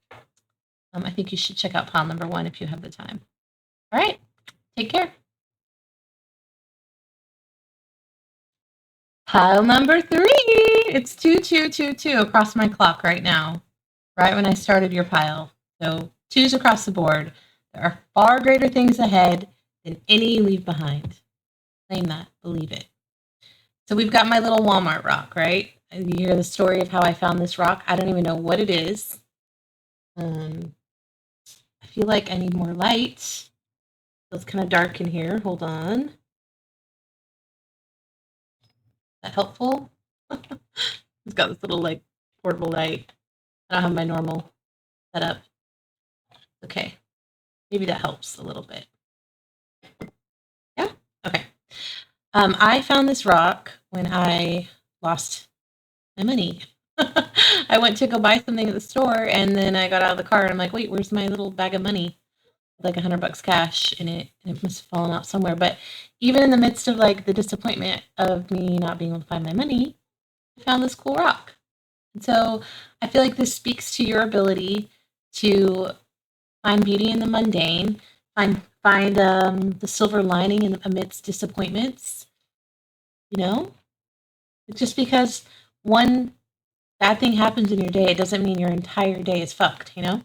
Speaker 1: I think you should check out pile number 1 if you have the time. All right, take care. Pile number 3. It's 2222 across my clock right now, right when I started your pile. So 2s across the board. There are far greater things ahead than any you leave behind. Claim that. Believe it. So we've got my little Walmart rock, right? You hear the story of how I found this rock. I don't even know what it is. I feel like I need more light. Feels kind of dark in here. Hold on. Is that helpful? It's got this little like portable light. I don't have my normal setup. Okay. Maybe that helps a little bit. Yeah? Okay. I found this rock when I lost my money. I went to go buy something at the store, and then I got out of the car, and I'm like, wait, where's my little bag of money? Like $100 cash in it, and it must have fallen out somewhere. But even in the midst of like the disappointment of me not being able to find my money, I found this cool rock. And so I feel like this speaks to your ability to find beauty in the mundane, find the silver lining amidst disappointments. You know, just because one bad thing happens in your day, it doesn't mean your entire day is fucked. You know.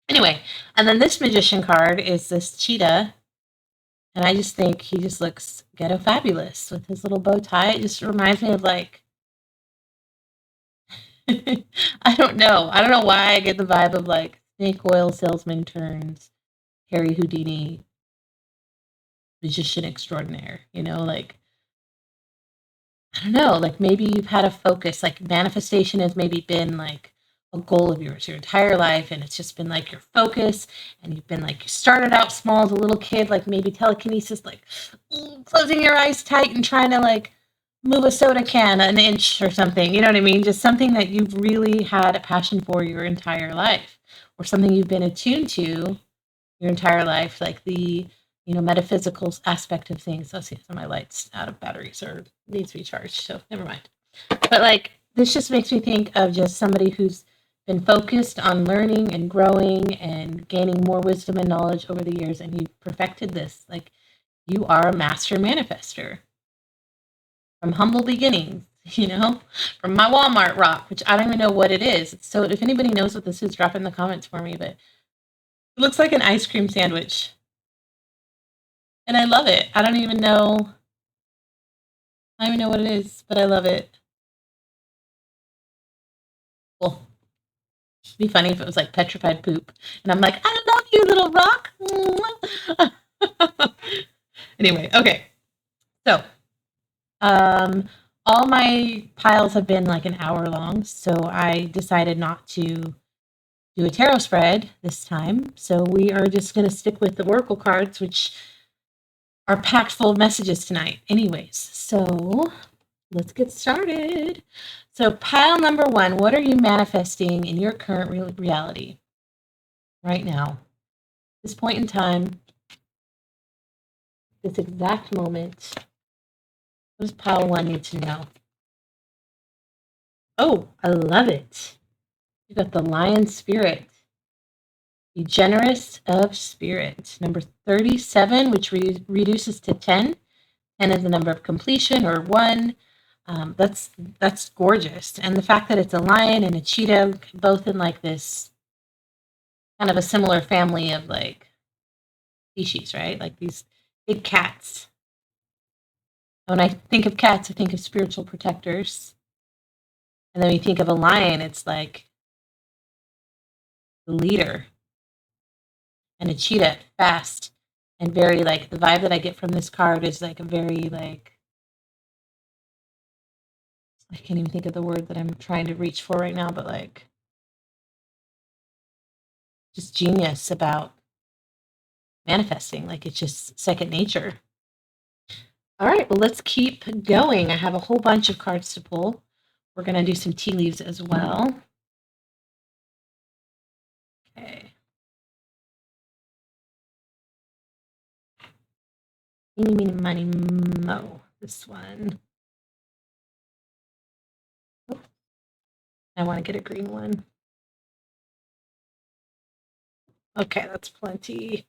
Speaker 1: Anyway, and then this magician card is this cheetah, and I just think he just looks ghetto fabulous with his little bow tie. It just reminds me of like I don't know. I don't know why I get the vibe of like snake oil salesman turns Harry Houdini magician extraordinaire, you know, like I don't know, like maybe you've had a focus, like manifestation has maybe been like a goal of yours your entire life, and it's just been like your focus, and you've been like you started out small as a little kid, like maybe telekinesis, like closing your eyes tight and trying to like move a soda can an inch or something, you know what I mean? Just something that you've really had a passion for your entire life, or something you've been attuned to your entire life, like the metaphysical aspect of things. Let's see, some of my lights out of batteries or needs to be charged, so never mind. But like this just makes me think of just somebody who's been focused on learning and growing and gaining more wisdom and knowledge over the years, and you perfected this. Like you are a master manifester from humble beginnings, from my Walmart rock, which I don't even know what it is. So if anybody knows what this is, drop it in the comments for me. But it looks like an ice cream sandwich. And I love it. I don't even know what it is, but I love it. Well, it'd be funny if it was like petrified poop. And I'm like, I love you, little rock. Anyway, okay. So, all my piles have been like an hour long, so I decided not to do a tarot spread this time. So we are just going to stick with the Oracle cards, which are packed full of messages tonight. Anyways, so let's get started. So pile number 1, what are you manifesting in your current reality right now? This point in time, this exact moment, what does pile 1 need to know? Oh, I love it. You got the Lion Spirit. Be generous of spirit. Number 37, which reduces to 10. 10 is the number of completion, or 1. That's gorgeous. And the fact that it's a lion and a cheetah, both in like this kind of a similar family of like species, right? Like these big cats. When I think of cats, I think of spiritual protectors. And then when you think of a lion, it's like the leader. And a cheetah, fast and very like the vibe that I get from this card is like a very like I can't even think of the word that I'm trying to reach for right now, but like just genius about manifesting. Like it's just second nature. All right, well, let's keep going. I have a whole bunch of cards to pull. We're going to do some tea leaves as well. Okay. Eeny, meeny, miny, mo. This one. Oh, I want to get a green one. Okay, that's plenty.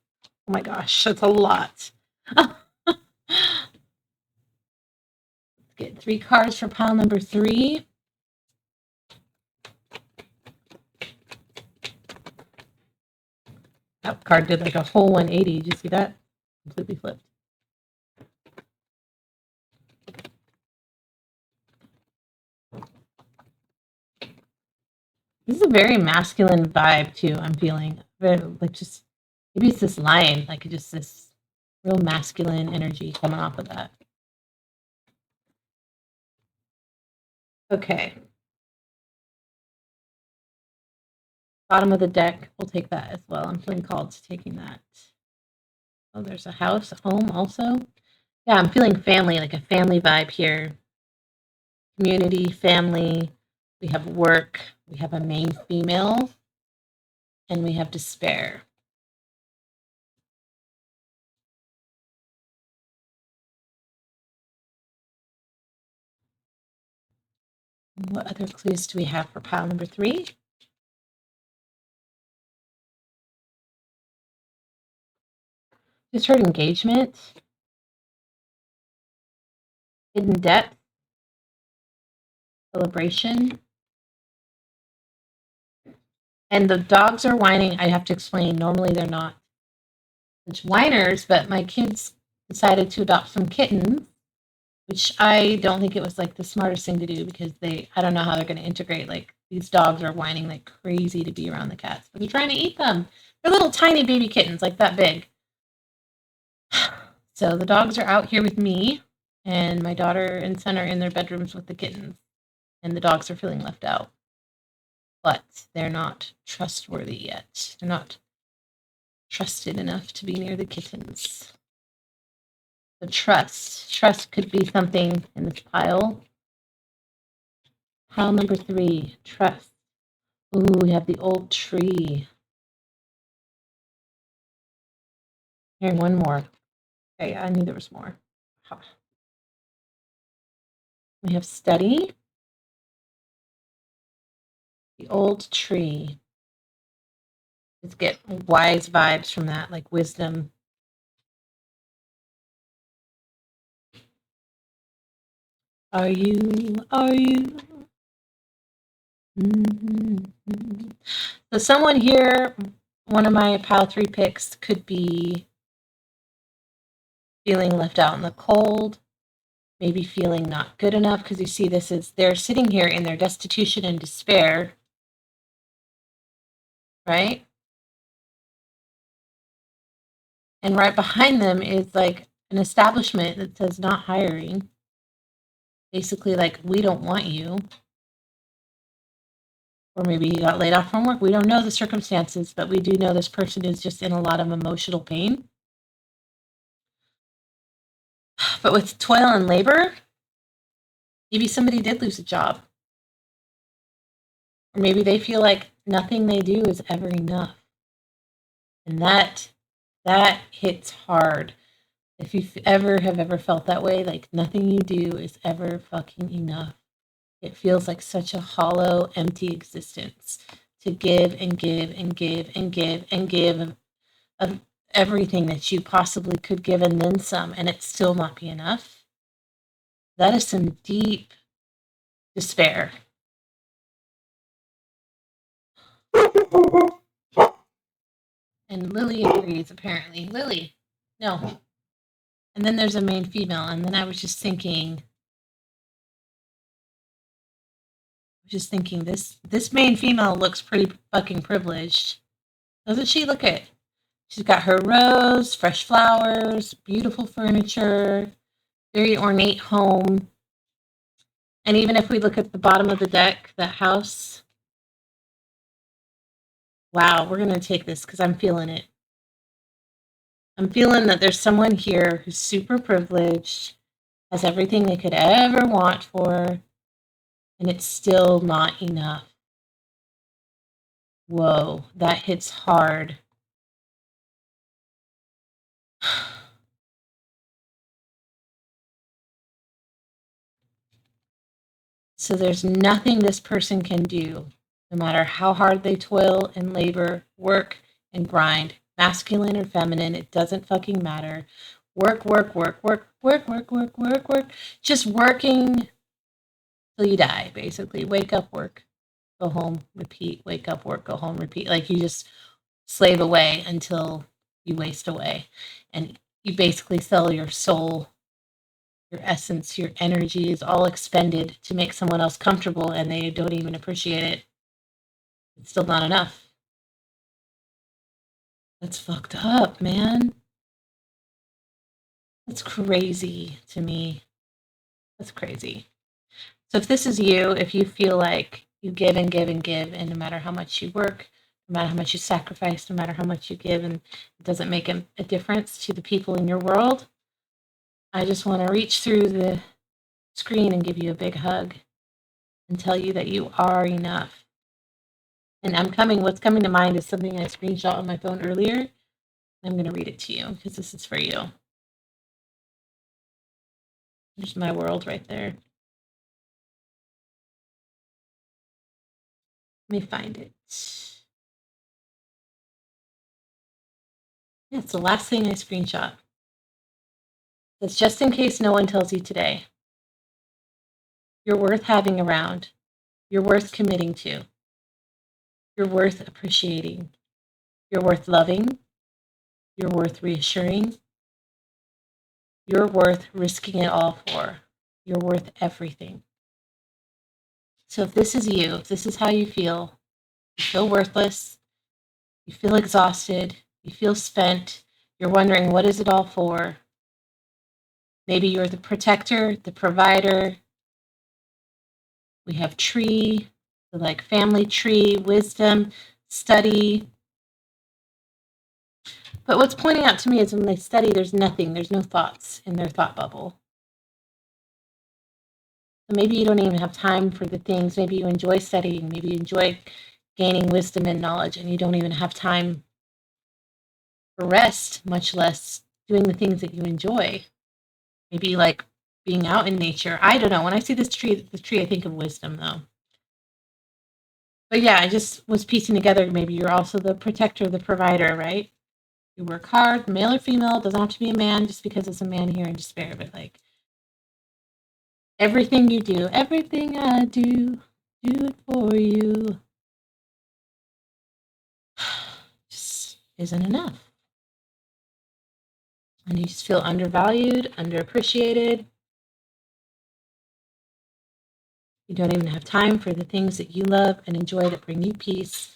Speaker 1: Oh my gosh, that's a lot. Let's get 3 cards for pile number 3. That card did like a whole 180. Did you see that? Completely flipped. This is a very masculine vibe too. I'm feeling very, like just maybe it's this lion, like just this real masculine energy coming off of that. Okay. Bottom of the deck, we'll take that as well. I'm feeling called to taking that. Oh, there's a house, a home also. Yeah, I'm feeling family, like a family vibe here. Community, family. We have work. We have a main female. And we have despair. What other clues do we have for pile number 3? Just heard engagement. Hidden depth. Celebration. And the dogs are whining. I have to explain. Normally they're not such whiners, but my kids decided to adopt some kittens, which I don't think it was like the smartest thing to do because I don't know how they're going to integrate. Like these dogs are whining like crazy to be around the cats, but they're trying to eat them. They're little tiny baby kittens, like that big. So the dogs are out here with me, and my daughter and son are in their bedrooms with the kittens, and the dogs are feeling left out. But they're not trustworthy yet. They're not trusted enough to be near the kittens. So trust could be something in this pile. Pile number 3, trust. Ooh, we have the old tree. Here, one more. Okay, I knew there was more. We have study. The old tree. Let's get wise vibes from that, like wisdom. Are you? Mm-hmm. So someone here, one of my pile 3 picks could be feeling left out in the cold, maybe feeling not good enough, because you see this is, they're sitting here in their destitution and despair, right? And right behind them is like an establishment that says not hiring. Basically like, we don't want you. Or maybe he got laid off from work. We don't know the circumstances, but we do know this person is just in a lot of emotional pain. But with toil and labor, maybe somebody did lose a job. Or maybe they feel like nothing they do is ever enough. And that hits hard. If you have ever felt that way, like nothing you do is ever fucking enough. It feels like such a hollow, empty existence to give and give and give and give and give of everything that you possibly could give and then some, and it still not be enough. That is some deep despair. And Lily agrees, apparently. Lily, no. And then there's a main female, and then I was just thinking, this main female looks pretty fucking privileged. Doesn't she? Look at She's got her rose, fresh flowers, beautiful furniture, very ornate home. And even if we look at the bottom of the deck, the house, wow, we're going to take this because I'm feeling it. I'm feeling that there's someone here who's super privileged, has everything they could ever want for, and it's still not enough. Whoa, that hits hard. So there's nothing this person can do, no matter how hard they toil and labor, work and grind, masculine or feminine, it doesn't fucking matter. Work, work, work, work, work, work, work, work, work. Just working till you die, basically. Wake up, work, go home, repeat. Wake up, work, go home, repeat. Like you just slave away until you waste away. And you basically sell your soul, your essence, your energy is all expended to make someone else comfortable and they don't even appreciate it. It's still not enough. That's fucked up, man. That's crazy to me. That's crazy. So if this is you, if you feel like you give and give and give, and no matter how much you work, no matter how much you sacrifice, no matter how much you give, and it doesn't make a difference to the people in your world, I just want to reach through the screen and give you a big hug and tell you that you are enough. And what's coming to mind is something I screenshot on my phone earlier. I'm going to read it to you because this is for you. There's my world right there. Let me find it. Yeah, it's the last thing I screenshot. It's just in case no one tells you today. You're worth having around. You're worth committing to. You're worth appreciating. You're worth loving. You're worth reassuring. You're worth risking it all for. You're worth everything. So if this is you, if this is how you feel worthless, you feel exhausted, you feel spent, you're wondering what is it all for? Maybe you're the protector, the provider. We have tree, like family tree, wisdom, study. But what's pointing out to me is when they study, there's no thoughts in their thought bubble. So maybe you don't even have time for the things. Maybe you enjoy studying. Maybe you enjoy gaining wisdom and knowledge, and you don't even have time for rest, much less doing the things that you enjoy. Maybe like being out in nature. I don't know. When I see this tree, I think of wisdom, though. But yeah, I just was piecing together. Maybe you're also the protector, the provider, right? You work hard, male or female. Doesn't have to be a man just because it's a man here in despair. But like everything you do, everything I do it for you. Just isn't enough. And you just feel undervalued, underappreciated. You don't even have time for the things that you love and enjoy that bring you peace,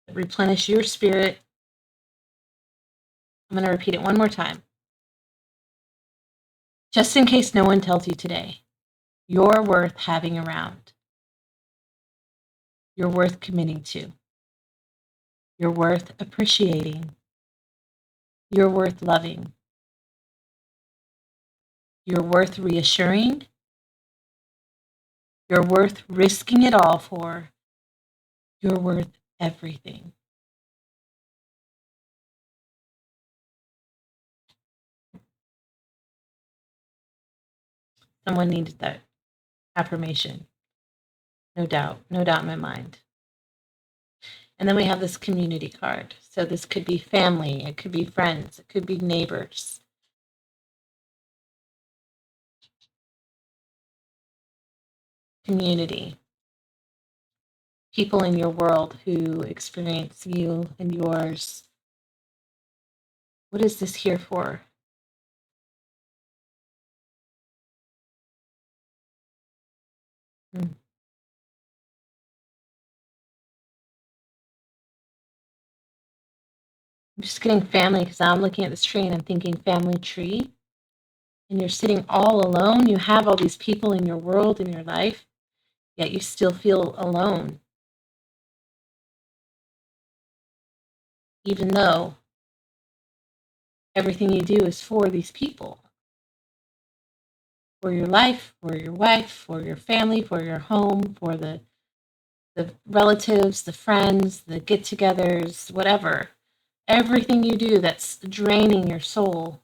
Speaker 1: that replenish your spirit. I'm going to repeat it one more time. Just in case no one tells you today, you're worth having around. You're worth committing to. You're worth appreciating. You're worth loving. You're worth reassuring. You're worth risking it all for. You're worth everything. Someone needed that affirmation. No doubt in my mind. And then we have this community card. So this could be family, it could be friends, it could be neighbors. Community. People in your world who experience you and yours. What is this here for? Hmm. I'm just getting family because now I'm looking at this tree and I'm thinking family tree. And you're sitting all alone. You have all these people in your world, in your life, yet you still feel alone. Even though everything you do is for these people. For your life, for your wife, for your family, for your home, for the relatives, the friends, the get-togethers, whatever. Everything you do that's draining your soul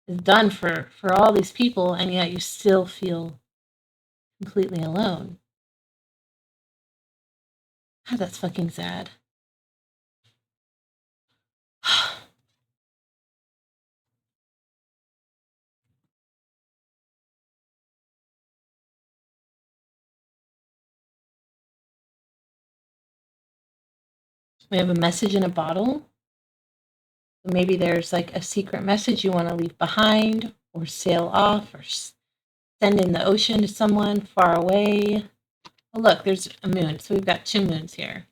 Speaker 1: is done for all these people, and yet you still feel completely alone. God, that's fucking sad. We have a message in a bottle. Maybe there's like a secret message you want to leave behind, or sail off, or send in the ocean to someone far away. Oh, look, there's a moon. So we've got 2 moons here.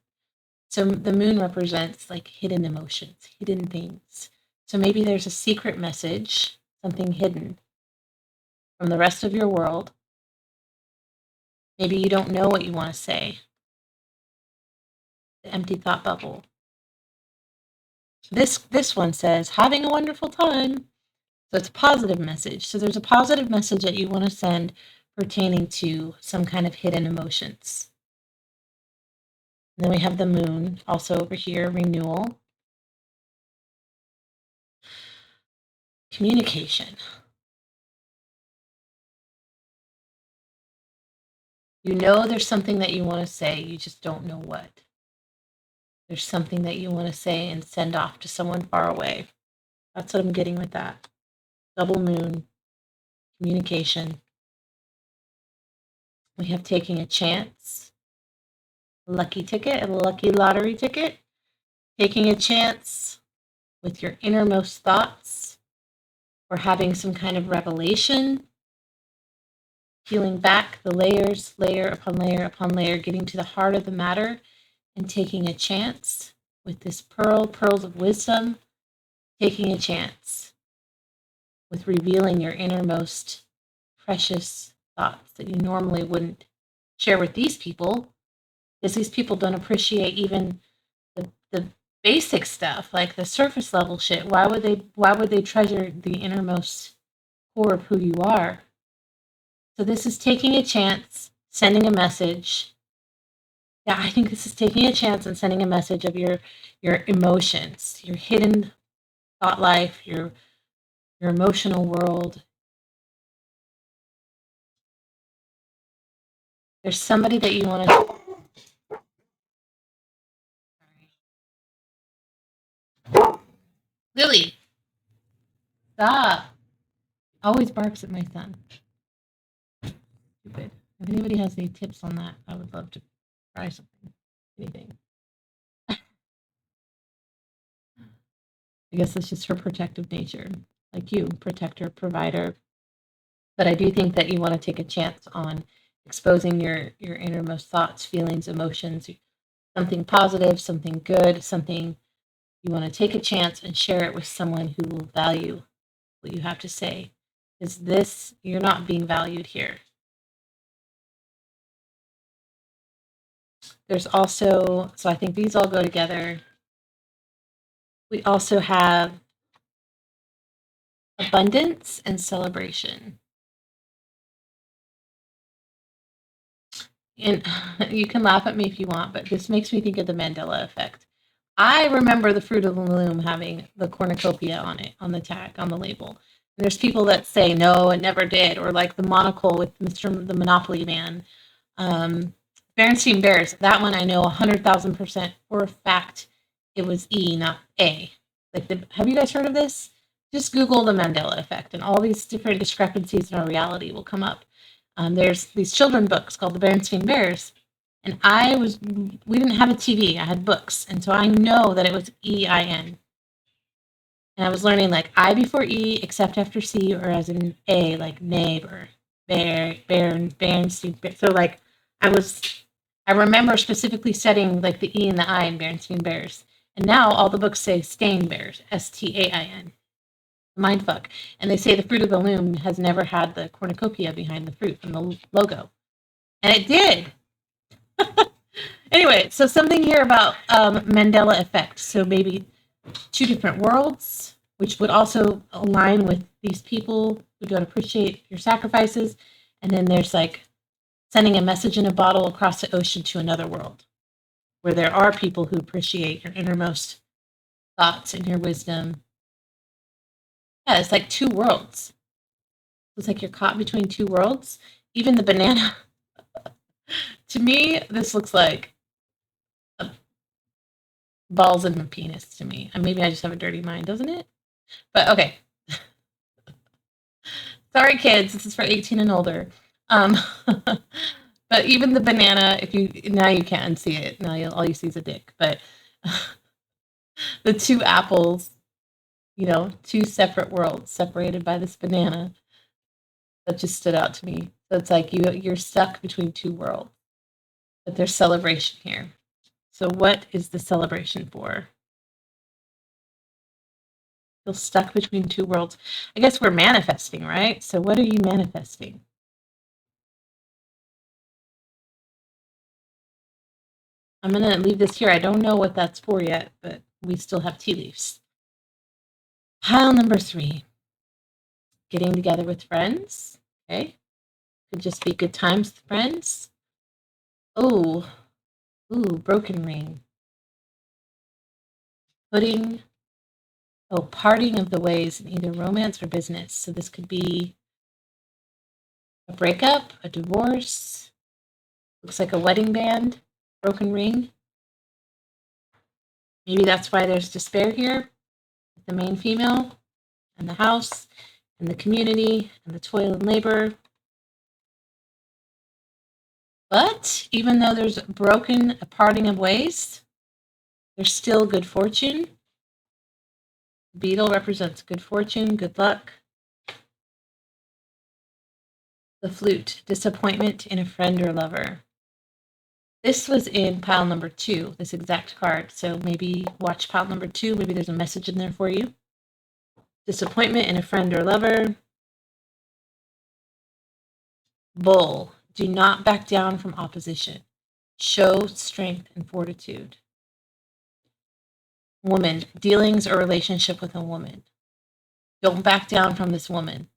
Speaker 1: So the moon represents like hidden emotions, hidden things. So maybe there's a secret message, something hidden from the rest of your world. Maybe you don't know what you want to say. The empty thought bubble. This one says, having a wonderful time. So it's a positive message. So there's a positive message that you want to send pertaining to some kind of hidden emotions. And then we have the moon also over here, renewal. Communication. You know there's something that you want to say, you just don't know what. There's something that you want to say and send off to someone far away. That's what I'm getting with that. Double moon, communication. We have taking a chance, a lucky ticket, a lucky lottery ticket. Taking a chance with your innermost thoughts, or having some kind of revelation. Peeling back the layers, layer upon layer upon layer, getting to the heart of the matter, and taking a chance with this pearls of wisdom, taking a chance with revealing your innermost precious thoughts that you normally wouldn't share with these people, because these people don't appreciate even the basic stuff, like the surface level shit. Why would they treasure the innermost core of who you are? So this is taking a chance, sending a message. Yeah, I think this is taking a chance and sending a message of your emotions, your hidden thought life, your emotional world. There's somebody that you want to. Lily, stop. Always barks at my son. Stupid. If anybody has any tips on that, I would love to try something. Anything. I guess it's just her protective nature. Like you, protector, provider. But I do think that you want to take a chance on exposing your innermost thoughts, feelings, emotions, something positive, something good, something you want to take a chance and share it with someone who will value what you have to say. Is this, you're not being valued here. There's also, so I think these all go together. We also have abundance and celebration. And you can laugh at me if you want, but this makes me think of the Mandela effect. I remember the Fruit of the Loom having the cornucopia on it, on the tag, on the label. And there's people that say, no, it never did. Or like the monocle with Mr. the Monopoly Man. Berenstain Bears, that one I know 100,000% for a fact it was E, not A. Like, have you guys heard of this? Just Google the Mandela effect, and all these different discrepancies in our reality will come up. There's these children books called the Berenstain Bears, and we didn't have a TV, I had books, and so I know that it was EIN. And I was learning like I before E, except after C, or as in A, like neighbor, Berenstain. So like I remember specifically setting like the E and the I in Berenstain Bears. And now all the books say stain bears, STAIN. Mindfuck. And they say the Fruit of the Loom has never had the cornucopia behind the fruit from the logo. And it did. Anyway, so something here about Mandela effect. So maybe two different worlds, which would also align with these people who don't appreciate your sacrifices. And then there's like sending a message in a bottle across the ocean to another world where there are people who appreciate your innermost thoughts and your wisdom. Yeah, it's like two worlds. It's like you're caught between two worlds. Even the banana. To me, this looks like balls in my penis to me. And maybe I just have a dirty mind, doesn't it? But okay. Sorry, kids. This is for 18 and older. But even the banana, if you now you can't see it. Now all you see is a dick. But the two apples, two separate worlds separated by this banana. That just stood out to me. So it's like you're stuck between two worlds. But there's celebration here. So what is the celebration for? Feel stuck between two worlds. I guess we're manifesting, right? So what are you manifesting? I'm going to leave this here. I don't know what that's for yet, but we still have tea leaves. Pile number 3. Getting together with friends. Okay. Could just be good times with friends. Ooh, broken ring. Parting of the ways in either romance or business. So this could be a breakup, a divorce. Looks like a wedding band, broken ring. Maybe that's why there's despair here. The main female and the house and the community and the toil and labor. But even though there's a parting of ways, there's still good fortune. Beetle represents good fortune, good luck. The flute, disappointment in a friend or lover. This was in pile number 2, this exact card. So maybe watch pile number 2. Maybe there's a message in there for you. Disappointment in a friend or lover. Bull, do not back down from opposition. Show strength and fortitude. Woman, dealings or relationship with a woman. Don't back down from this woman.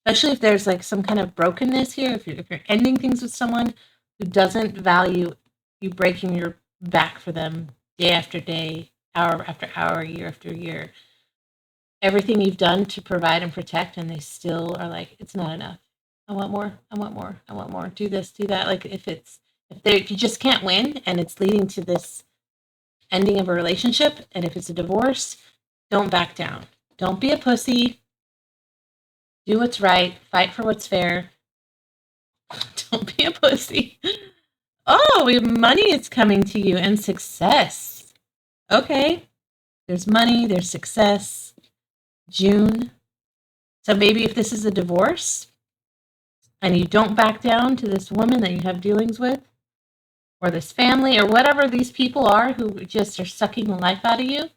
Speaker 1: Especially if there's like some kind of brokenness here, if you're ending things with someone who doesn't value you breaking your back for them day after day, hour after hour, year after year. Everything you've done to provide and protect, and they still are like, it's not enough. I want more. I want more. I want more. Do this, do that. Like if you just can't win and it's leading to this ending of a relationship, and if it's a divorce, don't back down. Don't be a pussy. Do what's right. Fight for what's fair. Don't be a pussy. Oh, we have money is coming to you and success. Okay. There's money, there's success. June. So maybe if this is a divorce and you don't back down to this woman that you have dealings with, or this family, or whatever these people are who just are sucking the life out of you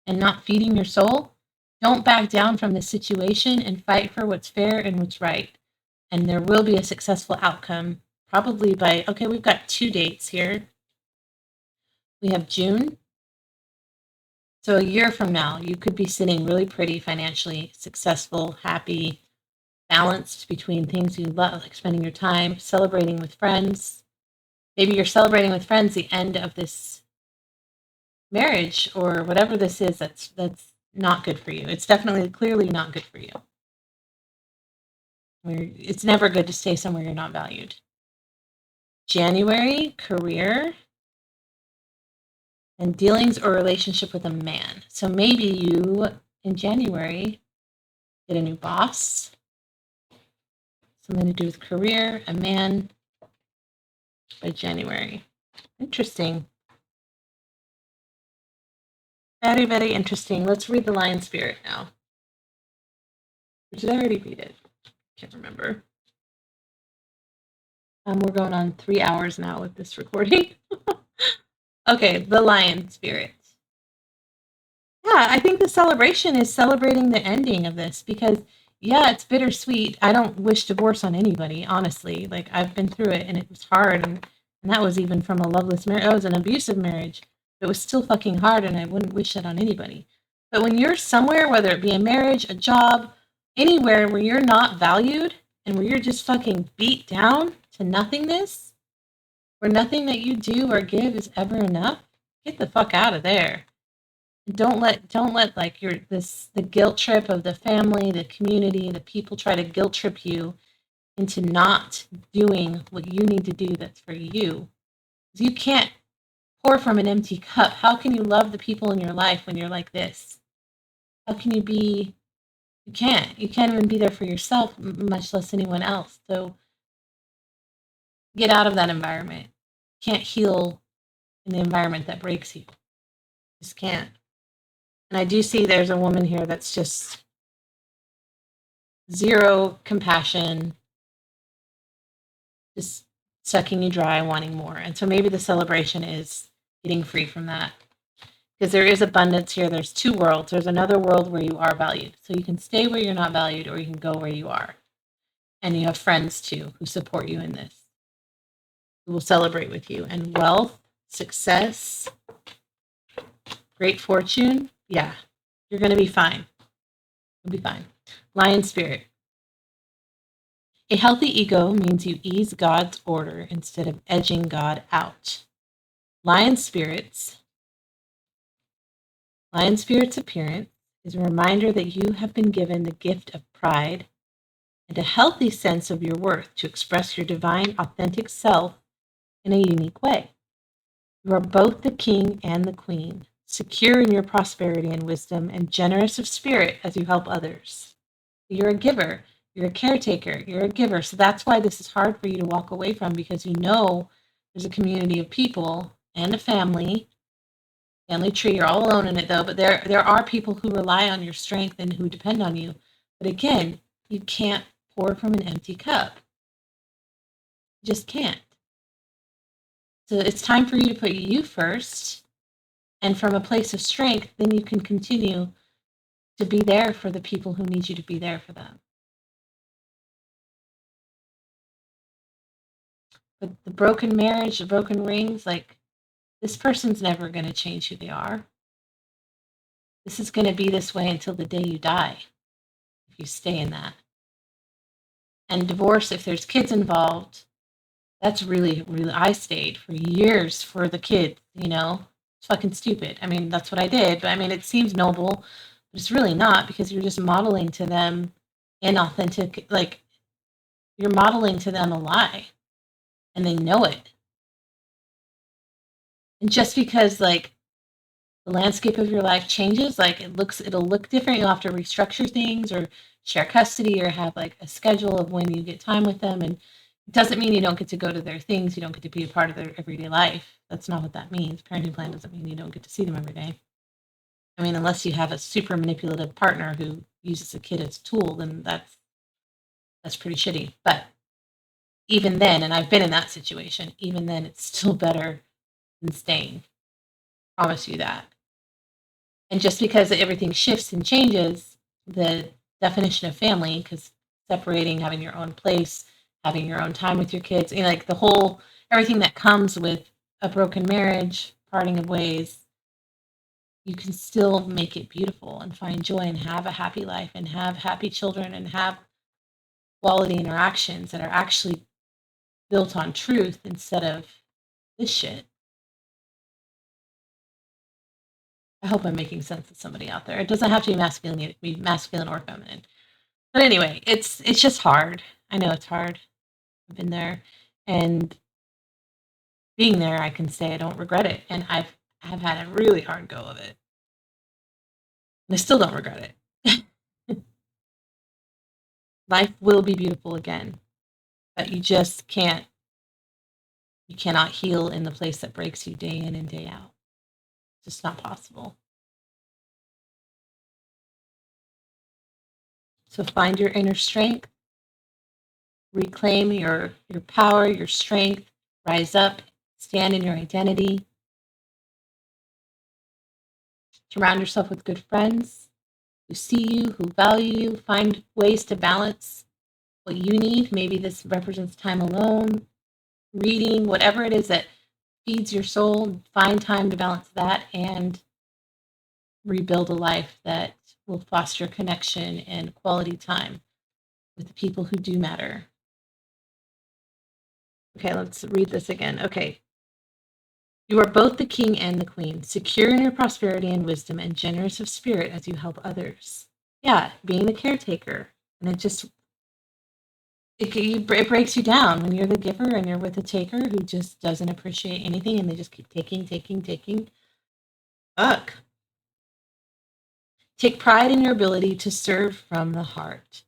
Speaker 1: and not feeding your soul, don't back down from this situation and fight for what's fair and what's right. And there will be a successful outcome, probably by, okay, we've got 2 dates here. We have June. So a year from now, you could be sitting really pretty, financially successful, happy, balanced between things you love, like spending your time, celebrating with friends. Maybe you're celebrating with friends the end of this marriage or whatever this is that's not good for you. It's definitely, clearly not good for you. It's never good to stay somewhere you're not valued. January, career, and dealings or relationship with a man. So maybe you, in January, get a new boss, something to do with career, a man, by January. Interesting. Very, very interesting. Let's read the Lion Spirit now. Or did I already read it? Can't remember. We're going on 3 hours now with this recording. Okay, the Lion Spirit. I think the celebration is celebrating the ending of this because, yeah, it's bittersweet. I don't wish divorce on anybody, honestly. Like, I've been through it and it was hard. And that was even from a loveless marriage. That was an abusive marriage. It was still fucking hard and I wouldn't wish that on anybody. But when you're somewhere, whether it be a marriage, a job, anywhere where you're not valued and where you're just fucking beat down to nothingness, where nothing that you do or give is ever enough, get the fuck out of there. Don't let like the guilt trip of the family, the community, the people try to guilt trip you into not doing what you need to do that's for you. You can't pour from an empty cup. How can you love the people in your life when you're like this? How can you be? You can't. You can't even be there for yourself, much less anyone else. So get out of that environment. You can't heal in the environment that breaks you. Just can't. And I do see there's a woman here that's just zero compassion, just sucking you dry, wanting more. And so maybe the celebration is getting free from that. Because there is abundance here. There's two worlds. There's another world where you are valued. So you can stay where you're not valued or you can go where you are. And you have friends too who support you in this, who will celebrate with you. And wealth, success, great fortune. Yeah, you're going to be fine. You'll be fine. Lion spirit. A healthy ego means you ease God's order instead of edging God out. Lion spirit's appearance is a reminder that you have been given the gift of pride and a healthy sense of your worth to express your divine, authentic self in a unique way. You are both the king and the queen, secure in your prosperity and wisdom, and generous of spirit as you help others. You're a giver. You're a caretaker. You're a giver. So that's why this is hard for you to walk away from, because you know there's a community of people and a family tree. You're all alone in it, though, but there are people who rely on your strength and who depend on you. But again, you can't pour from an empty cup. You just can't. So it's time for you to put you first. And from a place of strength, then you can continue to be there for the people who need you to be there for them. But the broken marriage, the broken rings, like, this person's never going to change who they are. This is going to be this way until the day you die, if you stay in that. And divorce, if there's kids involved, that's really, really, I stayed for years for the kids, It's fucking stupid. I mean, that's what I did, but I mean, it seems noble, but it's really not, because you're just modeling to them inauthentic, like, you're modeling to them a lie, and they know it. And just because, like, the landscape of your life changes, like, it'll look different. You'll have to restructure things or share custody or have like a schedule of when you get time with them. And it doesn't mean you don't get to go to their things. You don't get to be a part of their everyday life. That's not what that means. Parenting plan doesn't mean you don't get to see them every day. I mean, unless you have a super manipulative partner who uses a kid as a tool, then that's pretty shitty. But even then, and I've been in that situation, even then it's still better than staying. Promise you that. And just because everything shifts and changes, the definition of family, because separating, having your own place, having your own time with your kids, like the whole, everything that comes with a broken marriage, parting of ways, you can still make it beautiful and find joy and have a happy life and have happy children and have quality interactions that are actually built on truth instead of this shit. I hope I'm making sense to somebody out there. It doesn't have to be masculine or feminine. But anyway, it's just hard. I know it's hard. I've been there, and being there, I can say I don't regret it. And I've had a really hard go of it, and I still don't regret it. Life will be beautiful again, but you just can't. You cannot heal in the place that breaks you day in and day out. It's just not possible. So find your inner strength, reclaim your power, your strength, rise up, stand in your identity. Surround yourself with good friends who see you, who value you. Find ways to balance what you need. Maybe this represents time alone, reading, whatever it is that feeds your soul. Find time to balance that and rebuild a life that will foster connection and quality time with the people who do matter. Okay, let's read this again. Okay. You are both the king and the queen, secure in your prosperity and wisdom, and generous of spirit as you help others. Yeah, being the caretaker. And it breaks you down when you're the giver and you're with a taker who just doesn't appreciate anything and they just keep taking. Fuck. Take pride in your ability to serve from the heart.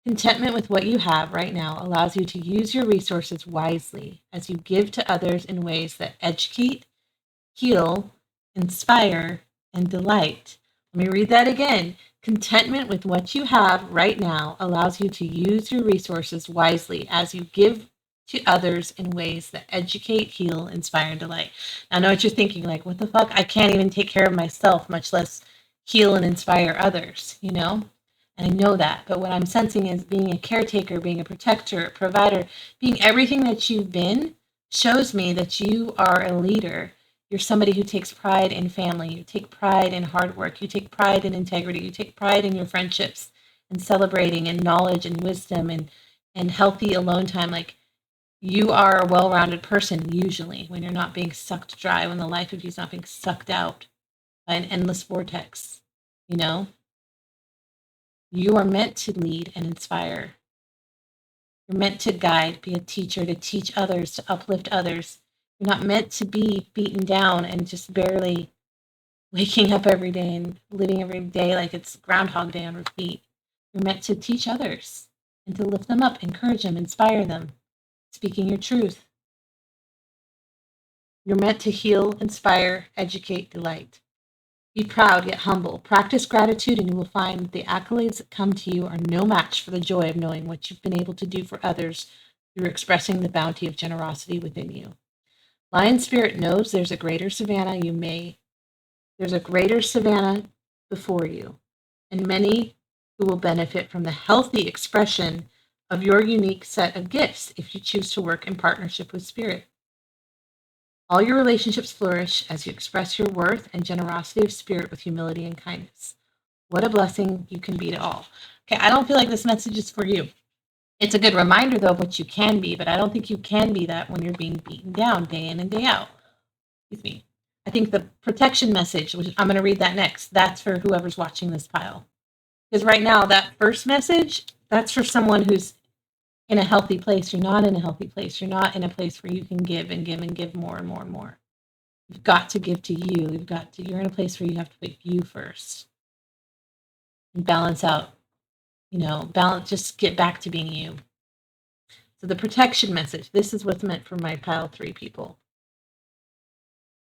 Speaker 1: Contentment with what you have right now allows you to use your resources wisely as you give to others in ways that educate, heal, inspire, and delight. Let me read that again. Contentment with what you have right now allows you to use your resources wisely as you give to others in ways that educate, heal, inspire, and delight. Now, I know what you're thinking, like, what the fuck? I can't even take care of myself, much less heal and inspire others, you know? And I know that. But what I'm sensing is being a caretaker, being a protector, a provider, being everything that you've been shows me that you are a leader. You're somebody who takes pride in family. You take pride in hard work. You take pride in integrity. You take pride in your friendships and celebrating and knowledge and wisdom and healthy alone time. Like, you are a well-rounded person usually when you're not being sucked dry, when the life of you is not being sucked out by an endless vortex, you know? You are meant to lead and inspire. You're meant to guide, be a teacher, to teach others, to uplift others. You're not meant to be beaten down and just barely waking up every day and living every day like it's Groundhog Day on repeat. You're meant to teach others and to lift them up, encourage them, inspire them, speaking your truth. You're meant to heal, inspire, educate, delight. Be proud yet humble. Practice gratitude, and you will find the accolades that come to you are no match for the joy of knowing what you've been able to do for others through expressing the bounty of generosity within you. Lion Spirit knows there's a greater savannah there's a greater savannah before you, and many who will benefit from the healthy expression of your unique set of gifts if you choose to work in partnership with Spirit. All your relationships flourish as you express your worth and generosity of spirit with humility and kindness. What a blessing you can be to all. Okay, I don't feel like this message is for you. It's a good reminder, though, of what you can be, but I don't think you can be that when you're being beaten down day in and day out. Excuse me. I think the protection message, which I'm going to read that next, that's for whoever's watching this pile. Because right now, that first message, that's for someone who's in a healthy place. You're not in a healthy place. You're not in a place where you can give and give and give more and more and more. You've got to give to you. You're in a place where you have to put you first and balance out, just get back to being you. So the protection message, this is what's meant for my pile 3 people.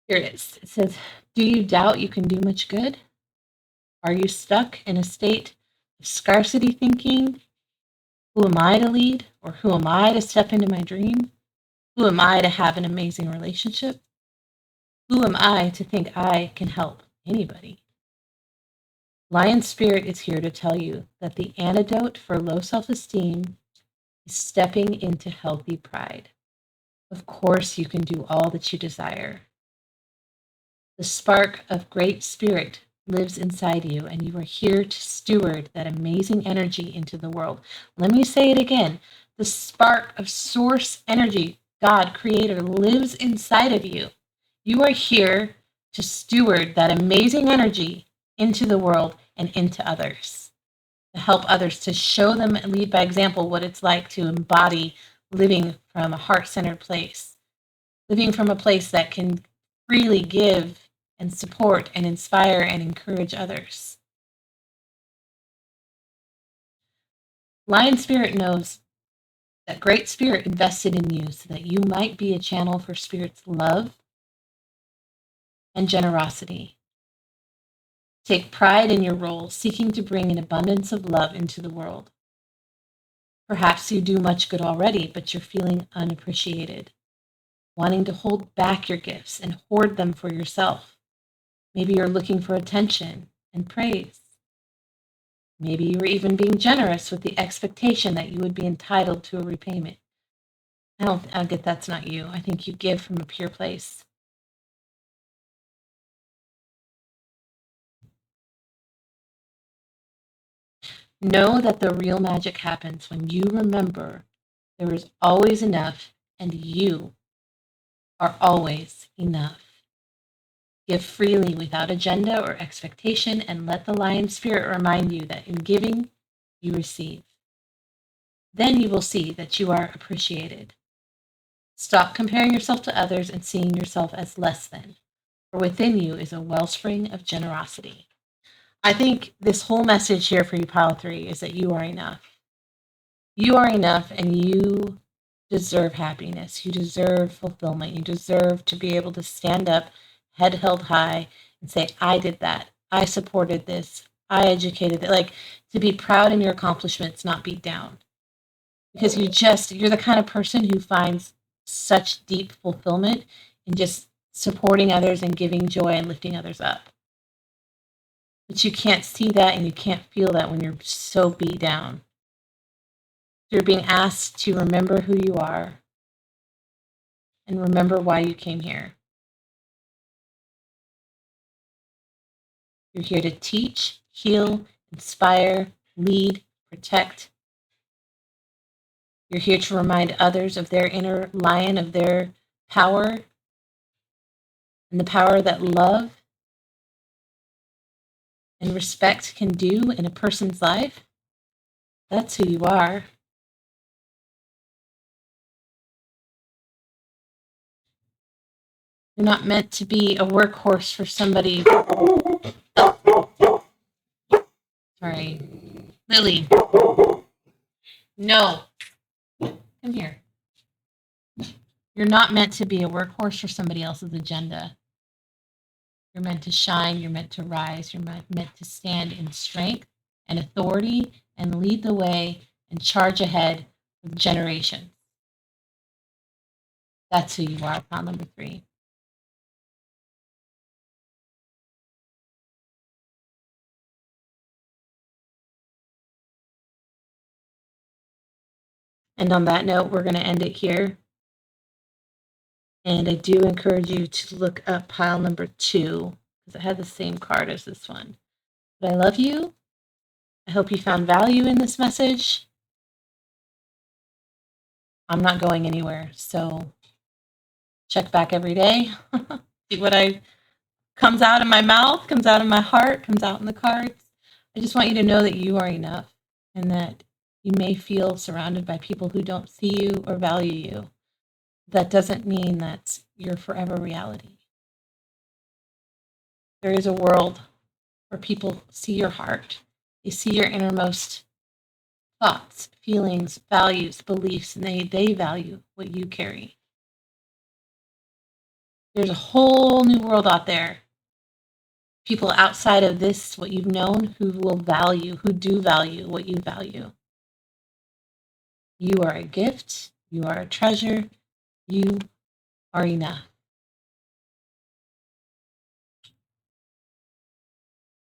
Speaker 1: Here it is. It says, do you doubt you can do much good? Are you stuck in a state of scarcity thinking? Who am I to lead? Or who am I to step into my dream? Who am I to have an amazing relationship? Who am I to think I can help anybody? Lion Spirit is here to tell you that the antidote for low self-esteem is stepping into healthy pride. Of course, you can do all that you desire. The spark of great spirit lives inside you, and you are here to steward that amazing energy into the world. Let me say it again. The spark of source energy, God, Creator, lives inside of you. You are here to steward that amazing energy into the world and into others, to help others, to show them and lead by example what it's like to embody living from a heart-centered place, living from a place that can freely give and support and inspire and encourage others. Lion Spirit knows that Great Spirit invested in you so that you might be a channel for Spirit's love and generosity. Take pride in your role, seeking to bring an abundance of love into the world. Perhaps you do much good already, but you're feeling unappreciated, wanting to hold back your gifts and hoard them for yourself. Maybe you're looking for attention and praise. Maybe you were even being generous with the expectation that you would be entitled to a repayment. I get that's not you. I think you give from a pure place. Know that the real magic happens when you remember there is always enough and you are always enough. Give freely without agenda or expectation, and let the lion spirit remind you that in giving, you receive. Then you will see that you are appreciated. Stop comparing yourself to others and seeing yourself as less than, for within you is a wellspring of generosity. I think this whole message here for you, Pile 3, is that you are enough. You are enough, and you deserve happiness. You deserve fulfillment. You deserve to be able to stand up, head held high, and say, I did that. I supported this. I educated it. Like, to be proud in your accomplishments, not beat down. Because you're the kind of person who finds such deep fulfillment in just supporting others and giving joy and lifting others up. But you can't see that and you can't feel that when you're so beat down. You're being asked to remember who you are and remember why you came here. You're here to teach, heal, inspire, lead, protect. You're here to remind others of their inner lion, of their power, and the power that love and respect can do in a person's life. That's who you are. You're not meant to be a workhorse for somebody. Sorry. Lily. No. Come here. You're not meant to be a workhorse for somebody else's agenda. You're meant to shine. You're meant to rise. You're meant to stand in strength and authority and lead the way and charge ahead with generations. That's who you are, pile number 3. And on that note, we're going to end it here. And I do encourage you to look up pile number 2 because it had the same card as this one. But I love you. I hope you found value in this message. I'm not going anywhere, so check back every day. See what comes out of my mouth, comes out of my heart, comes out in the cards. I just want you to know that you are enough and that you may feel surrounded by people who don't see you or value you. That doesn't mean that you're forever reality. There is a world where people see your heart. They see your innermost thoughts, feelings, values, beliefs, and they value what you carry. There's a whole new world out there. People outside of this, what you've known, who do value what you value. You are a gift. You are a treasure. You are enough.